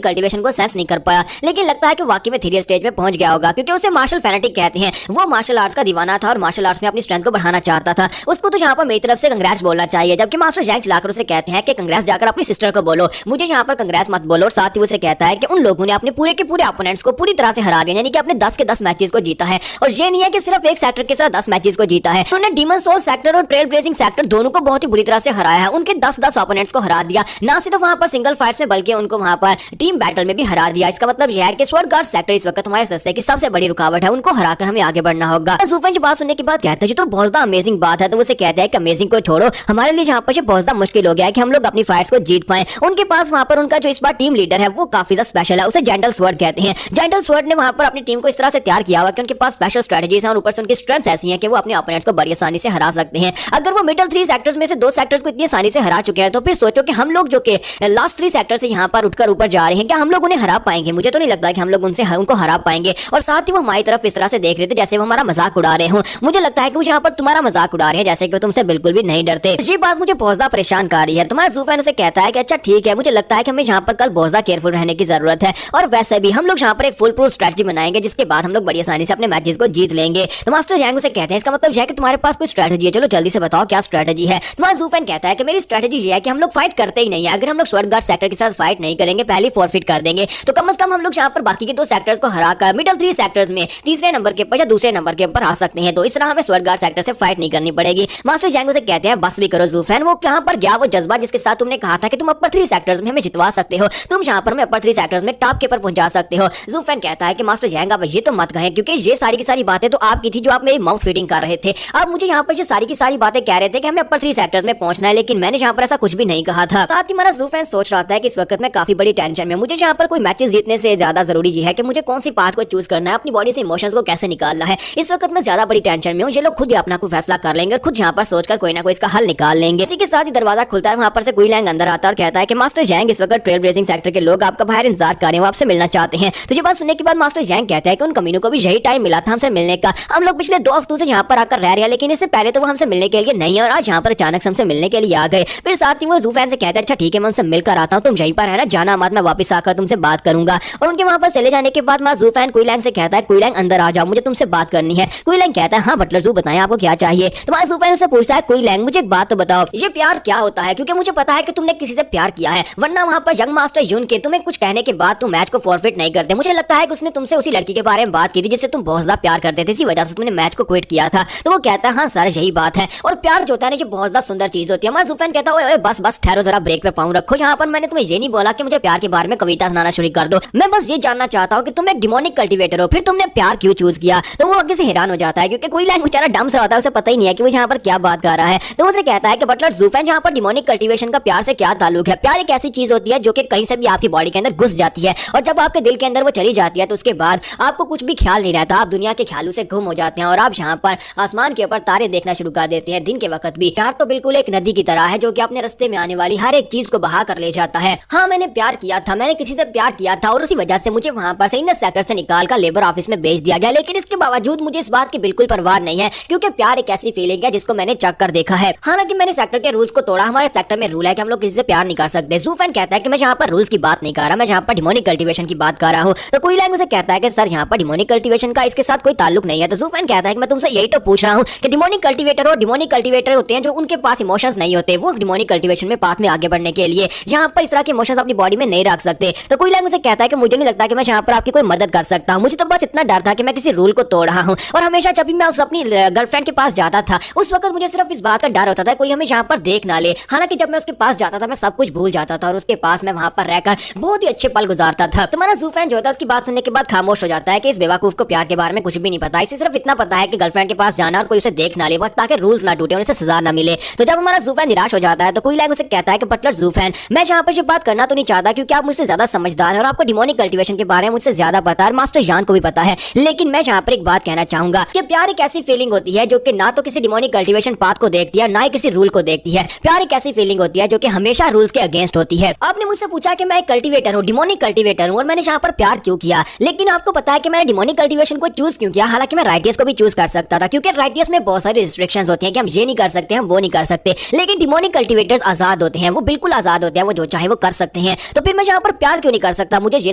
कल्टीवेशन को सेंस नहीं कर पाया। लेकिन लगता है कि वाकई में इथेरियल स्टेज में पहुंच गया होगा, क्योंकि उसे मार्शल फैनेटिक कहते हैं। वो मार्शल आर्ट्स का दीवाना था और मार्शल आर्ट्स में अपनी स्ट्रेंथ को बढ़ाना चाहता था। उसको तो यहाँ पर मेरी तरफ से कंग्रेस बोलना चाहिए, जबकि मास्टर जैंग चलाकर उसे कहते हैं कि कंग्रेस जाकर अपनी सिस्टर को बोलो, मुझे यहाँ पर कंग्रेस मत बोलो। और साथ ही उसे कहता है कि उन लोगों ने अपने पूरे के पूरे अपोनेंट्स को पूरी तरह से हरा दिया, यानी कि अपने 10 के 10 मैचेस को जीता है। और ये नहीं है कि सिर्फ एक सेक्टर के साथ 10 मैचेस को जीता है, उन्होंने डीमन सोल सेक्टर और ट्रेल ब्लेजिंग सेक्टर दोनों को बहुत ही बुरी तरह से हराया है। उनके 10-10 अपोनेंट्स को हरा दिया, ना सिर्फ वहाँ पर सिंगल फाइट्स में बल्कि उनको वहाँ पर टीम बैटल में भी हरा दिया। इसका मतलब यह है कि स्वॉर्ड गार्ड सेक्टर इस वक्त हमारे सस्ते की सबसे बड़ी रुकावट है, उनको हराकर हमें आगे बढ़ना होगा। ज़ूफैन की बात सुनने के बाद कहता है तो बहुत ज्यादा अमेजिंग बात है। तो उसे कहता है कि अमेजिंग को छोड़ो, हमारे लिए यहाँ पर बहुत ज्यादा मुश्किल हो गया है कि हम लोग अपनी फाइट्स को जीत पाए। उनके पास वहाँ पर उनका जो इस बार टीम लीडर है वो काफी ज्यादा स्पेशल है, उसे जेंटल स्वॉर्ड कहते हैं। जेंटल स्वॉर्ड ने वहाँ पर अपनी टीम को इस तरह से तैयार किया हुआ कि उनके पास स्पेशल स्ट्रेटजीज हैं और ऊपर से उनकी स्ट्रेंथ्स ऐसी हैं कि वो अपने ओपोनेंट्स को बड़ी आसानी से हरा सकते हैं। अगर वो मिडिल 3 सेक्टर्स में से 2 सेक्टर्स को इतनी आसानी से हरा चुके हैं, तो फिर सोचो कि हम लोग जो कि लास्ट 3 सेक्टर से यहाँ पर उठकर ऊपर जा रहे हैं, क्या हम लोग उन्हें हरा पाएंगे? मुझे तो नहीं लगता कि हम लोग उनको हरा पाएंगे। और साथ ही वो हमारी तरफ इस तरह से देख रहे थे जैसे वो हमारा मजाक उड़ा रहे हो। मुझे लगता है कि वो यहाँ पर तुम्हारा मजाक उड़ा रहे हैं, जैसे कि वो तुमसे बिल्कुल भी नहीं डरते। ये बात मुझे बहुत ज्यादा परेशान कर रही है। तुम्हारा ज़ूफैन उसे कहता है कि अच्छा ठीक है, मुझे लगता है कि हमें यहाँ पर कल बहुत ज्यादा केयरफुल रहने की जरूरत है, और वैसे भी हम लोग यहाँ पर एक फुल प्रूफ स्ट्रेटजी बनाएंगे जिसके बाद हम लोग बड़ी आसानी से अपने मैचेस को जीत लेंगे। तो मास्टर यांग उसे कहते हैं इसका मतलब यह है कि तुम्हारे पास कोई स्ट्रेटजी है, चलो जल्दी से बताओ क्या स्ट्रेटजी है। तुम्हारा ज़ूफैन कहता है कि मेरी स्ट्रेटजी ये है कि हम लोग फाइट करते ही नहीं है। अगर हम लोग स्वॉर्ड गार्ड सेक्टर के साथ फाइट नहीं करेंगे, पहले फॉरफिट कर देंगे, तो कम से कम हम लोग यहाँ पर बाकी के 2 सेक्टर्स को हराकर मिडिल 3 सेक्टर्स में तीसरे नंबर के ऊपर या दूसरे नंबर के ऊपर आ सकते हैं। तो इस तरह हमें स्वॉर्ड गार्ड सेक्टर से फाइट नहीं करनी पड़ेगी। मास्टर यांग उसे कहते हैं बस भी करो ज़ूफैन, वो कहां पर गया वो जज्बा जिसके साथ तुमने कहा था कि तुम अपर 3 सेक्टर्स में हमें जितवा सकते हो, तुम यहाँ पर हमें अपर 3 सेक्टर्स में टॉप के ऊपर पहुंचा सकते हो। ज़ूफैन कहता है कि मास्टर यांग आप ये तो मत कहें, क्योंकि ये सारी की सारी बातें तो आपकी थी जो आप मेरी माउथ फीडिंग कर रहे थे। आप मुझे यहाँ पर ये सारी की सारी बातें कह रहे थे कि हमें अपर 3 सेक्टर्स में पहुंचना है, लेकिन मैंने यहाँ पर ऐसा कुछ भी नहीं कहा था। साथ ही हमारा ज़ूफैन सोच रहा था कि इस वक्त मैं काफी बड़ी टेंशन में, मुझे यहाँ पर कोई मैचेस जीतने से ज्यादा जरूरी ये है कि मुझे कौन सी पाथ को चूज करना है, अपनी बॉडी से इमोशंस को कैसे निकालना है। इस वक्त मैं ज्यादा बड़ी टेंशन में हूँ, ये लोग खुद ही अपना कोई फैसला कर लेंगे, खुद यहाँ पर सोचकर कोई ना कोई इसका हल निकाल लेंगे। इसी के साथ ही दरवाजा खुलता है, वहाँ पर से कोई लैंग अंदर आता है और कहता है कि मास्टर जैंग इस वक्त ट्रेल ब्लेजिंग सेक्टर के लोग आपका बाहर इंतजार कर रहे हैं, वो आपसे मिलना चाहते हैं। तो ये बात सुनने के बाद मास्टर जैंग कहता है कि उन कमीनों को भी यही टाइम मिला था हमसे मिलने का, हम लोग पिछले 2 हफ्तों से यहाँ पर आकर रह रहे हैं, लेकिन इससे पहले तो वो हमसे मिलने के लिए नहीं है और आज यहाँ पर अचानक हमसे मिलने के लिए आ गए। फिर साथ ही वो ज़ूफैन से कहता है अच्छा ठीक है, मैं उनसे मिलकर आता हूँ, तुम यहीं पर है ना, जाना मत, मैं वापस आकर तुमसे बात करूंगा। और उनके वहाँ पर चले जाने के बाद ज़ूफैन कुईलैंग से कहता है कुईलैंग अंदर आ जाओ, मुझे तुमसे बात करनी है। कुईलैंग कहता है हाँ बटलर ज़ू बताएं आपको क्या चाहिए। तो ज़ूफैन से पूछता है कुईलैंग मुझे एक बात तो बताओ, ये प्यार क्या होता है, क्योंकि मुझे पता है कि तुमने किसी से प्यार किया है, वरना वहाँ पर यंग मास्टर यून के तुम्हें कुछ कहने के बाद तुम मैच को फॉरफिट नहीं करते। मुझे लगता है कि उसने तुमसे उसी लड़की के बारे में बात की थी जिससे तुम बहुत ज्यादा प्यार करते थे, इसी वजह से तुमने मैच को क्विट किया था। तो वो कहता है हाँ सर यही बात बात है। और प्यार जो होता है ना, जो बहुत ज्यादा सुंदर चीज होती है। हमारा ज़ूफेन कहता है, ओए बस बस ठहरो जरा, ब्रेक पे पाँव रखो। यहाँ पर मैंने तुम्हें ये नहीं बोला कि मुझे प्यार के बारे में कविता सुनाना शुरू कर दो। मैं बस ये जानना चाहता हूँ कि तुम एक डिमोनिक कल्टीवेटर हो, फिर तुमने प्यार क्यों चूज किया। तो वो आगे से हैरान हो जाता है, क्योंकि कोई लाइन बेचारा डम से होता है, उसे पता ही नहीं है कि वो यहाँ पर क्या बात कर रहा है। तो उसे कहता है कि बटलर ज़ूफेन, यहाँ पर डिमोनिक कल्टीवेशन का प्यार से क्या ताल्लुक है। प्यार एक ऐसी चीज होती है जो कि कहीं से भी आपकी बॉडी के अंदर घुस जाती है, और जब आपके दिल के अंदर वो चली जाती है तो उसके बाद आपको कुछ भी ख्याल नहीं रहता, आप दुनिया के ख्यालों से गुम हो जाते हैं और आप यहाँ पर आसमान के ऊपर तारे देखना शुरू कर देते हैं दिन के वक्त भी। प्यार तो बिल्कुल एक नदी की तरह है जो कि अपने रास्ते में आने वाली हर एक चीज को बहा कर ले जाता है। हाँ, मैंने प्यार किया था, मैंने किसी से प्यार किया था और उसी वजह से मुझे वहाँ पर इंडस सेक्टर से निकाल कर लेबर ऑफिस में भेज दिया गया। लेकिन इसके बावजूद मुझे इस बात की बिल्कुल परवाह नहीं है, क्योंकि प्यार एक ऐसी फीलिंग है जिसको मैंने चख कर देखा है। हालांकि मैंने सेक्टर के रूल्स को तोड़ा। हमारे सेक्टर में रूल है कि हम लोग किसी से प्यार नहीं कर सकते। ज़ूफेन कहता है कि मैं यहाँ पर रूल्स की बात नहीं कर रहा, मैं यहाँ पर डिमोनिक कल्टीवेशन की बात कर रहा हूँ। तो कोई लैंग उसे कहता है कि सर, यहाँ पर डिमोनिक कल्टीवेशन का इसके साथ कोई ताल्लुक नहीं है। तो ज़ूफेन कहता है कि मैं तुमसे यही तो पूछ रहा हूँ कि डिमोनिक कल्टीवेटर और डिमोनिक कल्टीवेटर होते हैं जो उनके पास इमोशंस नहीं होते, वो डिमोनिक कल्टीवेशन में पाथ में आगे बढ़ने के लिए यहाँ पर इस तरह के इमोशंस अपनी बॉडी में नहीं रख सकते। तो कोई लैंग उसे कहता है कि मुझे नहीं लगता कि मैं यहाँ पर आपकी कोई मदद कर सकता हूँ। मुझे तो बस इतना डर था कि मैं किसी रूल को तोड़ रहा हूँ, और हमेशा जब भी मैं उस अपनी गर्लफ्रेंड के पास जाता था उस वक्त मुझे सिर्फ इस बात का डर होता था कोई हमें यहाँ पर देख ना ले। हालांकि जब मैं उसके पास जाता था मैं सब कुछ भूल जाता था और उसके पास मैं वहाँ पर रहकर बहुत ही अच्छे पल गुजारता था। तुम्हारा ज़ूफेन जो होता है उसकी बात सुनने के बाद खामोश हो जाता है कि इस बेवकूफ को प्यार के बारे में कुछ भी नहीं पता। इसे सिर्फ इतना पता है कि गर्लफ्रेंड के पास जाना और कोई उसे देख ना ले, बस ताकि रूल्स ना टूटे और उसे सजा ना मिले। तो जब हमारा ज़ूफेन निराश हो जाता है तो कोई लैंग उसे कहता है कि बटलर ज़ूफेन, मैं यहाँ पर ये बात करना तो नहीं चाहता क्योंकि आप मुझसे ज्यादा समझदार हैं और आपको डिमोनिक कल्टीवेशन के बारे में मुझसे ज्यादा पता है, मास्टर जान को भी पता है। लेकिन मैं यहाँ पर एक बात कहना चाहूंगा कि प्यार एक ऐसी फीलिंग होती है जो कि ना तो किसी डिमोनिक कल्टीवेशन पाथ को देखती है ना ही किसी रूल को देखती है। प्यार एक ऐसी फीलिंग होती है जो कि हमेशा रूल्स के अगेंस्ट होती है। आपने मुझसे पूछा कि मैं एक कल्टीवेटर हूँ, डिमोनिक कल्टीवेटर हूँ और मैंने यहाँ पर प्यार क्यों किया, लेकिन आपको पता है कि मैंने डिमोनिक कल्टीवेशन को चूज क्यों किया। हालांकि मैं राइटियस को भी चूज कर सकता था, क्योंकि राइटियस में बहुत सारी रिस्ट्रिक्शंस होती हैं कि हम ये नहीं कर सकते, हम वो नहीं कर सकते। लेकिन डिमोनिक कल्टीवेटर्स आजाद होते हैं, वो बिल्कुल आजाद होते हैं, वो जो चाहे वो कर सकते हैं। तो फिर मैं यहाँ पर प्यार क्यों नहीं कर सकता। मुझे ये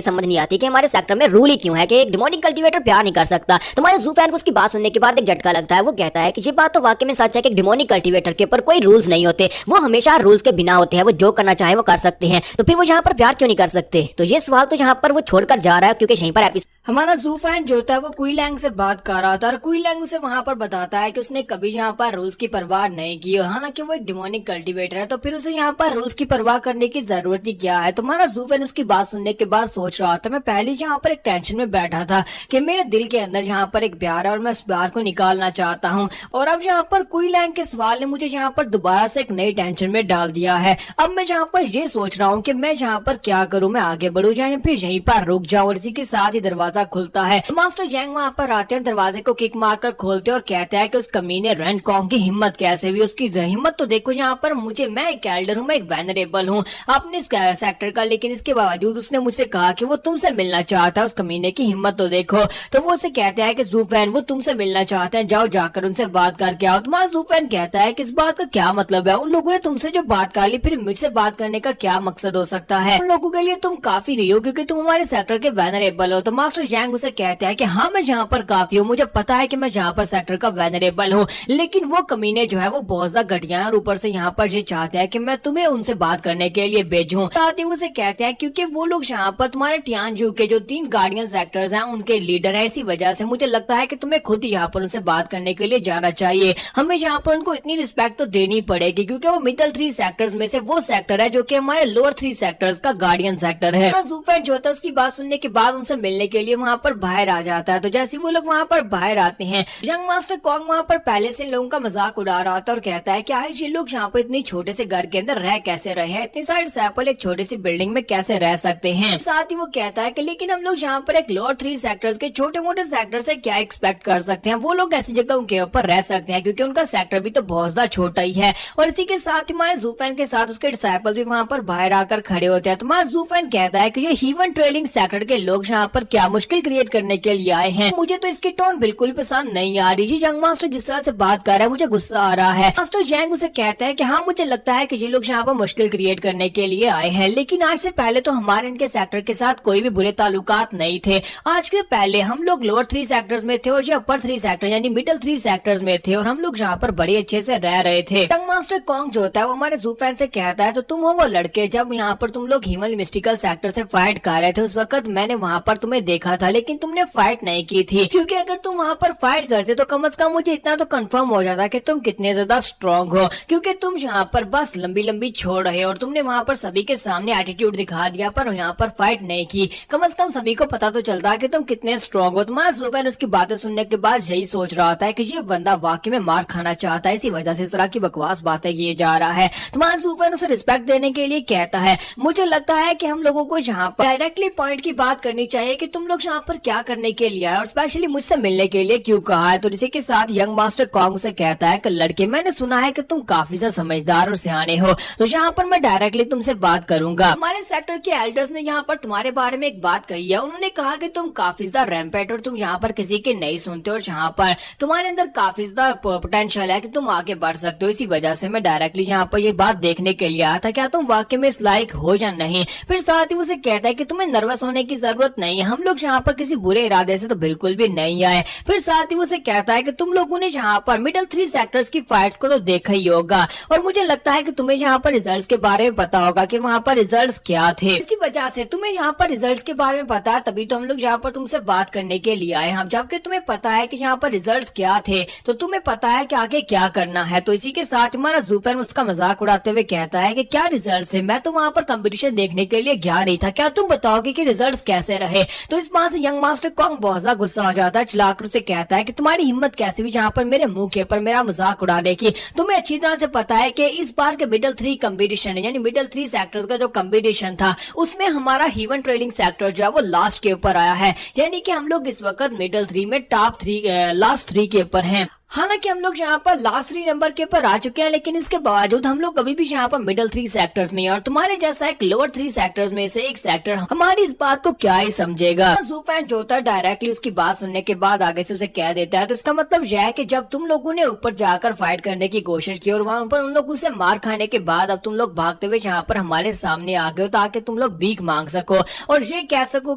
समझ नहीं आती कि हमारे सेक्टर में रूल ही क्यों है कि एक डिमोनिक कल्टीवेटर प्यार नहीं कर सकता। तुम्हारे ज़ूफेन को उसकी बात सुनने के बाद एक झटका लगता है। वो कहता है कि ये बात तो वाकई में सच है कि एक डिमोनिक कल्टीवेटर के ऊपर कोई रूल्स नहीं होते, वो हमेशा रूल्स के बिना होते हैं, वो जो करना चाहे वो कर सकते हैं। तो फिर वो यहाँ पर प्यार क्यों नहीं कर सकते। तो ये सवाल तो यहाँ पर वो छोड़कर जा रहा है, क्योंकि यहीं पर हमारा ज़ूफेन जो होता है वो कुई लैंग से बात कर रहा था और कुई लैंग उसे वहाँ पर बताता है कि उसने कभी यहाँ पर रूल्स की परवाह नहीं की। हालांकि वो एक डिमोनिक कल्टीवेटर है तो फिर उसे यहाँ पर रूल्स की परवाह करने की जरूरत ही क्या है। तो हमारा ज़ूफेन उसकी बात सुनने के बाद सोच रहा था, मैं पहले यहाँ पर एक टेंशन में बैठा था कि मेरे दिल के अंदर यहाँ पर एक प्यार है और मैं उस प्यार को निकालना चाहता हूँ, और अब यहाँ पर कुई लैंग के सवाल ने मुझे यहाँ पर दोबारा से एक नई टेंशन में डाल दिया है। अब मैं यहाँ पर ये सोच रहा हूँ कि मैं यहाँ पर क्या करूँ, मैं आगे बढ़ू या फिर यहीं पर रुक जाऊँ। और इसी के साथ ही दरवाजा खुलता है। मास्टर जैंग वहाँ पर आते हैं, दरवाजे को किक मारकर खोलते हैं और कहते हैं कि उस कमीने रेन कॉन्ग की हिम्मत कैसे हुई। उसकी हिम्मत तो देखो यहाँ पर, मैं एक एल्डर हूँ, मैं एक वेनरेबल हूँ अपने सेक्टर का, लेकिन इसके बावजूद उसने मुझसे कहा कि वो तुमसे मिलना चाहता है। उस कमीने की हिम्मत तो देखो। तो वो उसे कहते हैं कि ज़ूफेन वो तुमसे मिलना चाहते हैं, जाओ जाकर उनसे बात करके आओ। तुम्हारा ज़ूफेन कहता है कि इस बात का क्या मतलब है, उन लोगों ने तुमसे जो बात कर ली फिर मुझसे बात करने का क्या मकसद हो सकता है। उन लोगों के लिए तुम काफी नहीं हो क्योंकि तुम हमारे सेक्टर के वेनरेबल हो। तो मास्टर जैंग उसे कहते हैं कि हाँ, मैं यहाँ पर काफी हूँ, मुझे पता है कि मैं यहाँ पर सेक्टर का वेनरेबल हूँ, लेकिन वो कमीने जो है वो बहुत ज्यादा घटिया है और ऊपर से यहाँ पर ये चाहते हैं कि मैं तुम्हें उनसे बात करने के लिए भेजूं। साथ ही उसे कहते हैं क्योंकि वो लोग यहाँ पर तुम्हारे टियानजू के जो 3 गार्डियन सेक्टर्स हैं उनके लीडर है, इसी वजह से मुझे लगता है कि तुम्हें खुद यहाँ पर उनसे बात करने के लिए जाना चाहिए। हमें यहाँ पर उनको इतनी रिस्पेक्ट तो देनी पड़ेगी क्योंकि वो मिडल 3 सेक्टर्स में से वो सेक्टर है जो कि हमारे लोअर 3 सेक्टर्स का गार्डियन सेक्टर है। ज़ूफेन जो होता है उसकी बात सुनने के बाद उनसे मिलने के लिए वहाँ पर बाहर आ जाता है। तो जैसे वो लोग वहाँ पर बाहर आते हैं, यंग मास्टर कॉन्ग वहाँ पर पहले से लोगों का मजाक उड़ा रहा था और कहता है कि आखिर ये लोग यहाँ पर इतनी छोटे से घर के अंदर रह कैसे रहे हैं, इतनी सारी डिसाइपल एक छोटी सी बिल्डिंग में कैसे रह सकते हैं। साथ ही वो कहता है कि लेकिन हम लोग यहाँ पर एक लोअर 3 सेक्टर्स के छोटे मोटे सेक्टर से क्या एक्सपेक्ट कर सकते हैं, वो लोग ऐसी जगह के ऊपर रह सकते हैं क्योंकि उनका सेक्टर भी तो बहुत ज्यादा छोटा ही है। और इसी के साथ ही हमारे ज़ूफेन के साथ उसके डिसाइपल भी वहाँ पर बाहर आकर खड़े होते हैं। तो हमारा ज़ूफेन कहता है कि ये हीवन ट्रेलिंग सेक्टर के लोग यहाँ पर क्या मुश्किल क्रिएट करने के लिए आए हैं। मुझे तो इसकी टोन बिल्कुल पसंद नहीं आ रही। यंग मास्टर जिस तरह से बात कर रहा है मुझे गुस्सा आ रहा है। मास्टर जैंग उसे कहता है कि हाँ, मुझे लगता है कि ये लोग यहाँ पर मुश्किल क्रिएट करने के लिए आए हैं, लेकिन आज से पहले तो हमारे इनके सेक्टर के साथ कोई भी बुरे ताल्लुकात नहीं थे। आज के पहले हम लोग लोअर 3 सेक्टर्स में थे और ये अपर 3 सेक्टर यानी मिडिल 3 सेक्टर्स में थे और हम लोग यहाँ पर बड़े अच्छे से रह रहे थे। यंग मास्टर कॉन्ग जो होता है वो हमारे ज़ूफेन से कहता है तो तुम हो वो लड़के जब यहाँ पर तुम लोग ह्यूमन मिस्टिकल सेक्टर से फाइट कर रहे थे उस वक्त मैंने वहाँ पर तुम्हें देखा देखा था, लेकिन तुमने फाइट नहीं की थी, क्योंकि अगर तुम वहाँ पर फाइट करते तो कम से कम मुझे इतना तो कंफर्म हो जाता कि तुम कितने ज्यादा स्ट्रांग हो, क्योंकि तुम यहाँ पर बस लंबी लंबी छोड़ रहे हो और तुमने वहाँ पर सभी के सामने एटीट्यूड दिखा दिया, पर यहाँ पर फाइट नहीं की। कम से कम सभी को पता तो चलता है कि तुम कितने स्ट्रांग हो। तुम्हारा जुबैन उसकी बातें सुनने के बाद यही सोच रहा था कि ये बंदा वाकई में मार खाना चाहता है, इसी वजह से इस तरह की बकवास बातें किए जा रहा है। तुम्हारा जुबैन उसे रिस्पेक्ट देने के लिए कहता है, मुझे लगता है कि हम लोगों को यहाँ पर डायरेक्टली पॉइंट की बात करनी चाहिए कि तुम लोग यहाँ पर क्या करने के लिए आए और स्पेशली मुझसे मिलने के लिए क्यों कहा है। तो इसी के साथ यंग मास्टर कॉन्ग उसे कहता है कि लड़के, मैंने सुना है कि तुम काफी ज्यादा समझदार और सियाने हो, तो यहाँ पर मैं डायरेक्टली तुमसे बात करूंगा। हमारे सेक्टर के एल्डर्स ने यहाँ पर तुम्हारे बारे में एक बात कही है, उन्होंने कहा कि तुम काफी ज्यादा रैम्पेट और तुम यहाँ पर किसी के नहीं सुनते और यहाँ पर तुम्हारे अंदर काफी ज्यादा पोटेंशियल है कि तुम आगे बढ़ सकते हो। इसी वजह से मैं डायरेक्टली यहाँ पर ये बात देखने के लिए आया था, क्या तुम वाकई में इस लायक हो या नहीं। फिर साथ ही उसे कहता है कि तुम्हें नर्वस होने की जरूरत नहीं है, हम लोग यहाँ पर किसी बुरे इरादे से तो बिल्कुल भी नहीं आए। फिर साथ ही उसे कहता है कि तुम लोगों ने यहाँ पर मिडिल 3 सेक्टर्स की फाइट्स को तो देखा ही होगा और मुझे लगता है कि तुम्हें यहाँ पर रिजल्ट्स के बारे में पता होगा कि वहाँ पर रिजल्ट्स क्या थे। इसी वजह से तुम्हें यहाँ पर रिजल्ट्स के बारे में पता है, तभी तो हम लोग यहाँ पर तुमसे बात करने के लिए आए हैं। जबकि तुम्हें पता है कि यहाँ पर रिजल्ट्स क्या थे तो तुम्हें पता है कि आगे क्या करना है। तो इसी के साथ हमारा जुबैन उसका मजाक उड़ाते हुए कहता है कि क्या रिजल्ट्स है, मैं तो वहाँ पर कंपटीशन देखने के लिए गया नहीं था, क्या तुम बताओगे कि रिजल्ट्स कैसे रहे। तो इस बात से यंग मास्टर कॉन्ग बहुत ज्यादा गुस्सा हो जाता है, चिल्लाकर उसे कहता है कि तुम्हारी हिम्मत कैसे हुई यहाँ पर मेरे मुंह के ऊपर मेरा मजाक उड़ाने की। तुम्हें अच्छी तरह से पता है कि इस बार के मिडिल 3 कंपटीशन यानी मिडिल 3 सेक्टर्स का जो कंपटीशन था उसमें हमारा ह्यूमन ट्रेलिंग सेक्टर जो है वो लास्ट के ऊपर आया है, यानी कि हम लोग इस वक्त मिडिल 3 में टॉप 3 लास्ट 3 के ऊपर हैं। हालांकि हम लोग यहाँ पर लास्ट 3 नंबर के ऊपर आ चुके हैं, लेकिन इसके बावजूद हम लोग अभी भी यहाँ पर मिडिल 3 सेक्टर्स में हैं और तुम्हारे जैसा एक लोअर 3 सेक्टर्स में से एक सेक्टर हमारी इस बात को क्या ही समझेगा। जुफैन जो था डायरेक्टली उसकी बात सुनने के बाद आगे से उसे कह देता है, तो इसका मतलब यह है कि जब तुम लोगों ने ऊपर जाकर फाइट करने की कोशिश की और वहाँ पर उन लोगों से मार खाने के बाद अब तुम लोग भागते हुए यहाँ पर हमारे सामने आ गए हो ताकि तुम लोग भीख मांग सको और ये कह सको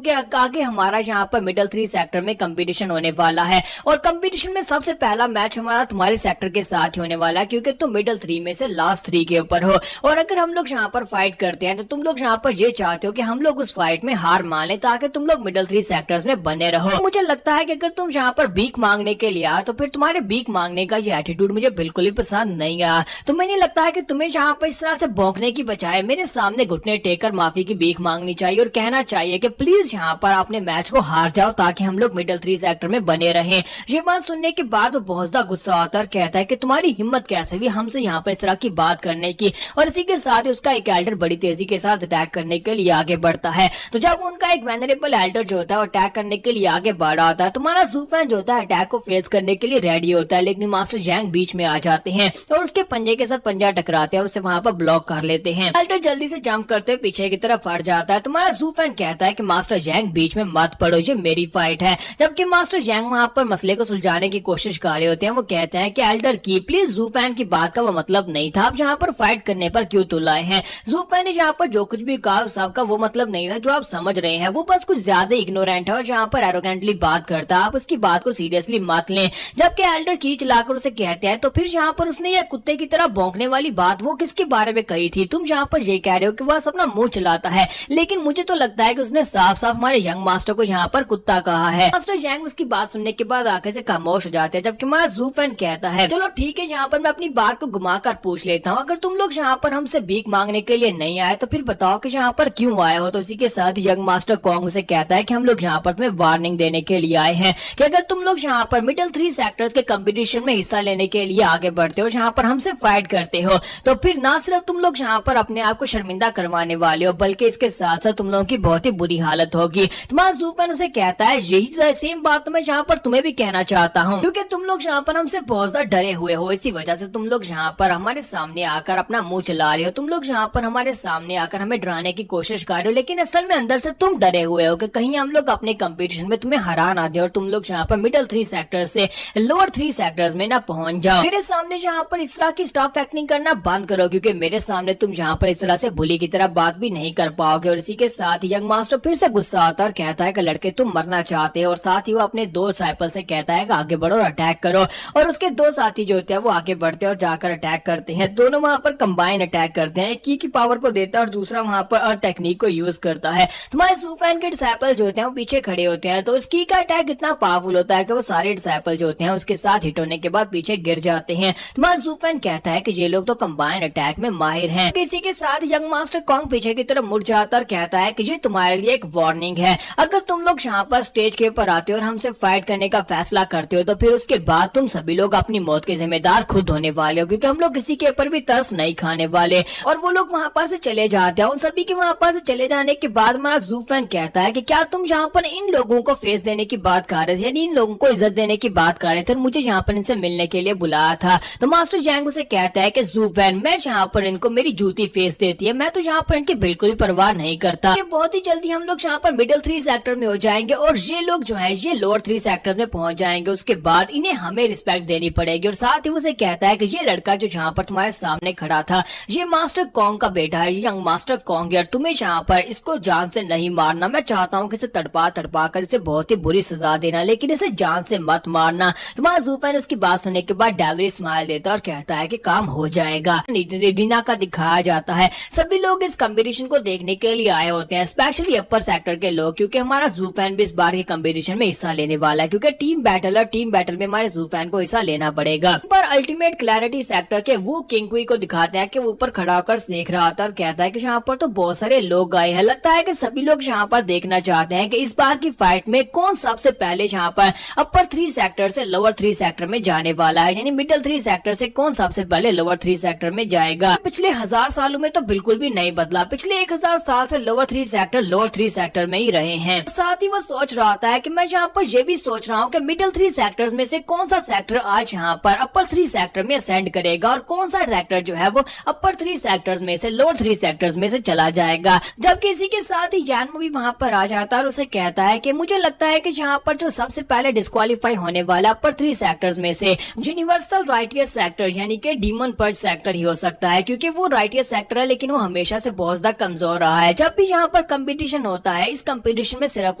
कि आगे हमारा यहाँ पर मिडिल 3 सेक्टर में कंपटीशन होने वाला है और कंपटीशन में सबसे पहला मैच हमारा तुम्हारे सेक्टर के साथ ही होने वाला है, क्योंकि तुम मिडिल 3 में से लास्ट 3 के ऊपर हो और अगर हम लोग यहाँ पर फाइट करते हैं तो तुम लोग यहाँ पर ये चाहते हो कि हम लोग उस फाइट में हार मान लें ताकि तुम लोग मिडिल 3 सेक्टर्स में बने रहो। मुझे लगता है कि अगर तुम यहाँ पर भीख मांगने के लिए आए तो फिर तुम्हारे भीख मांगने का ये एटीट्यूड मुझे बिल्कुल ही पसंद नहीं आया। तुम्हें नहीं लगता है कि तुम्हें यहाँ पर इस तरह से भौंकने की बजाय मेरे सामने घुटने टेक कर माफी की भीख मांगनी चाहिए और कहना चाहिए कि प्लीज यहाँ पर अपने मैच को हार जाओ ताकि हम लोग मिडिल 3 सेक्टर में बने रहें। ये बात सुनने के बाद वो बहुत ज्यादा गुस्सा आता है और कहता है कि तुम्हारी हिम्मत कैसे हुई हमसे यहाँ पर इस तरह की बात करने की। और इसी के साथ ही उसका एक एल्डर बड़ी तेजी के साथ अटैक करने के लिए आगे बढ़ता है। तो जब उनका एक वेनरेबल एल्डर जो होता है अटैक करने के लिए आगे बढ़ा होता है, तुम्हारा जुफैन जो होता है अटैक को फेस करने के लिए रेडी होता है, लेकिन मास्टर जैंग बीच में आ जाते हैं और उसके पंजे के साथ पंजा टकराते हैं और उसे वहाँ पर ब्लॉक कर लेते हैं। एल्डर जल्दी से जंप करते हुए पीछे की तरफ हट जाता है। तुम्हारा जुफैन कहता है कि मास्टर जैंग बीच में मत पड़ो, ये मेरी फाइट है। जबकि मास्टर जैंग वहाँ पर मसले को सुलझाने की कोशिश कर रहे होते हैं। वो कहते हैं कि एल्डर की प्लीज जुफैन की बात का वो मतलब नहीं था, आप यहाँ पर फाइट करने पर क्यों तुलाए हैं। जुफैन ने यहाँ पर जो कुछ भी कहा सबका वो मतलब नहीं था जो आप समझ रहे हैं, वो बस कुछ ज्यादा इग्नोरेंट है और यहाँ पर एरोगेंटली बात करता है, आप उसकी बात को सीरियसली मत लें। जबकि एल्डर खींच लाकर उसे कहते हैं, तो फिर यहाँ पर उसने यह कुत्ते की तरह भौंकने वाली बात वो किसके बारे में कही थी। तुम यहाँ पर ये कह रहे हो कि वह अपना मुंह चलाता है, लेकिन मुझे तो लगता है कि उसने साफ साफ हमारे यंग मास्टर को यहाँ पर कुत्ता कहा है। मास्टर यंग उसकी बात सुनने के बाद आगे से खामोश हो जाते हैं, जबकि हमारा जुफैन कहता है, चलो ठीक है, यहाँ पर मैं अपनी बात को घुमाकर पूछ लेता हूँ, अगर तुम लोग यहाँ पर हमसे भीख मांगने के लिए नहीं आए तो फिर बताओ कि यहाँ पर क्यों आए हो। तो इसी के साथ यंग मास्टर कॉन्ग उसे कहता है कि हम लोग यहाँ पर तुम्हें वार्निंग देने के लिए आए हैं कि अगर तुम लोग यहाँ पर मिडिल 3 सेक्टर्स के कंपटीशन में हिस्सा लेने के लिए आगे बढ़ते हो, यहाँ पर हमसे फाइट करते हो, तो फिर ना सिर्फ तुम लोग यहाँ पर अपने आप को शर्मिंदा करवाने वाले हो, बल्कि इसके साथ साथ तुम लोगों की बहुत ही बुरी हालत होगी। तुम्हारा जुफैन उसे कहता है, यही सेम बात मैं यहाँ पर तुम्हें भी कहना चाहता हूँ, क्योंकि तुम लोग यहाँ पर हमसे बहुत ज्यादा डरे हुए हो, इसी वजह से तुम लोग यहाँ पर हमारे सामने आकर अपना मुंह चला रहे हो, तुम लोग यहाँ पर हमारे सामने आकर हमें डराने की कोशिश कर रहे हो, लेकिन असल में अंदर से तुम डरे हुए हो कि कहीं हम लोग अपने कंपटीशन में तुम्हें हरा ना दे और तुम लोग यहाँ पर मिडिल 3 सेक्टर से लोअर 3 सेक्टर्स में ना पहुंच जाओ। मेरे सामने यहाँ पर इस तरह की स्टॉफ एक्टिंग करना बंद करो, क्योंकि मेरे सामने तुम यहाँ पर इस तरह से बुली की तरह बात भी नहीं कर पाओगे। और इसी के साथ यंग मास्टर फिर से गुस्सा आता है और कहता है कि लड़के तुम मरना चाहते हो, और साथ ही वो अपने 2 डिसाइपल से कहता है कि आगे बढ़ो और अटैक करो। और उसके दो साथी जो होते हैं वो आगे बढ़ते हैं और जाकर अटैक करते हैं। दोनों वहां पर कंबाइन अटैक करते हैं, एक की पावर को देता है और दूसरा वहां पर टेक्निक को यूज करता है। तुम्हारे ज़ूफेन के डिसाइपल जो होते हैं वो पीछे खड़े होते हैं, तो इसकी का अटैक इतना पावरफुल होता है कि वो सारे डिसाइपल जो होते हैं उसके साथ हिट होने के बाद पीछे गिर जाते हैं। तुम्हारा ज़ूफेन कहता है कि ये लोग तो कंबाइन अटैक में माहिर हैं। इसी के साथ यंग मास्टर कॉन्ग पीछे की तरफ मुड़ जाता और कहता है कि ये तुम्हारे लिए एक वार्निंग है, अगर तुम लोग यहाँ पर स्टेज के ऊपर आते हो और हमसे फाइट करने का फैसला करते हो तो फिर उसके बाद तुम सभी लोग अपनी मौत के जिम्मेदार खुद होने वाले हो, क्योंकि हम लोग किसी के ऊपर भी तरस नहीं खाने वाले। और वो लोग वहाँ पर से चले जाते हैं। उन सभी के वहाँ पर से चले जाने के बाद हमारा ज़ूफेन कहता है कि क्या तुम यहाँ पर इन लोगों को फेस देने की बात कर रहे थे, यानी इन लोगों को इज्जत देने की बात कर रहे थे और मुझे यहाँ पर इनसे मिलने के लिए बुलाया था। तो मास्टर जैंग उसे कहता है कि ज़ूफेन, मैं यहाँ पर इनको मेरी जूती फेस देती है, मैं तो यहाँ पर इनकी बिल्कुल भी परवाह नहीं करता। ये बहुत ही जल्दी हम लोग यहाँ पर मिडिल 3 सेक्टर में हो जाएंगे और ये लोग जो है ये लोअर 3 सेक्टर में पहुंच जाएंगे। उसके बाद इन्हें हमें रिस्पेक्ट देनी पड़ेगी। और साथ ही उसे कहता है कि ये लड़का जो यहाँ पर तुम्हारे सामने खड़ा था ये मास्टर कॉन्ग का बेटा है, यंग मास्टर कॉन्ग यार, तुम्हें यहाँ पर इसको जान से नहीं मारना। मैं चाहता हूँ कि इसे तड़पा तड़पा कर इसे बहुत ही बुरी सजा देना, लेकिन इसे जान से मत मारना। तुम्हारा ज़ूफेन उसकी बात सुनने के बाद डेविल स्माइल देता और कहता है कि काम हो जाएगा। रीना का दिखाया जाता है, सभी लोग इस कंपटीशन को देखने के लिए आए होते हैं, स्पेशली अपर सेक्टर के लोग, क्योंकि हमारा ज़ूफेन भी इस बार के कंपटीशन में हिस्सा लेने वाला है, क्योंकि टीम बैटल में हमारे ज़ूफेन को हिस्सा लेना पड़ेगा। पर अल्टीमेट क्लैरिटी सेक्टर के वो किंग को दिखाते हैं कि वो ऊपर खड़ा होकर देख रहा था और कहता है कि यहाँ पर तो बहुत सारे लोग आए हैं, लगता है कि सभी लोग यहाँ पर देखना चाहते हैं कि इस बार की फाइट में कौन सबसे पहले यहाँ पर अपर 3 सेक्टर से लोअर 3 सेक्टर में जाने वाला है, यानी मिडिल 3 सेक्टर से कौन सबसे पहले लोअर 3 सेक्टर में जाएगा। पिछले 1000 सालों में तो बिल्कुल भी नहीं बदला, पिछले 1000 साल से लोअर 3 सेक्टर में ही रहे हैं। साथ ही वो सोच रहा था कि मैं यहाँ पर ये भी सोच रहा हूँ कि मिडिल 3 सेक्टर्स में से कौन सा सेक्टर आज यहाँ पर अपर 3 सेक्टर में असेंड करेगा और कौन सा सेक्टर जो है वो अपर 3 सेक्टर्स में से लोअर 3 सेक्टर्स में से चला जाएगा। जबकि इसी के साथ ही यानमो भी वहाँ पर आ जाता है और उसे कहता है कि मुझे लगता है कि यहाँ पर जो सबसे पहले डिस्क्वालीफाई होने वाला अपर 3 सेक्टर्स में से यूनिवर्सल राइटियस सेक्टर यानी कि डीमन पर्च सेक्टर ही हो सकता है, क्योंकि वो राइटियस सेक्टर है लेकिन वो हमेशा से बहुत ज्यादा कमजोर रहा है। जब भी यहाँ पर कंपटीशन होता है, इस कंपटीशन में सिर्फ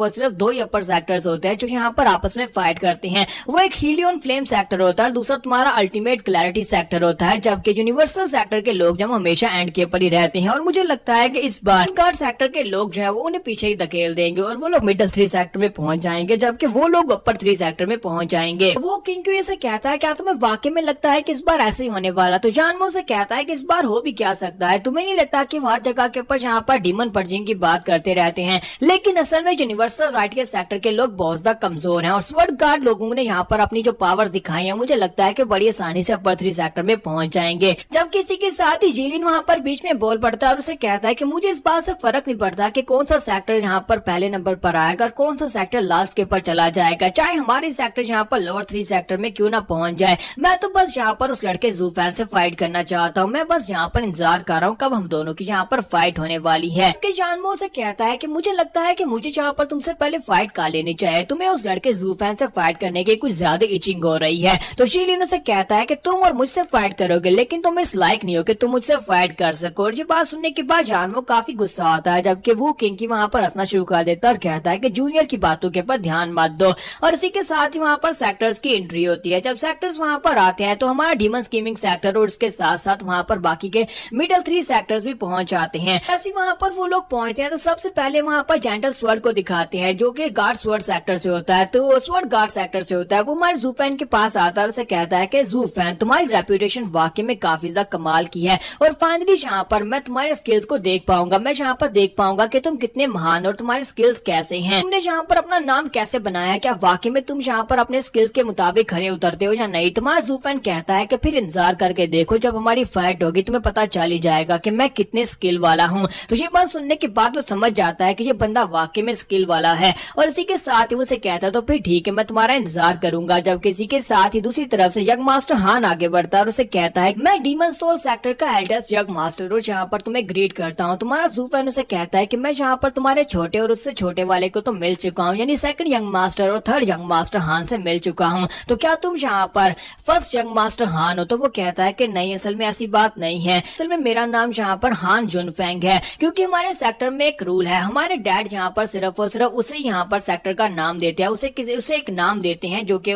और सिर्फ 2 ही अपर सेक्टर्स होते हैं जो यहाँ पर आपस में फाइट करते हैं। वो एक हीलियन फ्लेम सेक्टर होता है, दूसरा तुम्हारा अल्टीमेट क्लैरिटी सेक्टर होता है, जबकि यूनिवर्सल सेक्टर के लोग जब हमेशा एंड के ऊपर ही रहते हैं। और मुझे लगता है कि इस बार गार्ड सेक्टर के लोग जो है वो उन्हें पीछे ही धकेल देंगे और वो लोग मिडिल 3 सेक्टर में पहुंच जाएंगे, जबकि वो लोग अपर 3 सेक्टर में पहुंच जाएंगे। वो किंग से कहता है क्या तुम्हें वाकई में लगता है कि इस बार ऐसे ही होने वाला? तो यानमो से कहता है कि इस बार हो भी क्या सकता है, तुम्हें नहीं लगता कि हर जगह के ऊपर यहाँ पर डीमन पर्जिंग की बात करते रहते हैं, लेकिन असल में यूनिवर्सल राइटियस सेक्टर के लोग बहुत ज्यादा कमजोर हैं और स्वर्ड गार्ड लोगों ने यहाँ पर अपनी जो पावर्स दिखाई है मुझे लगता है कि बड़ी आसानी से अपर 3 सेक्टर में पहुंच जाएंगे। जब किसी के साथ ही जीलिन वहाँ पर बीच में बोल पड़ता है और उसे कहता है कि मुझे इस बात से फर्क नहीं पड़ता कि कौन सा सेक्टर यहाँ पर पहले नंबर पर आएगा और कौन सा सेक्टर लास्ट के ऊपर चला जाएगा, चाहे हमारे सेक्टर यहाँ पर लोअर 3 सेक्टर में क्यों ना पहुंच जाए। मैं तो बस यहाँ पर उस लड़के ज़ूफेन से फाइट करना चाहता हूँ, मैं बस यहाँ पर इंतजार कर रहा हूँ कब हम दोनों की यहाँ पर फाइट होने वाली है। यानमो से कहता है कि मुझे लगता है कि मुझे यहाँ पर तुमसे पहले फाइट कर लेनी चाहिए, तुम्हें उस लड़के ज़ूफेन से फाइट करने की कुछ ज्यादा इचिंग हो रही है। तो शीलिन से कहता है कि तुम और मुझसे फाइट करोगे लेकिन तुम इस लायक नहीं हो कि तुम मुझसे फाइट कर सको। और ये बात सुनने के बाद यानमो काफी गुस्सा आता है, जबकि वो किंग की वहाँ पर हंसना शुरू कर देता है और कहता है कि जूनियर की बातों के ऊपर ध्यान मत दो। और इसी के साथ ही वहाँ पर सेक्टर्स की एंट्री होती है। जब सेक्टर्स वहाँ पर आते हैं तो हमारा डीमन स्कीमिंग सेक्टर और उसके साथ साथ वहाँ पर बाकी के मिडिल 3 सेक्टर्स भी पहुंच जाते हैं। ऐसे वहाँ पर वो लोग पहुंचते हैं तो सबसे पहले वहाँ पर जेंटल स्वर्ड को दिखाते हैं जो कि गार्ड स्वर्ड सेक्टर से होता है। तो स्वर्ड गार्ड सेक्टर से होता है, वो हमारे ज़ूफेन के पास आता है और उसे कहता है कि ज़ूफेन तुम्हारी रेपुटेशन वाकई में काफी ज्यादा कमाल की है और फाइनली यहाँ पर मैं तुम्हारे स्किल्स को देख पाऊंगा, मैं यहाँ पर देख पाऊंगा कि तुम कितने महान और तुम्हारे स्किल्स कैसे हैं, तुमने यहाँ पर अपना नाम कैसे बनाया, क्या वाकई में तुम यहाँ पर अपने स्किल्स के मुताबिक खड़े उतरते हो या नहीं। तुम्हारा ज़ूफेन कहता है कि फिर इंतजार करके देखो, जब हमारी फाइट होगी तुम्हें पता चल ही जाएगा कि मैं कितने स्किल वाला हूँ। तो ये बात सुनने के बाद वो समझ जाता है कि ये बंदा वाकई में स्किल वाला है और इसी के साथ ही उसे कहता है तो फिर ठीक है मैं तुम्हारा इंतजार करूंगा। जब किसी के साथ ही दूसरी तरफ से यंग मास्टर हान आगे बढ़ता है और उसे कहता है मैं डीमन सोल सेक्टर का एल्डेस्ट यंग मास्टर हूँ, यहाँ पर तुम्हें ग्रीट करता हूँ। तुम्हारा ज़ूफेन उसे कहता है कि मैं यहाँ पर तुम्हारे छोटे और उससे छोटे वाले को तो मिल चुका हूँ, यानी सेकंड यंग मास्टर और थर्ड यंग मास्टर हान से मिल चुका हूँ, तो क्या तुम यहाँ पर फर्स्ट यंग मास्टर हान हो? तो वो कहता है कि नहीं, असल में ऐसी बात नहीं है, असल में मेरा नाम यहाँ पर हान जुनफेंग है, क्योंकि हमारे सेक्टर में एक रूल है, हमारे डैड यहाँ पर सिर्फ और सिर्फ उसे यहाँ पर सेक्टर का नाम देते हैं, उसे एक नाम देते हैं जो कि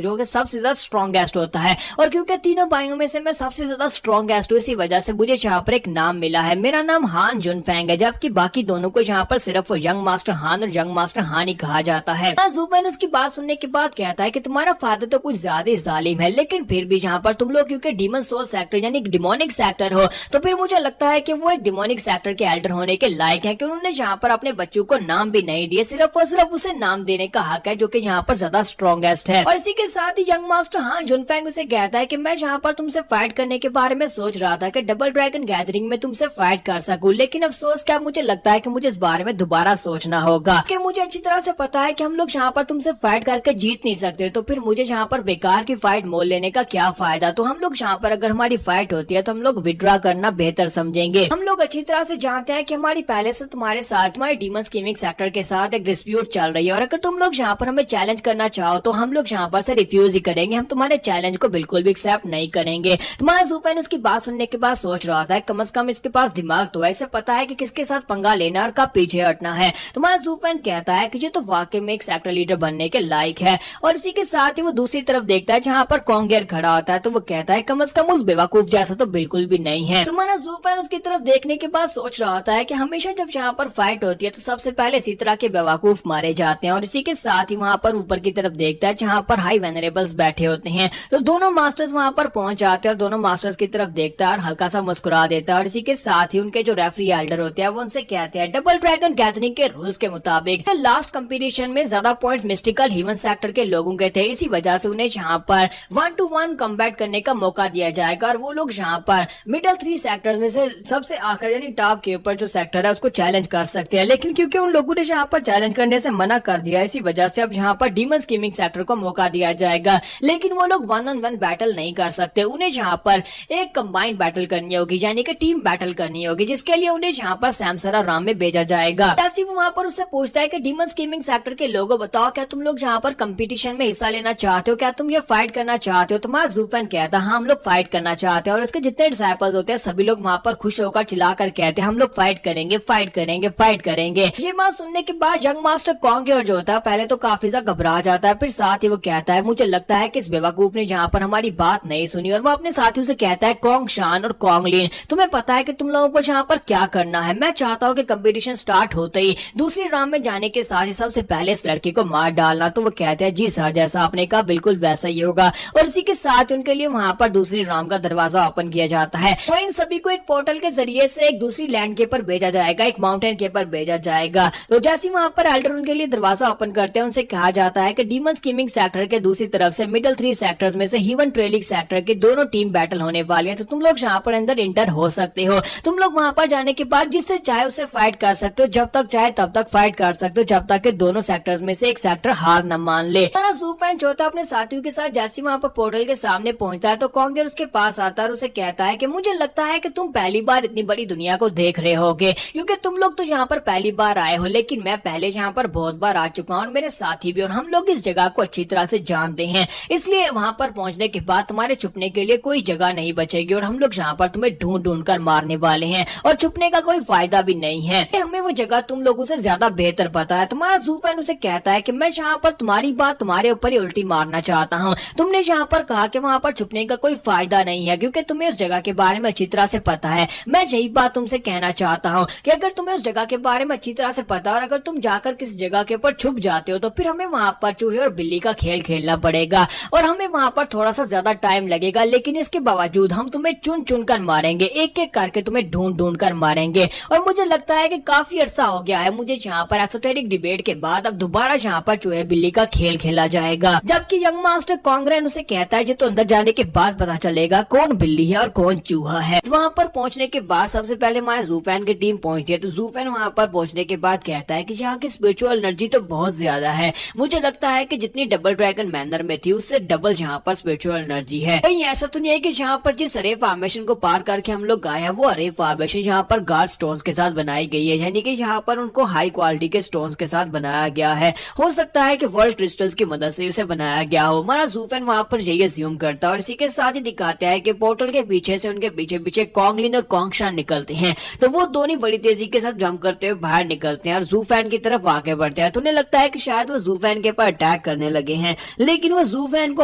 सबसे ज्यादा स्ट्रॉन्गेस्ट होता है, और क्योंकि तीनों भाइयों में से मैं सबसे ज्यादा स्ट्रॉन्गेस्ट हूँ, इसी वजह से मुझे यहाँ पर एक नाम मिला है। मेरा नाम हान जुनफेंग है, जबकि बाकी दोनों को यहाँ पर सिर्फ यंग मास्टर हान और यंग मास्टर हान ही कहा जाता है। ज़ूफेन उसकी बात सुनने के बाद कहता है कि तुम्हारा फादर तो कुछ ज्यादा ही जालिम है, लेकिन फिर भी यहाँ पर तुम लोग क्योंकि डीमन सोल सेक्टर यानी डिमोनिक सेक्टर हो, तो फिर मुझे लगता है कि वो एक डिमोनिक सेक्टर के एल्डर होने के लायक है कि उन्होंने यहाँ पर अपने बच्चों को नाम भी नहीं दिए, सिर्फ और सिर्फ उसे नाम देने का हक है, जो कि यहाँ पर ज्यादा स्ट्रॉन्गेस्ट है। और इसी के साथ ही यंग मास्टर हान जुनफेंग उसे कहता है कि मैं यहाँ पर तुमसे फाइट करने के बारे में सोच रहा था कि डबल ड्रैगन गैदरिंग में तुमसे फाइट कर सकूं, लेकिन अफसोस क्या मुझे लगता है कि मुझे इस बारे में दोबारा सोचना होगा, कि मुझे अच्छी तरह से पता है कि हम लोग यहाँ पर तुमसे फाइट करके जीत नहीं सकते, तो फिर मुझे यहाँ पर बेकार की फाइट मोल लेने का क्या फायदा। तो हम लोग यहाँ पर अगर हमारी फाइट होती है तो हम लोग विड्रॉ करना बेहतर समझेंगे। हम लोग अच्छी तरह से जानते हैं कि हमारी पहले से तुम्हारे साथ तुम्हारे डीमन स्कीमिंग सेक्टर के साथ एक डिस्प्यूट चल रही है, और अगर तुम लोग यहाँ पर हमें चैलेंज करना चाहो तो हम लोग यहाँ पर से रिफ्यूज ही करेंगे, हम तुम्हारे चैलेंज को बिल्कुल भी एक्सेप्ट नहीं करेंगे। तुम्हारा ज़ूफेन उसकी बात सुनने के बाद सोच रहा था कम से कम इसके पास दिमाग तो है, इसे पता है कि किसके साथ पंगा लेना और कब पीछे हटना है। तुम्हारा ज़ूफेन कहता है कि ये तो वाकई में एक सेक्टर लीडर बनने के लायक है, और इसी के साथ ही वो दूसरी तरफ देखता है जहाँ पर कॉन्गियर खड़ा होता है, तो वो कहता है कम से कम उस बेवकूफ जैसा तो बिल्कुल भी नहीं है। तुम्हारा ज़ूफेन उसकी तरफ देखने के बाद सोच रहा होता है कि हमेशा जब यहाँ पर फाइट होती है तो सबसे पहले इसी तरह के बेवकूफ मारे जाते हैं, और इसी के साथ ही वहाँ पर ऊपर की तरफ देखता है जहाँ पर हाई वेनरेबल्स बैठे होते हैं, तो दोनों मास्टर्स वहाँ पर पहुंच जाते हैं और दोनों मास्टर्स की तरफ देखता है और हल्का सा मुस्कुरा देता है। और इसी के साथ ही उनके जो रेफरी एल्डर होते हैं वो उनसे कहते हैं डबल ड्रैगन गैदरिंग के रूल्स के मुताबिक लास्ट कंपटीशन में ज्यादा पॉइंट्स मिस्टिकल ह्यूमन सेक्टर के लोगों के थे, इसी वजह से उन्हें यहाँ पर 1-to-1 कम्बैट करने का मौका दिया जाएगा, और वो लोग यहाँ पर मिडल 3 सेक्टर्स में से सबसे आखिर यानी टॉप के ऊपर जो सेक्टर है उसको चैलेंज कर सकते हैं, लेकिन क्योंकि उन लोगों ने यहाँ पर चैलेंज करने से मना कर दिया, इसी वजह से अब यहाँ पर डीमन स्कीमिंग सेक्टर को मौका दिया जाएगा, लेकिन वो लोग 1-on-1 बैटल नहीं कर सकते, उन्हें यहाँ पर एक कंबाइंड बैटल करनी होगी यानी कि टीम बैटल करनी होगी, जिसके लिए उन्हें यहाँ पर सैमसरा राम में भेजा जाएगा। जैसे वो वहाँ पर उससे पूछता है कि डीमन स्कीमिंग सेक्टर के लोगों बताओ क्या तुम लोग यहाँ पर कंपटीशन में हिस्सा लेना चाहते हो, क्या तुम ये फाइट करना चाहते हो। तुम्हारा ज़ूफेन कहता है हम लोग फाइट करना चाहते हैं, और उसके जितने डिसाइपल्स होते हैं सभी लोग वहाँ पर खुश होकर चिल्लाकर कहते हैं हम लोग फाइट करेंगे फाइट करेंगे फाइट करेंगे। ये बात सुनने के बाद यंग मास्टर कॉन्गियर जो होता है पहले तो काफी ज्यादा घबरा जाता है, फिर साथ ही वो कहता है मुझे लगता है कि इस बेवकूफ ने यहाँ पर हमारी बात नहीं सुनी, और वो अपने साथियों से कहता है कॉन्ग शान और कॉन्ग लिन तुम्हें पता है कि तुम लोगों को यहाँ पर क्या करना है। मैं चाहता हूँ कि कंपटीशन स्टार्ट होते ही दूसरी राउंड में जाने के साथ ही सबसे पहले इस लड़के को मार डालना। तो वो कहते हैं जी सर, जैसा आपने कहा बिल्कुल वैसा ही होगा, और इसी के साथ उनके लिए वहाँ पर दूसरी राउंड का दरवाजा ओपन किया जाता है। तो इन सभी को एक पोर्टल के जरिए से एक दूसरी लैंड के ऊपर भेजा जाएगा, एक माउंटेन के ऊपर भेजा जाएगा। तो जैसे वहाँ पर एल्डर उनके लिए दरवाजा ओपन करते हैं, उनसे कहा जाता है कि डीमन स्कीमिंग सेक्टर के दूसरी तरफ से मिडल 3 सेक्टर्स में से हीवन ट्रेलिंग सेक्टर के दोनों टीम बैटल होने वाली है, तो तुम लोग यहाँ पर अंदर इंटर हो सकते हो। तुम लोग वहाँ पर जाने के बाद जिससे चाहे उससे फाइट कर सकते हो, जब तक चाहे तब तक फाइट कर सकते हो, जब तक कि दोनों सेक्टर्स में से एक सेक्टर हार न मान ले। ज़ूफेन चौथा अपने साथियों के साथ जैसे वहाँ पर पोर्टल के सामने पहुंचता है तो कॉन्गियर उसके पास आता है और उसे कहता है कि मुझे लगता है कि तुम पहली बार इतनी बड़ी दुनिया को देख रहे होगे, क्योंकि तुम लोग तो यहाँ पर पहली बार आए हो, लेकिन मैं पहले यहाँ पर बहुत बार आ चुका हूँ और मेरे साथी भी, और हम लोग इस जगह को अच्छी तरह से जानते हैं, इसलिए वहाँ पर पहुंचने के बाद तुम्हारे छुपने के लिए कोई जगह नहीं बचेगी, और हम लोग यहाँ पर तुम्हें ढूंढ ढूंढ कर मारने वाले हैं, और छुपने का कोई फायदा भी नहीं है, हमें वो जगह तुम लोगों से ज्यादा बेहतर पता है। तुम्हारा ज़ूफेन उसे कहता है कि मैं यहाँ पर तुम्हारी बात तुम्हारे ऊपर ही उल्टी मारना चाहता हूँ। तुमने यहाँ पर कहा कि वहाँ पर छुपने का कोई फायदा नहीं है, क्योंकि तुम्हें उस जगह के बारे में अच्छी तरह से पता है। मैं यही बात तुमसे कहना चाहता हूँ कि अगर तुम्हें उस जगह के बारे में अच्छी तरह से पता है और अगर तुम जाकर किसी जगह के ऊपर छुप जाते हो तो फिर हमें वहाँ पर चूहे और बिल्ली का खेल खेलना पड़ेगा, और हमें वहाँ पर थोड़ा सा ज्यादा टाइम लगेगा, लेकिन इसके बावजूद हम तुम्हें चुन चुन कर मारेंगे, एक एक करके तुम्हें ढूंढ ढूंढ कर मारेंगे। और मुझे लगता है कि काफी अरसा हो गया है मुझे यहाँ पर एसोटेरिक डिबेट के बाद अब दोबारा यहाँ पर चूहे बिल्ली का खेल खेला जाएगा। जबकि यंग मास्टर कॉन्ग्रेन उसे कहता है ये तो अंदर जाने के बाद पता चलेगा कौन बिल्ली है और कौन चूहा है। वहाँ पर पहुँचने के बाद सबसे पहले हमारे ज़ूफेन की टीम पहुंचती है, तो ज़ूफेन वहाँ पर पहुंचने के बाद कहता है कि यहाँ की स्पिरिचुअल एनर्जी तो बहुत ज्यादा है, मुझे लगता है कि जितनी डबल ड्रैगन मैनर में थी उससे डबल यहाँ पर स्पिरिचुअल एनर्जी है। कहीं ऐसा तो नहीं है कि यहाँ पर जिस अरे फॉर्मेशन को पार करके हम लोग गए हैं वो अरे फॉर्मेशन यहाँ पर गार्ड स्टोन्स के साथ बनाई गई है, यानी कि यहाँ पर उनको हाई क्वालिटी के स्टोन्स के साथ बनाया गया है। हो सकता है कि वर्ल्ड क्रिस्टल्स की मदद से उसे बनाया गया हो। हमारा ज़ूफेन वहाँ पर यही अज्यूम करता है, और इसी के साथ ही दिखाते हैं कि पोर्टल के पीछे से उनके पीछे पीछे कॉन्गलिन और कॉन्गशान निकलते हैं, तो वो दोनों बड़ी तेजी के साथ जंप करते हुए बाहर निकलते हैं और ज़ूफेन की तरफ आगे बढ़ते हैं। तो उन्हें लगता है कि शायद वो ज़ूफेन के ऊपर अटैक करने लगे हैं, लेकिन वो जू फैन को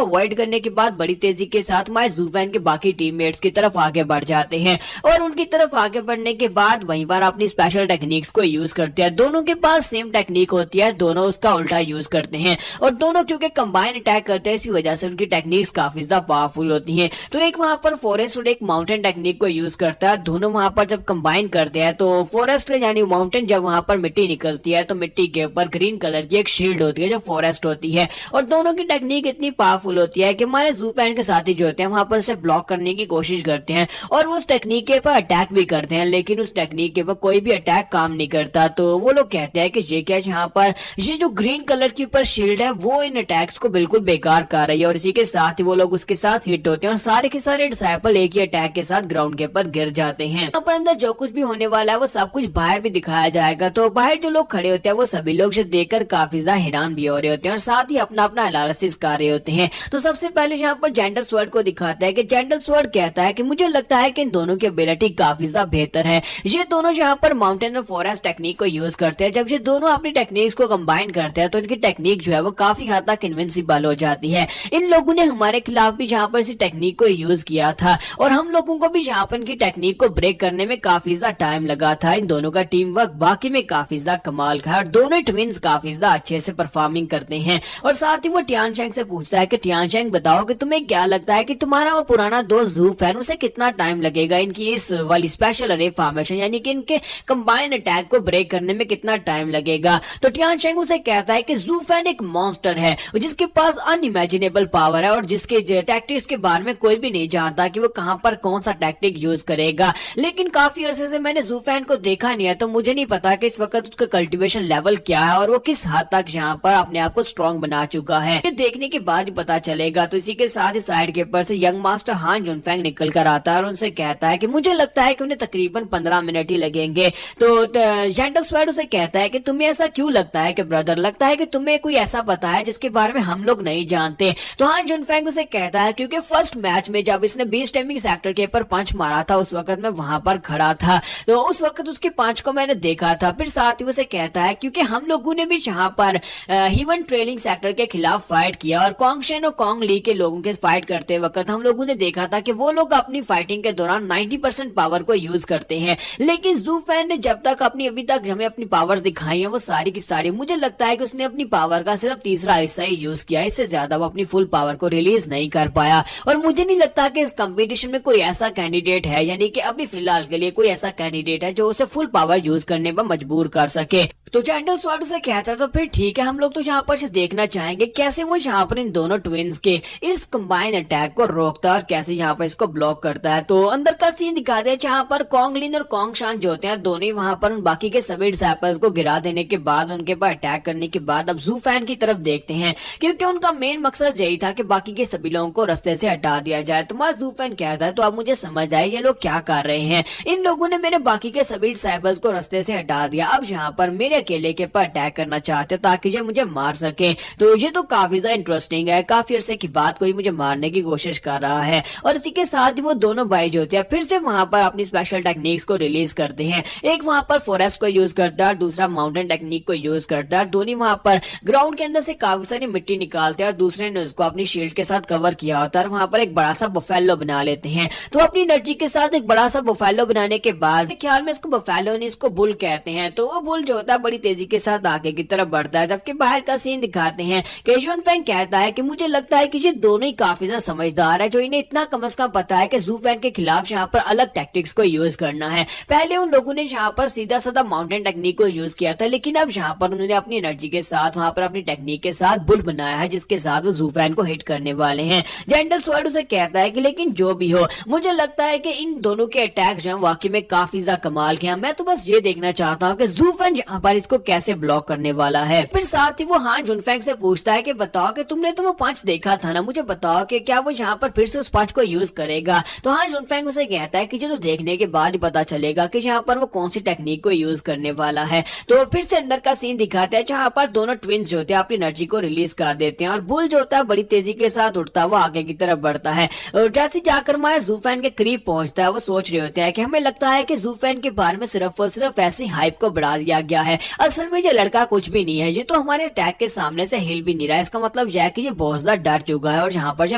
अवॉइड करने के बाद बड़ी तेजी के साथ हमारे जू फैन के बाकी टीममेट्स की तरफ आगे बढ़ जाते हैं और उनकी तरफ आगे बढ़ने के बाद वहीं पर अपनी स्पेशल टेक्निक्स को यूज करते हैं। दोनों के पास सेम टेक्निक होती है, दोनों उसका उल्टा यूज करते हैं और दोनों क्योंकि कंबाइन अटैक करते हैं इसी वजह से उनकी टेक्निक्स काफी ज्यादा पावरफुल होती हैं। तो एक वहां पर फॉरेस्ट और एक माउंटेन टेक्निक को यूज करता है। दोनों वहां पर जब कंबाइन करते हैं तो फॉरेस्ट यानी माउंटेन जब वहां पर मिट्टी निकलती है तो मिट्टी के ऊपर ग्रीन कलर की एक शील्ड होती है जो फॉरेस्ट होती है और दोनों की टेक्निक इतनी पावरफुल होती है कि हमारे जू फैन के साथी जो होते हैं वहां पर उसे ब्लॉक करने की कोशिश करते हैं और वो उस टेक्निक के ऊपर अटैक भी करते हैं, लेकिन उस टेक्निक के ऊपर कोई भी अटैक काम नहीं करता। तो वो लोग कहते हैं कि ये क्या यहाँ पर ये जो ग्रीन कलर के ऊपर शील्ड है वो इन अटैक्स को बिल्कुल बेकार कर रही है और इसी के साथ ही वो लोग उसके साथ हिट होते हैं और सारे के सारे डिसाइपल एक ही अटैक के साथ ग्राउंड के ऊपर गिर जाते हैं। यहाँ पर अंदर जो कुछ भी होने वाला है वो सब कुछ बाहर भी दिखाया जाएगा। तो बाहर जो लोग खड़े होते हैं वो सभी लोग से देखकर काफी ज्यादा हैरान भी हो रहे होते हैं और साथ ही अपना अपना एनालिसिस कर रहे होते हैं। तो सबसे पहले यहाँ पर जेंडल स्वॉर्ड को दिखाता है कि जेंडल स्वॉर्ड कहता है कि मुझे लगता है कि इन दोनों की एबिलिटी काफी ज्यादा बेहतर है। ये दोनों यहाँ पर माउंटेन और फॉरेस्ट टेक्निक को यूज करते हैं। जब ये दोनों अपनी टेक्निक्स को कंबाइन करते हैं तो इनकी टेक्निक जो है वो काफी हद तक इनविंसिबल हो जाती है। इन लोगों ने हमारे खिलाफ भी यहाँ पर इसी टेक्निक को यूज किया था और हम लोगों को भी यहाँ पर इनकी टेक्निक को ब्रेक करने में काफी ज्यादा टाइम लगा था। इन दोनों का टीम वर्क बाकी में काफी ज्यादा कमाल का है और दोनों ट्विंस काफी ज्यादा अच्छे से परफॉर्मिंग करते हैं। और साथ ही वो टियानशेंग से पूछता है कि टियानशेंग बताओ कि तुम्हें क्या लगता है कि तुम्हारा वो पुराना दोस्त जू फैन उसे कितना टाइम लगेगा इनकी इस वाली स्पेशल अरे फॉर्मेशन यानी कि इनके कंबाइन अटैक को ब्रेक करने में कितना टाइम लगेगा। तो टियानशेंग उसे कहता है कि जू फैन एक मॉन्स्टर है जिसके पास अनइमेजिनेबल पावर है और जिसके टैक्टिक्स के बारे में कोई भी नहीं जानता कि वो कहां पर कौन सा टैक्टिक यूज करेगा। लेकिन काफी अरसे से मैंने जू फैन को देखा नहीं है तो मुझे नहीं पता कि इस वक्त उसका कल्टीवेशन लेवल क्या है और वो किस हद तक यहाँ पर अपने आप को स्ट्रॉन्ग बना चुका है। ये देखने के बाद ही पता चलेगा। तो इसी के साथ ही साइड के ऊपर से यंग मास्टर हान जुनफेंग निकल कर आता है और उनसे कहता है कि मुझे लगता है कि उन्हें तकरीबन 15 मिनट ही लगेंगे। तो जेंडल स्वॉर्ड उसे कहता है कि तुम्हें ऐसा क्यों लगता है कि ब्रदर, लगता है कि तुम्हें कोई ऐसा पता है जिसके बारे में हम लोग नहीं जानते। तो हान जुनफेंग उसे कहता है क्योंकि फर्स्ट मैच में जब इसने बीस टाइमिंग सेक्टर के ऊपर पंच मारा था उस वक्त मैं वहां पर खड़ा था, तो उस वक्त उसके पंच को मैंने देखा था। फिर साथ ही उसे कहता है क्योंकि हम लोगों ने भी यहाँ पर हीवन ट्रेलिंग सेक्टर के खिलाफ फाइट किया और कॉन्गशेन और कॉन्ग ली के लोगों के फाइट करते वक्त हम लोगों ने देखा था कि वो लोग अपनी फाइटिंग के दौरान 90% पावर को यूज करते हैं, लेकिन जू फैन ने जब तक अभी तक हमें अपनी पावर्स दिखाई है वो सारी की सारी मुझे लगता है कि उसने अपनी पावर का सिर्फ तीसरा हिस्सा ही यूज किया, इससे ज्यादा वो अपनी फुल पावर को रिलीज नहीं कर पाया। और मुझे नहीं लगता कि इस कंपटीशन में कोई ऐसा कैंडिडेट है यानी कि अभी फिलहाल के लिए कोई ऐसा कैंडिडेट है जो उसे फुल पावर यूज करने पर मजबूर कर सके। तो जेंडल स्वॉर्ड से कहता तो फिर ठीक है, हम लोग तो यहाँ पर से देखना चाहेंगे कैसे वो यहाँ पर इन दोनों ट्विंस के इस कंबाइन अटैक को रोकता है और कैसे यहाँ पर इसको ब्लॉक करता है। तो अंदर का सीन दिखाते हैं जहाँ पर कॉन्गलिन और कॉन्गशान जो होते हैं दोनों वहां पर उन बाकी के सभी डिसाइपल्स को गिरा देने के बाद उनके पर अटैक करने के बाद अब जू फैन की तरफ देखते हैं क्योंकि उनका मेन मकसद यही था कि बाकी के सभी लोगों को रास्ते से हटा दिया जाए। तुम्हारा जू फैन कहता है तो अब मुझे समझ आए ये लोग क्या कर रहे हैं, इन लोगों ने मेरे बाकी के सभी डिसाइपल्स को रास्ते से हटा दिया, अब यहाँ पर मेरे अकेले के पर अटैक करना चाहते ताकि ये मुझे मार सके। तो ये तो काफी ज्यादा इंटरेस्टिंग है, काफी अरसे की बात कोई मुझे मारने की कोशिश कर रहा है। और इसी के साथ ही वो दोनों भाई जो होते हैं फिर से वहां पर अपनी स्पेशल टेक्निक्स को रिलीज करते हैं। एक वहां पर फॉरेस्ट को यूज करता है, दूसरा माउंटेन टेक्निक को यूज करता है। दोनों वहां पर ग्राउंड के अंदर से काफी सारी मिट्टी निकालते हैं और दूसरे ने उसको अपनी शील्ड के साथ कवर किया होता है और वहां पर एक बड़ा सा बफेलो बना लेते हैं। तो अपनी एनर्जी के साथ एक बड़ा सा बफेलो बनाने के बाद ख्याल में इसको बफेलो नहीं इसको बुल कहते हैं। तो वो बुल जो होता है बड़ी तेजी के साथ आगे की तरफ बढ़ता है, जबकि बाहर का सीन दिखाते हैं कि जुनफेंग कहता है कि मुझे लगता है कि ये दोनों ही काफी ज्यादा समझदार है जो इन्हें इतना कम से कम पता है कि जू फैन के खिलाफ यहाँ पर अलग टैक्टिक्स को यूज करना है। पहले उन लोगों ने यहाँ पर सीधा साधा माउंटेन टेक्निक को यूज किया था, लेकिन अब यहाँ पर उन्होंने अपनी एनर्जी के साथ वहां पर अपनी टेक्निक के साथ बुल बनाया है जिसके साथ वो जू फैन को हिट करने वाले हैं। जेंडल स्वॉर्ड उसे कहता है कि लेकिन जो भी हो मुझे लगता है कि इन दोनों के अटैक्स जो वाकई में काफी ज्यादा कमाल के हैं। मैं तो बस ये देखना चाहता हूँ कि जू फैन यहाँ पर इसको कैसे ब्लॉक करने वाला है। फिर साथ ही वो हान जुनफेंग से पूछता है कि बताओ कि तुमने तो वो पंच देखा था ना, मुझे बताओ कि क्या वो यहाँ पर फिर से उस पंच को यूज करेगा। तो हान जुनफेंग उसे कहता है कि जो देखने के बाद ही पता चलेगा कि यहाँ पर वो कौन सी टेक्निक को यूज करने वाला है। तो फिर से अंदर का सीन दिखाता है जहाँ पर दोनों ट्विंस जो होते हैं अपनी एनर्जी को रिलीज कर देते हैं और बुल जो होता है बड़ी तेजी के साथ उठता हुआ आगे की तरफ बढ़ता है और जैसे जाकर हमारे जू फैन के करीब पहुंचता है वो सोच रहे होते हैं कि हमें लगता है कि जू फैन के बारे में सिर्फ और सिर्फ ऐसी हाइप को बढ़ा दिया गया है, असल में ये लड़का कुछ भी नहीं है, ये तो हमारे अटैक के सामने से हिल भी नहीं रहा है। इसका मतलब यह जैक ये बहुत ज्यादा डर चुका है और यहाँ पर ये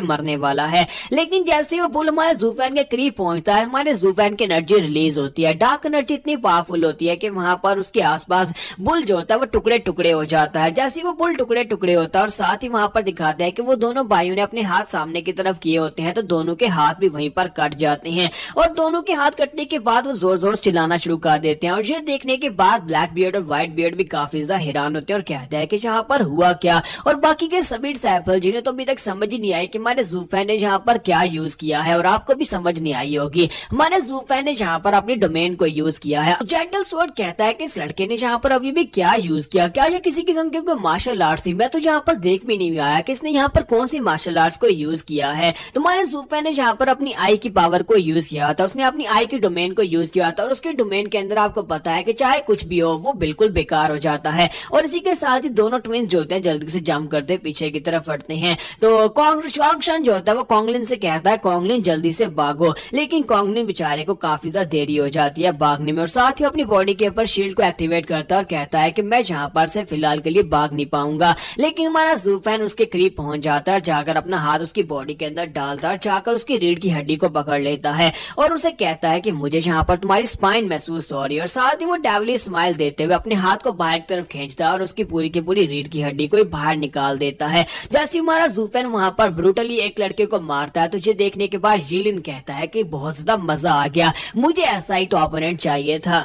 मरने वाला है। लेकिन जैसे वो बुल हमारे जूफैन के करीब पहुंचता है, हमारे जूफैन की एनर्जी रिलीज होती है। डार्क एनर्जी इतनी पावरफुल होती है कि वहां पर उसके आसपास बुल जो होता है वो टुकड़े टुकड़े हो जाता है। जैसे ही वो बुल टुकड़े टुकड़े होता है और साथ ही वहां पर दिखाते हैं कि वो दोनों भाइयों ने अपने हाथ सामने की तरफ किए होते हैं, तो दोनों के हाथ भी वहीं पर कट जाते हैं और दोनों के हाथ कटने के बाद वो जोर जोर से चिल्लाना शुरू कर देते हैं। और ये देखने के बाद ब्लैक बियर्ड और व्हाइट बियर्ड भी काफी ज्यादा हैरान होते हैं और कहते हैं कि यहाँ पर हुआ क्या। और बाकी के सभी डिसाइपल जिन्हें तो अभी तक समझ ही नहीं आई कि हमारे जूफैन ने यहाँ पर क्या यूज किया है, और आपको भी समझ नहीं आई होगी, हमारे जूफैन ने यहाँ पर अपनी डोमेन को यूज किया है। जेंटल स्वॉर्ड कहता है कि इस लड़के ने यहाँ पर अभी भी क्या यूज किया, क्या ये किसी किस्म के कोई मार्शल आर्ट्स थी? मैं तो यहाँ पर देख भी नहीं आया कि इसने यहाँ पर कौन सी मार्शल आर्ट्स को यूज किया है। तुम्हारे जूफैन ने यहाँ पर अपनी आई की पावर को यूज किया था, उसने अपनी आई की डोमेन को यूज किया था और उसके डोमेन के अंदर आपको पता है कि चाहे कुछ भी हो वो बिल्कुल बेकार हो जाता है। और इसी के साथ ही दोनों ट्विंस जो होते हैं जल्दी से जंप करते पीछे की तरफ हटते हैं। तो कॉन्गशन जो होता है वो कॉन्गलिन से कहता है कॉन्गलिन जल्दी से भागो, लेकिन कॉन्गलिन बेचारे को काफी ज्यादा देरी हो जाती है भागने में और साथ ही अपनी बॉडी के ऊपर शील्ड को एक्टिवेट करता है और कहता है कि मैं यहाँ पर से फिलहाल के लिए भाग नहीं पाऊंगा। लेकिन हमारा जूफैन उसके करीब पहुंच जाता है, जाकर अपना हाथ उसकी बॉडी के अंदर डालता है, जाकर उसकी रीढ़ की हड्डी को पकड़ लेता है और उसे कहता है कि मुझे यहाँ पर तुम्हारी स्पाइन महसूस हो रही है। और साथ ही वो डेविली स्माइल देते हुए अपने हाथ को बाहर की तरफ खींचता है और उसकी पूरी की पूरी रीढ़ की हड्डी को बाहर निकाल देता है। जैसे हमारा जूफैन वहां पर ब्रूटली एक लड़के को मारता है, तो ये देखने के बाद यीलिन कहता है कि बहुत ज्यादा मजा आ गया, मुझे ऐसा ही तो ओपोनेंट चाहिए था।